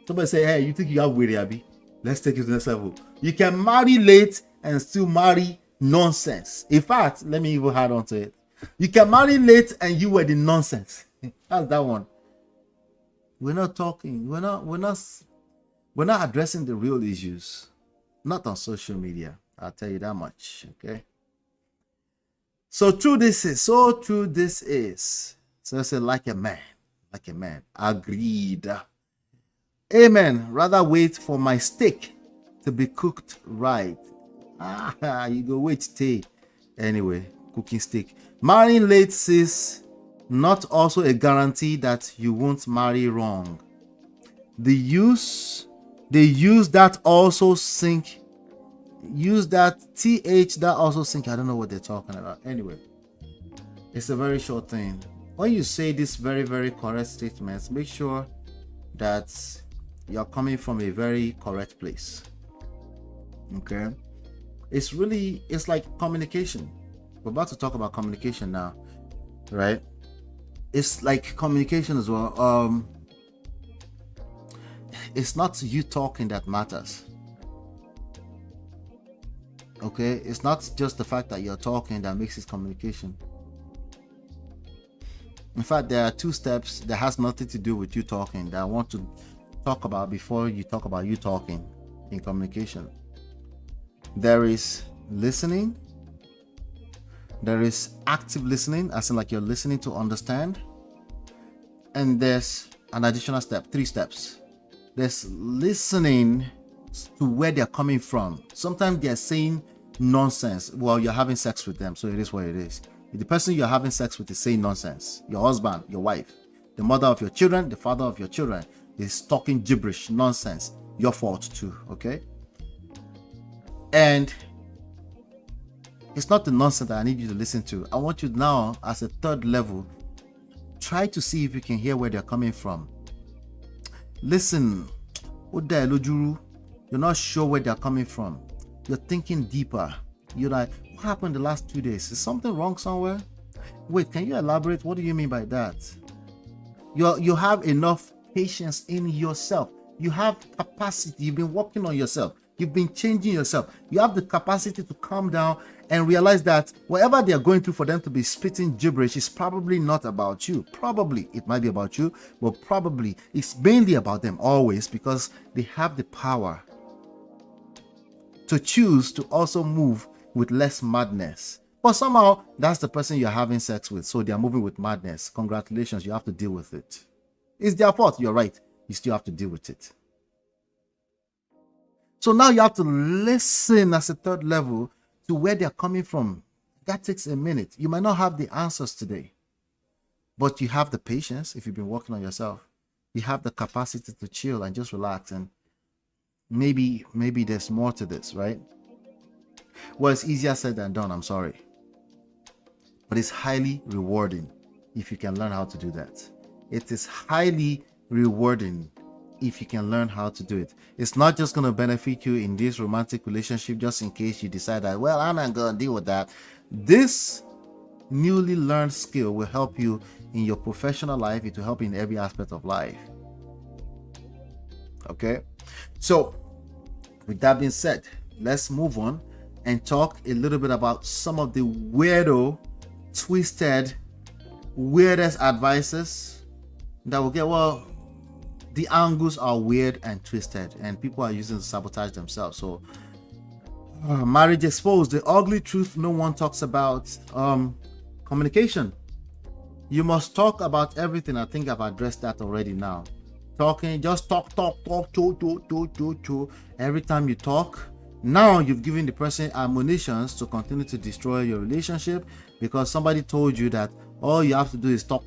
Speaker 2: Somebody say, hey, you think you have weird, Abby? Let's take it to the next level. You can marry late and still marry nonsense. In fact, let me even add on to it. You can marry late and you were the nonsense. How's that one? We're not talking. We're not addressing the real issues. Not on social media. I'll tell you that much. Okay. So true this is. So I say, like a man. Agreed. Amen. Rather wait for my steak to be cooked right. You go wait, stay. Anyway, cooking steak. Marrying late, sis, not also a guarantee that you won't marry wrong. They use that also sink. Use that th that also sink. I don't know what they're talking about. Anyway, it's a very short thing. When you say these very, very correct statements, make sure that you're coming from a very correct place. Okay? It's like communication. We're about to talk about communication now, right? It's like communication as well. It's not you talking that matters. Okay? It's not just the fact that you're talking that makes it communication. In fact, there are 2 steps that has nothing to do with you talking that I want to talk about before you talk about you talking in communication. There is listening. There is active listening, as in like you're listening to understand. And there's an additional step, 3 steps. There's listening to where they're coming from. Sometimes they're saying nonsense while you're having sex with them, so it is what it is. If the person you're having sex with is saying nonsense, your husband, your wife, the mother of your children, the father of your children is talking gibberish, nonsense, your fault too, okay? And it's not the nonsense that I need you to listen to. I want you now, as a 3rd level, try to see if you can hear where they're coming from. Listen. You're not sure where they're coming from. You're thinking deeper. You're like, what happened the last 2 days? Is something wrong somewhere? Wait, can you elaborate? What do you mean by that? You have enough patience in yourself. You have capacity. You've been working on yourself. You've been changing yourself. You have the capacity to calm down and realize that whatever they're going through for them to be spitting gibberish is probably not about you. Probably it might be about you, but probably it's mainly about them always, because they have the power to choose to also move with less madness. But somehow that's the person you're having sex with, so they're moving with madness. Congratulations, you have to deal with it. It's their fault, you're right. You still have to deal with it. So now you have to listen as a 3rd level to where they're coming from. That takes a minute. You might not have the answers today, but you have the patience. If you've been working on yourself, you have the capacity to chill and just relax. And maybe there's more to this, right? Well, it's easier said than done, I'm sorry. But it's highly rewarding if you can learn how to do that. It is highly rewarding if you can learn how to do it. It's not just going to benefit you in this romantic relationship just in case you decide that, well, I'm not going to deal with that. This newly learned skill will help you in your professional life. It will help you in every aspect of life. Okay? So, with that being said, let's move on and talk a little bit about some of the weirdest advices that will get, well, the angles are weird and twisted and people are using to sabotage themselves. So marriage exposed, the ugly truth no one talks about. Communication. You must talk about everything. I think I've addressed that already now. Talking, just talk. Every time you talk, now you've given the person ammunitions to continue to destroy your relationship, because somebody told you that all you have to do is talk.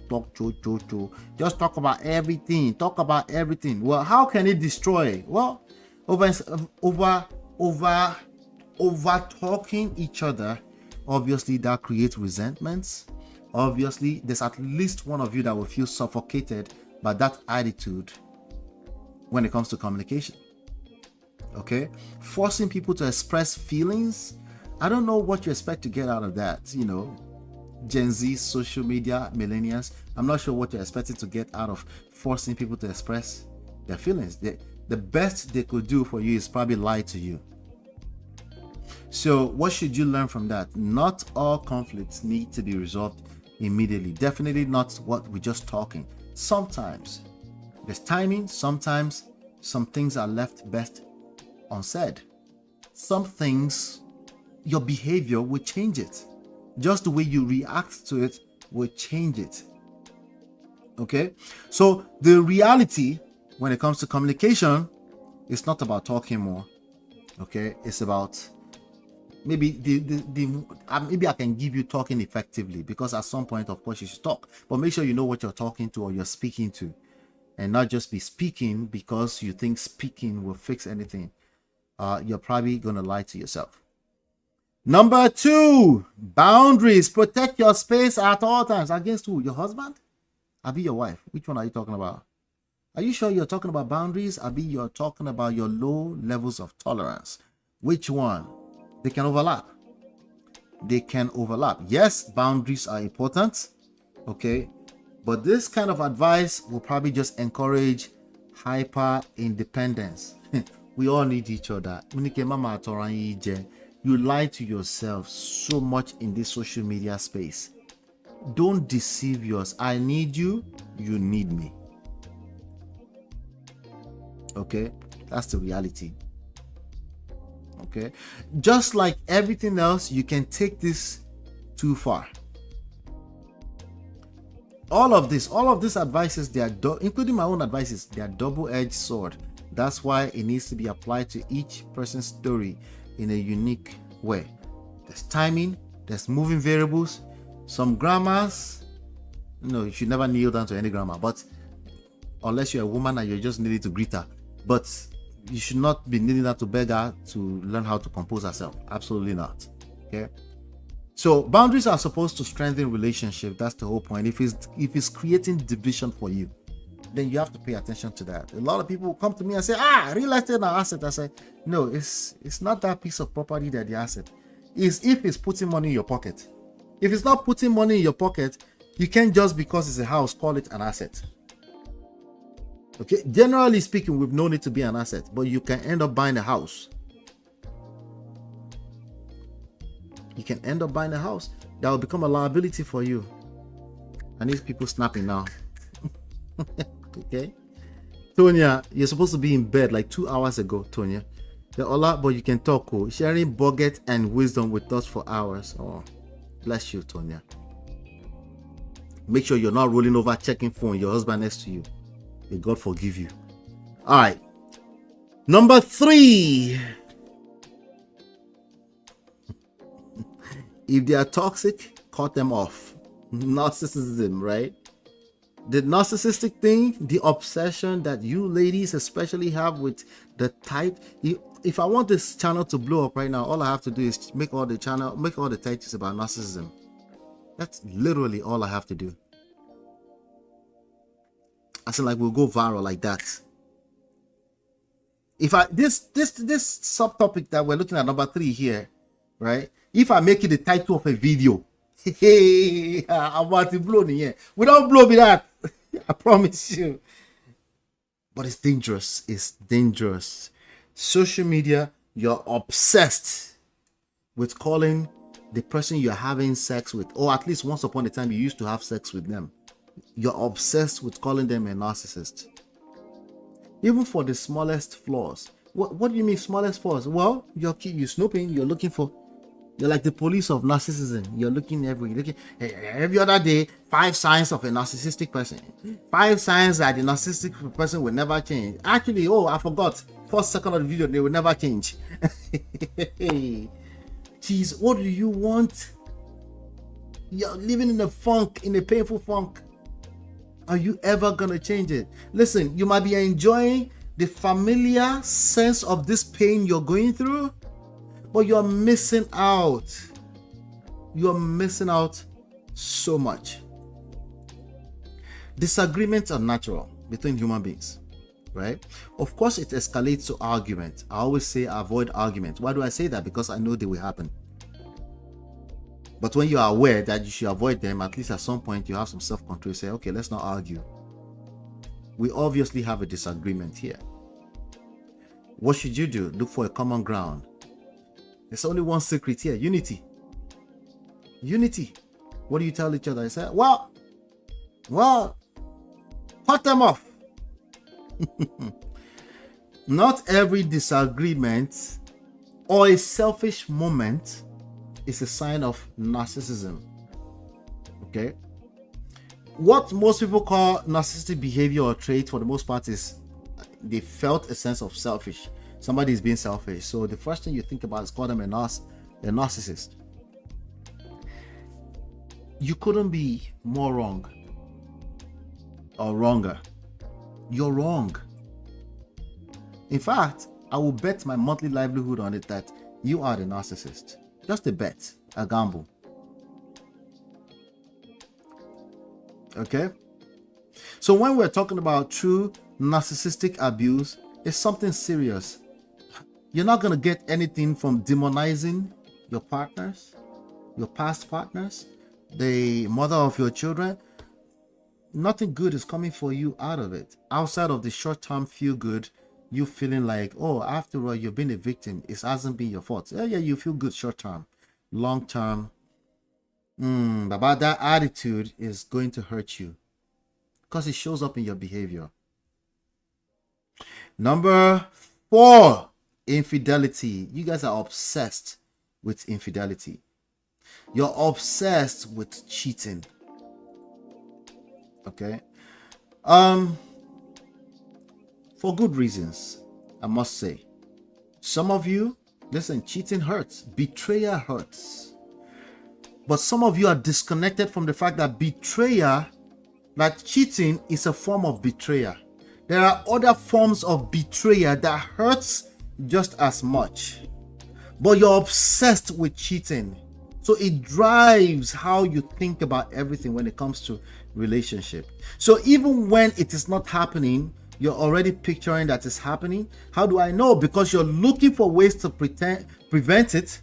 Speaker 2: Just talk about everything. Well, how can it destroy? Well, over talking each other, obviously that creates resentments. Obviously, there's at least one of you that will feel suffocated by that attitude when it comes to communication. Okay? Forcing people to express feelings, I don't know what you expect to get out of that, you know. Gen Z, social media, millennials, I'm not sure what you're expecting to get out of forcing people to express their feelings. The best they could do for you is probably lie to you. So what should you learn from that? Not all conflicts need to be resolved immediately. Definitely not what we're just talking. Sometimes there's timing. Sometimes some things are left best unsaid. Some things, your behavior will change it. Just the way you react to it will change it. Okay? So the reality when it comes to communication, it's not about talking more. Okay? It's about maybe maybe I can give you talking effectively, because at some point, of course, you should talk. But make sure you know what you're talking to or you're speaking to, and not just be speaking because you think speaking will fix anything. You're probably going to lie to yourself. Number 2, boundaries. Protect your space at all times. Against who? Your husband? Abi your wife? Which one are you talking about? Are you sure you're talking about boundaries? Abi you're talking about your low levels of tolerance? Which one? They can overlap. They can overlap. Yes, boundaries are important. Okay. But this kind of advice will probably just encourage hyper independence. We all need each other. You lie to yourself so much in this social media space. Don't deceive yours. I need you. You need me. Okay? That's the reality. Okay? Just like everything else, you can take this too far. All of these advices, they are including my own advices, they are double-edged sword. That's why it needs to be applied to each person's story in a unique way. There's timing, there's moving variables, some grammars. No, you should never kneel down to any grammar, but unless you're a woman and you're just needing to greet her. But you should not be kneeling down to beg her to learn how to compose herself. Absolutely not. Okay. So boundaries are supposed to strengthen relationship. That's the whole point. If it's creating division for you, then you have to pay attention to that. A lot of people come to me and say, real estate is an asset. I say, no, it's not that piece of property that the asset is. If it's putting money in your pocket. If it's not putting money in your pocket, you can't just because it's a house call it an asset. Okay, generally speaking, we've known it to be an asset, but you can end up buying a house. You can end up buying a house that will become a liability for you. And these people snapping now. Okay, Tonya, you're supposed to be in bed like 2 hours ago, Tonya. But you can talk, sharing bucket and wisdom with us for hours. Oh, bless you, Tonya. Make sure you're not rolling over checking phone, your husband next to you. May God forgive you. All right. Number 3. If they are toxic, cut them off. Narcissism, right? The narcissistic thing, the obsession that you ladies especially have with the type. If I want this channel to blow up right now, all I have to do is make all the titles about narcissism. That's literally all I have to do. I feel like we'll go viral like that. If this subtopic that we're looking at, number 3 here, right? If I make it the title of a video, hey, I'm about to blow in here. We don't blow me that. I promise you. But it's dangerous. It's dangerous. Social media, you're obsessed with calling the person you're having sex with, or at least once upon a time you used to have sex with them. You're obsessed with calling them a narcissist. Even for the smallest flaws. What do you mean smallest flaws? Well, you're snooping, you're like the police of narcissism. You're looking every other day, 5 signs of a narcissistic person. 5 signs that the narcissistic person will never change. Actually, I forgot. First second of the video, they will never change. Jeez, what do you want? You're living in a funk, in a painful funk. Are you ever gonna change it? Listen, you might be enjoying the familiar sense of this pain you're going through, but you're missing out. You're missing out so much. Disagreements are natural. between human beings, right? Of course, it escalates to argument. I always say avoid argument. Why do I say that? Because I know they will happen. But when you are aware that you should avoid them, at least at some point you have some self-control. Say, okay, let's not argue. We obviously have a disagreement here. What should you do? Look for a common ground. There's only one secret here: unity. Unity. What do you tell each other? I say, well, cut them off. Not every disagreement or a selfish moment is a sign of narcissism. Okay? What most people call narcissistic behavior or trait, for the most part, is they felt a sense of selfish. Somebody is being selfish. So the first thing you think about is call them a narcissist. You couldn't be more wrong or wronger. You're wrong. In fact, I will bet my monthly livelihood on it that you are the narcissist. Just a bet, a gamble. Okay? So when we're talking about true narcissistic abuse, it's something serious. You're not going to get anything from demonizing your partners, your past partners, the mother of your children. Nothing good is coming for you out of it. Outside of the short-term feel good, you feeling like, oh, after all, you've been a victim. It hasn't been your fault. Yeah, you feel good short-term. Long-term, but that attitude is going to hurt you because it shows up in your behavior. Number 4, infidelity. You guys are obsessed with infidelity. You're obsessed with cheating. Okay? For good reasons, I must say. Some of you, listen, cheating hurts. Betrayal hurts. But some of you are disconnected from the fact that that cheating is a form of betrayal. There are other forms of betrayal that hurts just as much. But you're obsessed with cheating. So it drives how you think about everything when it comes to relationship. So even when it is not happening, you're already picturing that it's happening. How do I know? Because you're looking for ways to prevent it.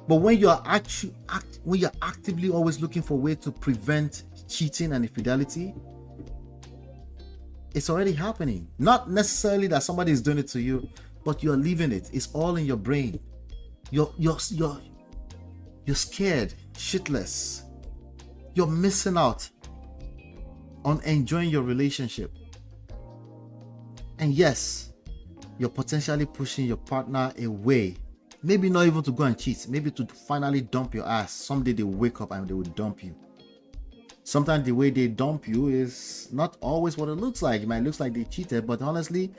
Speaker 2: But when you're actively always looking for ways to prevent cheating and infidelity, it's already happening. Not necessarily that somebody is doing it to you, but you're leaving it. It's all in your brain. You're scared, shitless. You're missing out on enjoying your relationship. And yes, you're potentially pushing your partner away. Maybe not even to go and cheat. Maybe to finally dump your ass. Someday they will wake up and they will dump you. Sometimes the way they dump you is not always what it looks like. It might look like they cheated, but honestly,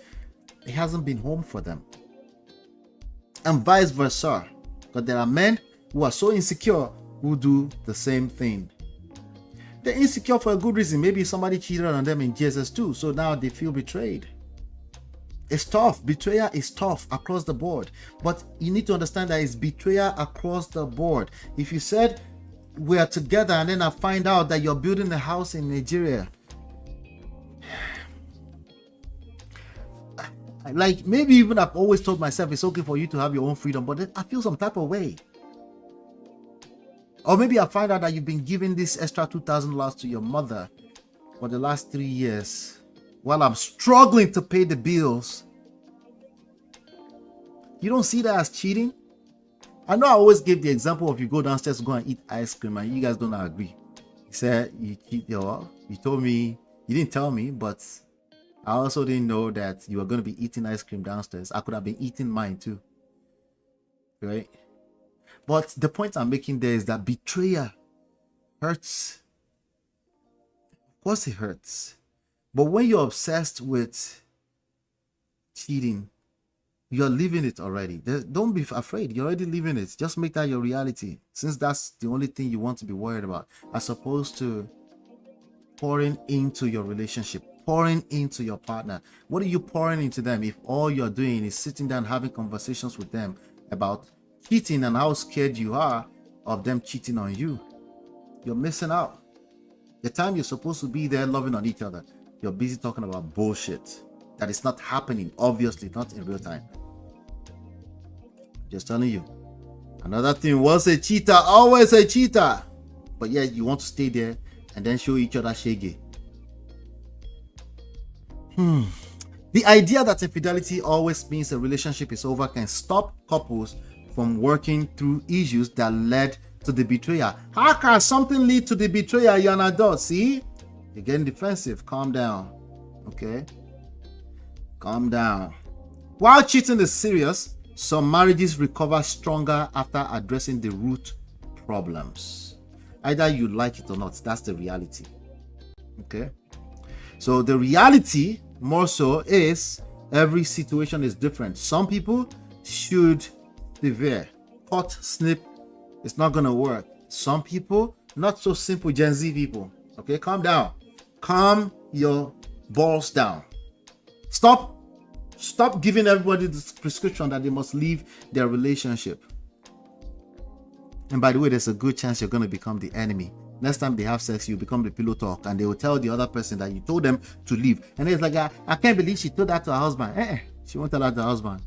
Speaker 2: it hasn't been home for them. And vice versa. Because there are men who are so insecure who do the same thing. They're insecure for a good reason. Maybe somebody cheated on them in GSS too, so now they feel betrayed. It's tough. Betrayal is tough across the board. But you need to understand that it's betrayal across the board. If you said we are together and then I find out that you're building a house in Nigeria, like maybe even I've always told myself it's okay for you to have your own freedom, but I feel some type of way. Or maybe I find out that you've been giving this extra $2,000 to your mother for the last 3 years while I'm struggling to pay the bills. You don't see that as cheating? I know I always give the example of you go downstairs to go and eat ice cream and you guys don't agree. You said you told me, you didn't tell me, but I also didn't know that you were going to be eating ice cream downstairs. I could have been eating mine too. Right? But the point I'm making there is that betrayal hurts. Of course it hurts. But when you're obsessed with cheating, you're living it already. Don't be afraid. You're already living it. Just make that your reality, since that's the only thing you want to be worried about, as opposed to pouring into your relationship, pouring into your partner. What are you pouring into them if all you're doing is sitting down having conversations with them about cheating and how scared you are of them cheating on you? You're missing out. The time you're supposed to be there loving on each other, You're busy talking about bullshit that is not happening, obviously, not in real time. Just telling you. Another thing, once a cheater, always a cheater. But yeah, you want to stay there and then show each other shaggy. The idea that infidelity always means a relationship is over can stop couples from working through issues that led to the betrayal. How can something lead to the betrayal? You're an adult, see? You're getting defensive. Calm down. Okay? Calm down. While cheating is serious, some marriages recover stronger after addressing the root problems. Either you like it or not, that's the reality. Okay? So the reality, more so, is every situation is different. Some people should severe. Cut, snip, it's not going to work. Some people, not so simple Gen Z people. Okay, calm down. Calm your balls down. Stop giving everybody this prescription that they must leave their relationship. And by the way, there's a good chance you're going to become the enemy. Next time they have sex, you become the pillow talk, and they will tell the other person that you told them to leave. And it's like, I can't believe she told that to her husband. She won't tell that to her husband.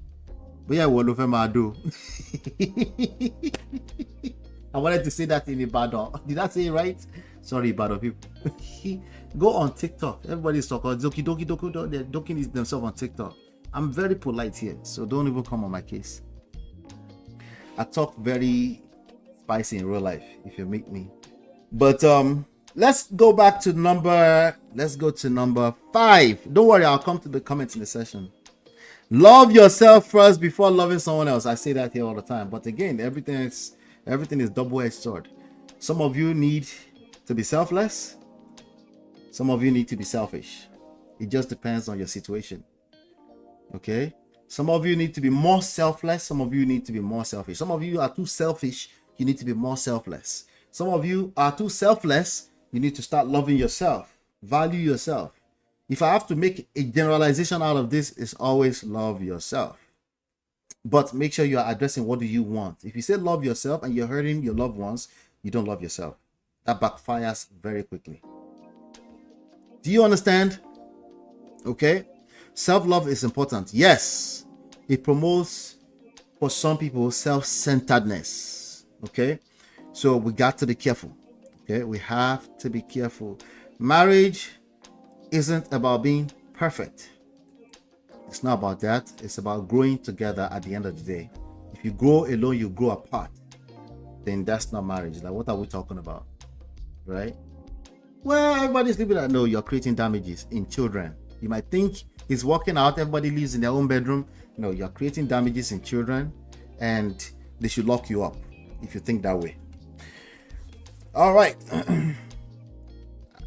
Speaker 2: But yeah, what of them I do? I wanted to say that in Ibadan. Did I say it right? Sorry, Ibadan people. Go on TikTok. Everybody's talking. They're doking themselves on TikTok. I'm very polite here, so don't even come on my case. I talk very spicy in real life, if you meet me. But let's go to number 5. Don't worry, I'll come to the comments in the session. Love yourself first before loving someone else. I say that here all the time. But again, everything is double-edged sword. Some of you need to be selfless. Some of you need to be selfish. It just depends on your situation. Okay? Some of you need to be more selfless. Some of you need to be more selfish. Some of you are too selfish. You need to be more selfless. Some of you are too selfless. You need to start loving yourself. Value yourself. If I have to make a generalization out of this, it's always love yourself. But make sure you are addressing what do you want. If you say love yourself and you're hurting your loved ones, you don't love yourself. That backfires very quickly. Do you understand? Okay? Self-love is important. Yes. It promotes, for some people, self-centeredness. Okay? So we got to be careful. Okay? We have to be careful. Marriage isn't about being perfect. It's not about that. It's about growing together at the end of the day. If you grow alone, you grow apart. Then that's not marriage. Like, what are we talking about? Right? Well, everybody's living that. No, you're creating damages in children. You might think it's working out. Everybody lives in their own bedroom. No, you're creating damages in children, and they should lock you up if you think that way. All right.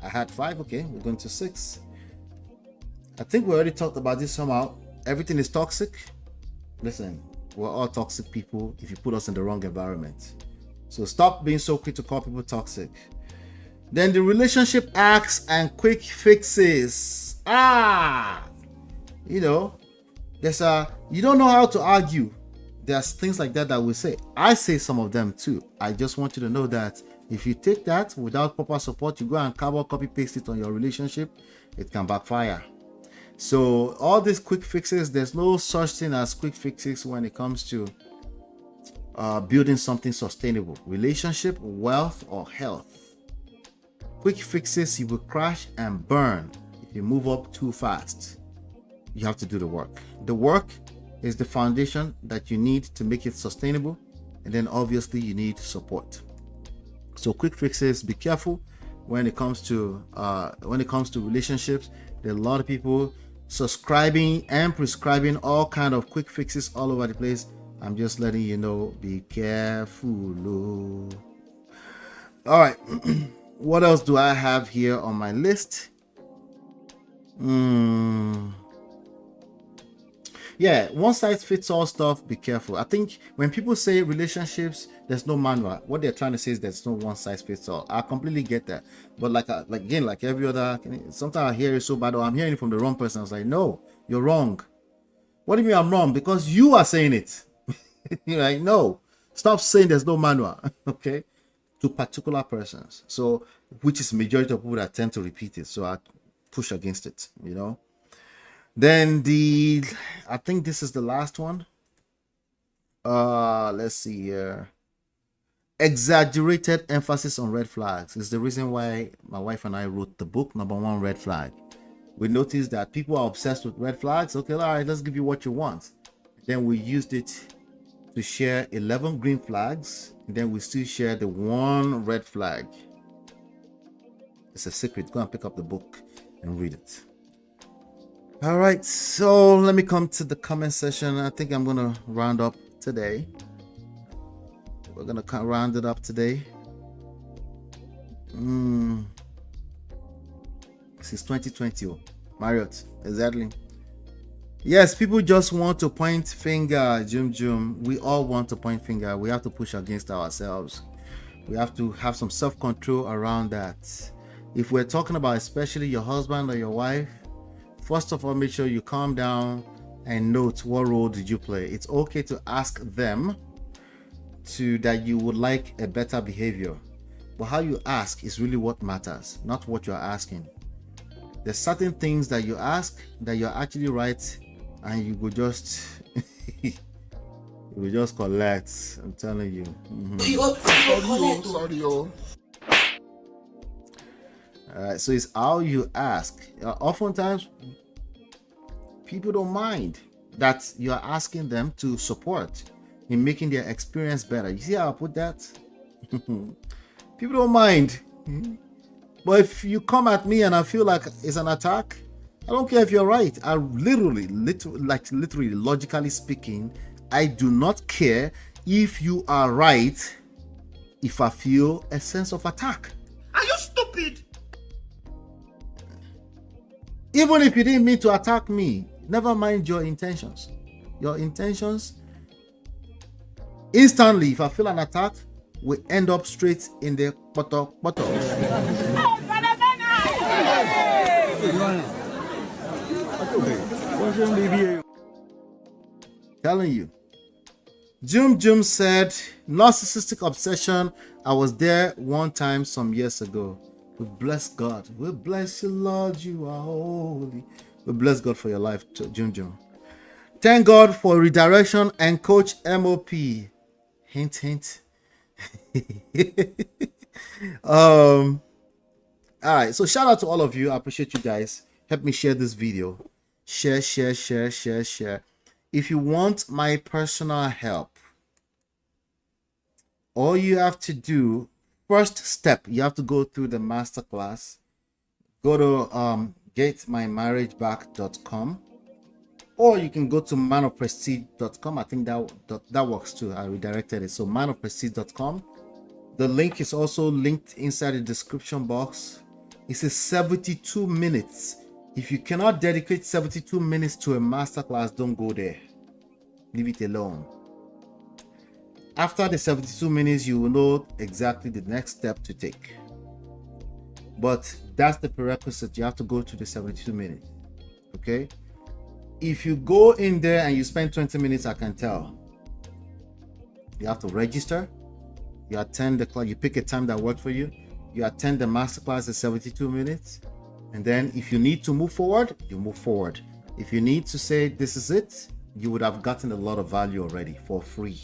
Speaker 2: I had 5. Okay, we're going to 6. I think we already talked about this somehow. Everything is toxic. Listen, we're all toxic people if you put us in the wrong environment. So stop being so quick to call people toxic. Then the relationship acts and quick fixes. You know, you don't know how to argue. There's things like that we say. I say some of them too. I just want you to know that if you take that without proper support, you go and copy paste it on your relationship, it can backfire. So all these quick fixes, there's no such thing as quick fixes when it comes to building something sustainable. Relationship, wealth, or health. Quick fixes, you will crash and burn if you move up too fast. You have to do the work. The work is the foundation that you need to make it sustainable, and then obviously you need support. So quick fixes, be careful when it comes to relationships. There are a lot of people subscribing and prescribing all kind of quick fixes all over the place. I'm just letting you know, be careful. All right. What else do I have here on my list? Yeah, one size fits all stuff, be careful. I think when people say relationships, there's no manual. What they're trying to say is there's no one size fits all. I completely get that. But like every other, sometimes I hear it so bad, or I'm hearing it from the wrong person. I was like, no, you're wrong. What do you mean I'm wrong? Because you are saying it. You're like, no, stop saying there's no manual. Okay? To particular persons. So, which is majority of people that tend to repeat it. So push against it, you know. Then I think this is the last one. Let's see here. Exaggerated emphasis on red flags is the reason why my wife and I wrote the book, Number One Red Flag. We noticed that people are obsessed with red flags. Okay, all right, let's give you what you want. Then we used it to share 11 green flags, and then we still share the one red flag. It's a secret. Go and pick up the book and read it. All right, so let me come to the comment section. I think I'm gonna round up today. We're gonna round it up today. This is 2020. Marriott, exactly. Yes, people just want to point finger, Jum. We all want to point finger. We have to push against ourselves. We have to have some self-control around that. If we're talking about especially your husband or your wife, first of all, make sure you calm down and note what role did you play. It's okay to ask them that you would like a better behavior, but how you ask is really what matters, not what you're asking. There's certain things that you ask that you're actually right, and you will just you will just collect. I'm telling you. All right, so it's how you ask. Oftentimes people don't mind that you're asking them to support in making their experience better. You see how I put that? People don't mind. But if you come at me and I feel like it's an attack, I don't care if you're right. I literally, logically speaking, I do not care if you are right if I feel a sense of attack.
Speaker 1: Are you stupid?
Speaker 2: Even if you didn't mean to attack me, never mind your intentions. Your intentions, instantly, if I feel an attack, we end up straight in the bottle. Telling you. Jum said, narcissistic obsession. I was there one time some years ago. We bless God. We bless you, Lord. You are holy. We bless God for your life, Jum. Thank God for redirection and Coach MOP. Hint, hint. All right. So shout out to all of you. I appreciate you guys. Help me share this video. Share. If you want my personal help, all you have to do, first step, you have to go through the masterclass. Go to getmymarriageback.com, or you can go to manofprestige.com. I think that works too. I redirected it. So manofprestige.com. The link is also linked inside the description box. It says 72 minutes. If you cannot dedicate 72 minutes to a masterclass, don't go there. Leave it alone. After the 72 minutes, you will know exactly the next step to take. But that's the prerequisite. You have to go to the 72 minutes. Okay? If you go in there and you spend 20 minutes, I can tell. You have to register. You attend the class. You pick a time that works for you. You attend the masterclass at 72 minutes. And then if you need to move forward, you move forward. If you need to say this is it, you would have gotten a lot of value already for free.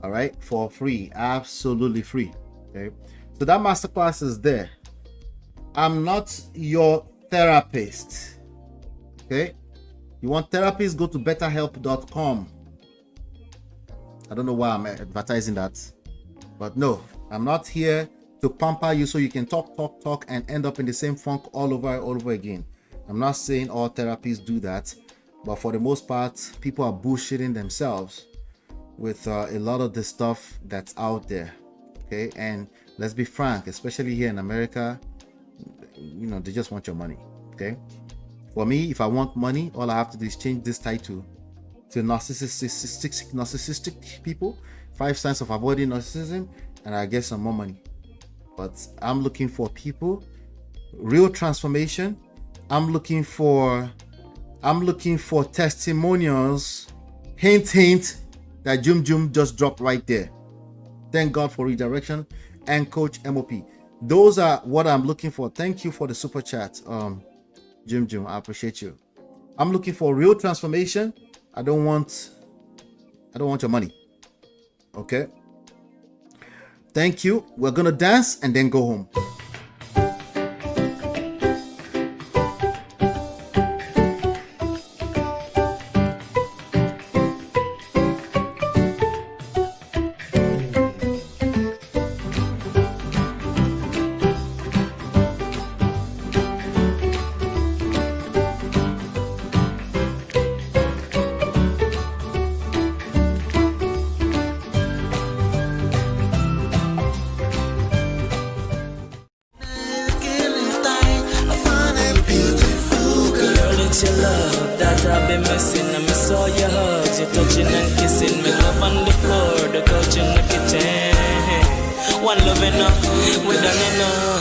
Speaker 2: All right, for free, absolutely free. Okay, so that masterclass is there. I'm not your therapist. Okay, you want therapists, go to betterhelp.com. I don't know why I'm advertising that, but no, I'm not here to pamper you so you can talk and end up in the same funk all over again. I'm not saying all therapists do that, but for the most part, people are bullshitting themselves with a lot of the stuff that's out there. Okay, and let's be frank, especially here in America, you know, they just want your money. Okay, for me, if I want money, all I have to do is change this title to narcissistic people, 5 signs of avoiding narcissism, and I get some more money. But I'm looking for people, real transformation. I'm looking for testimonials. Hint, that Jum just dropped right there. Thank God for redirection and Coach MOP. those are what I'm looking for. Thank you for the super chat, Jim. I appreciate you. I'm looking for real transformation. I don't want your money. Okay. Thank you. We're gonna dance and then go home.
Speaker 16: One love enough, we done enough.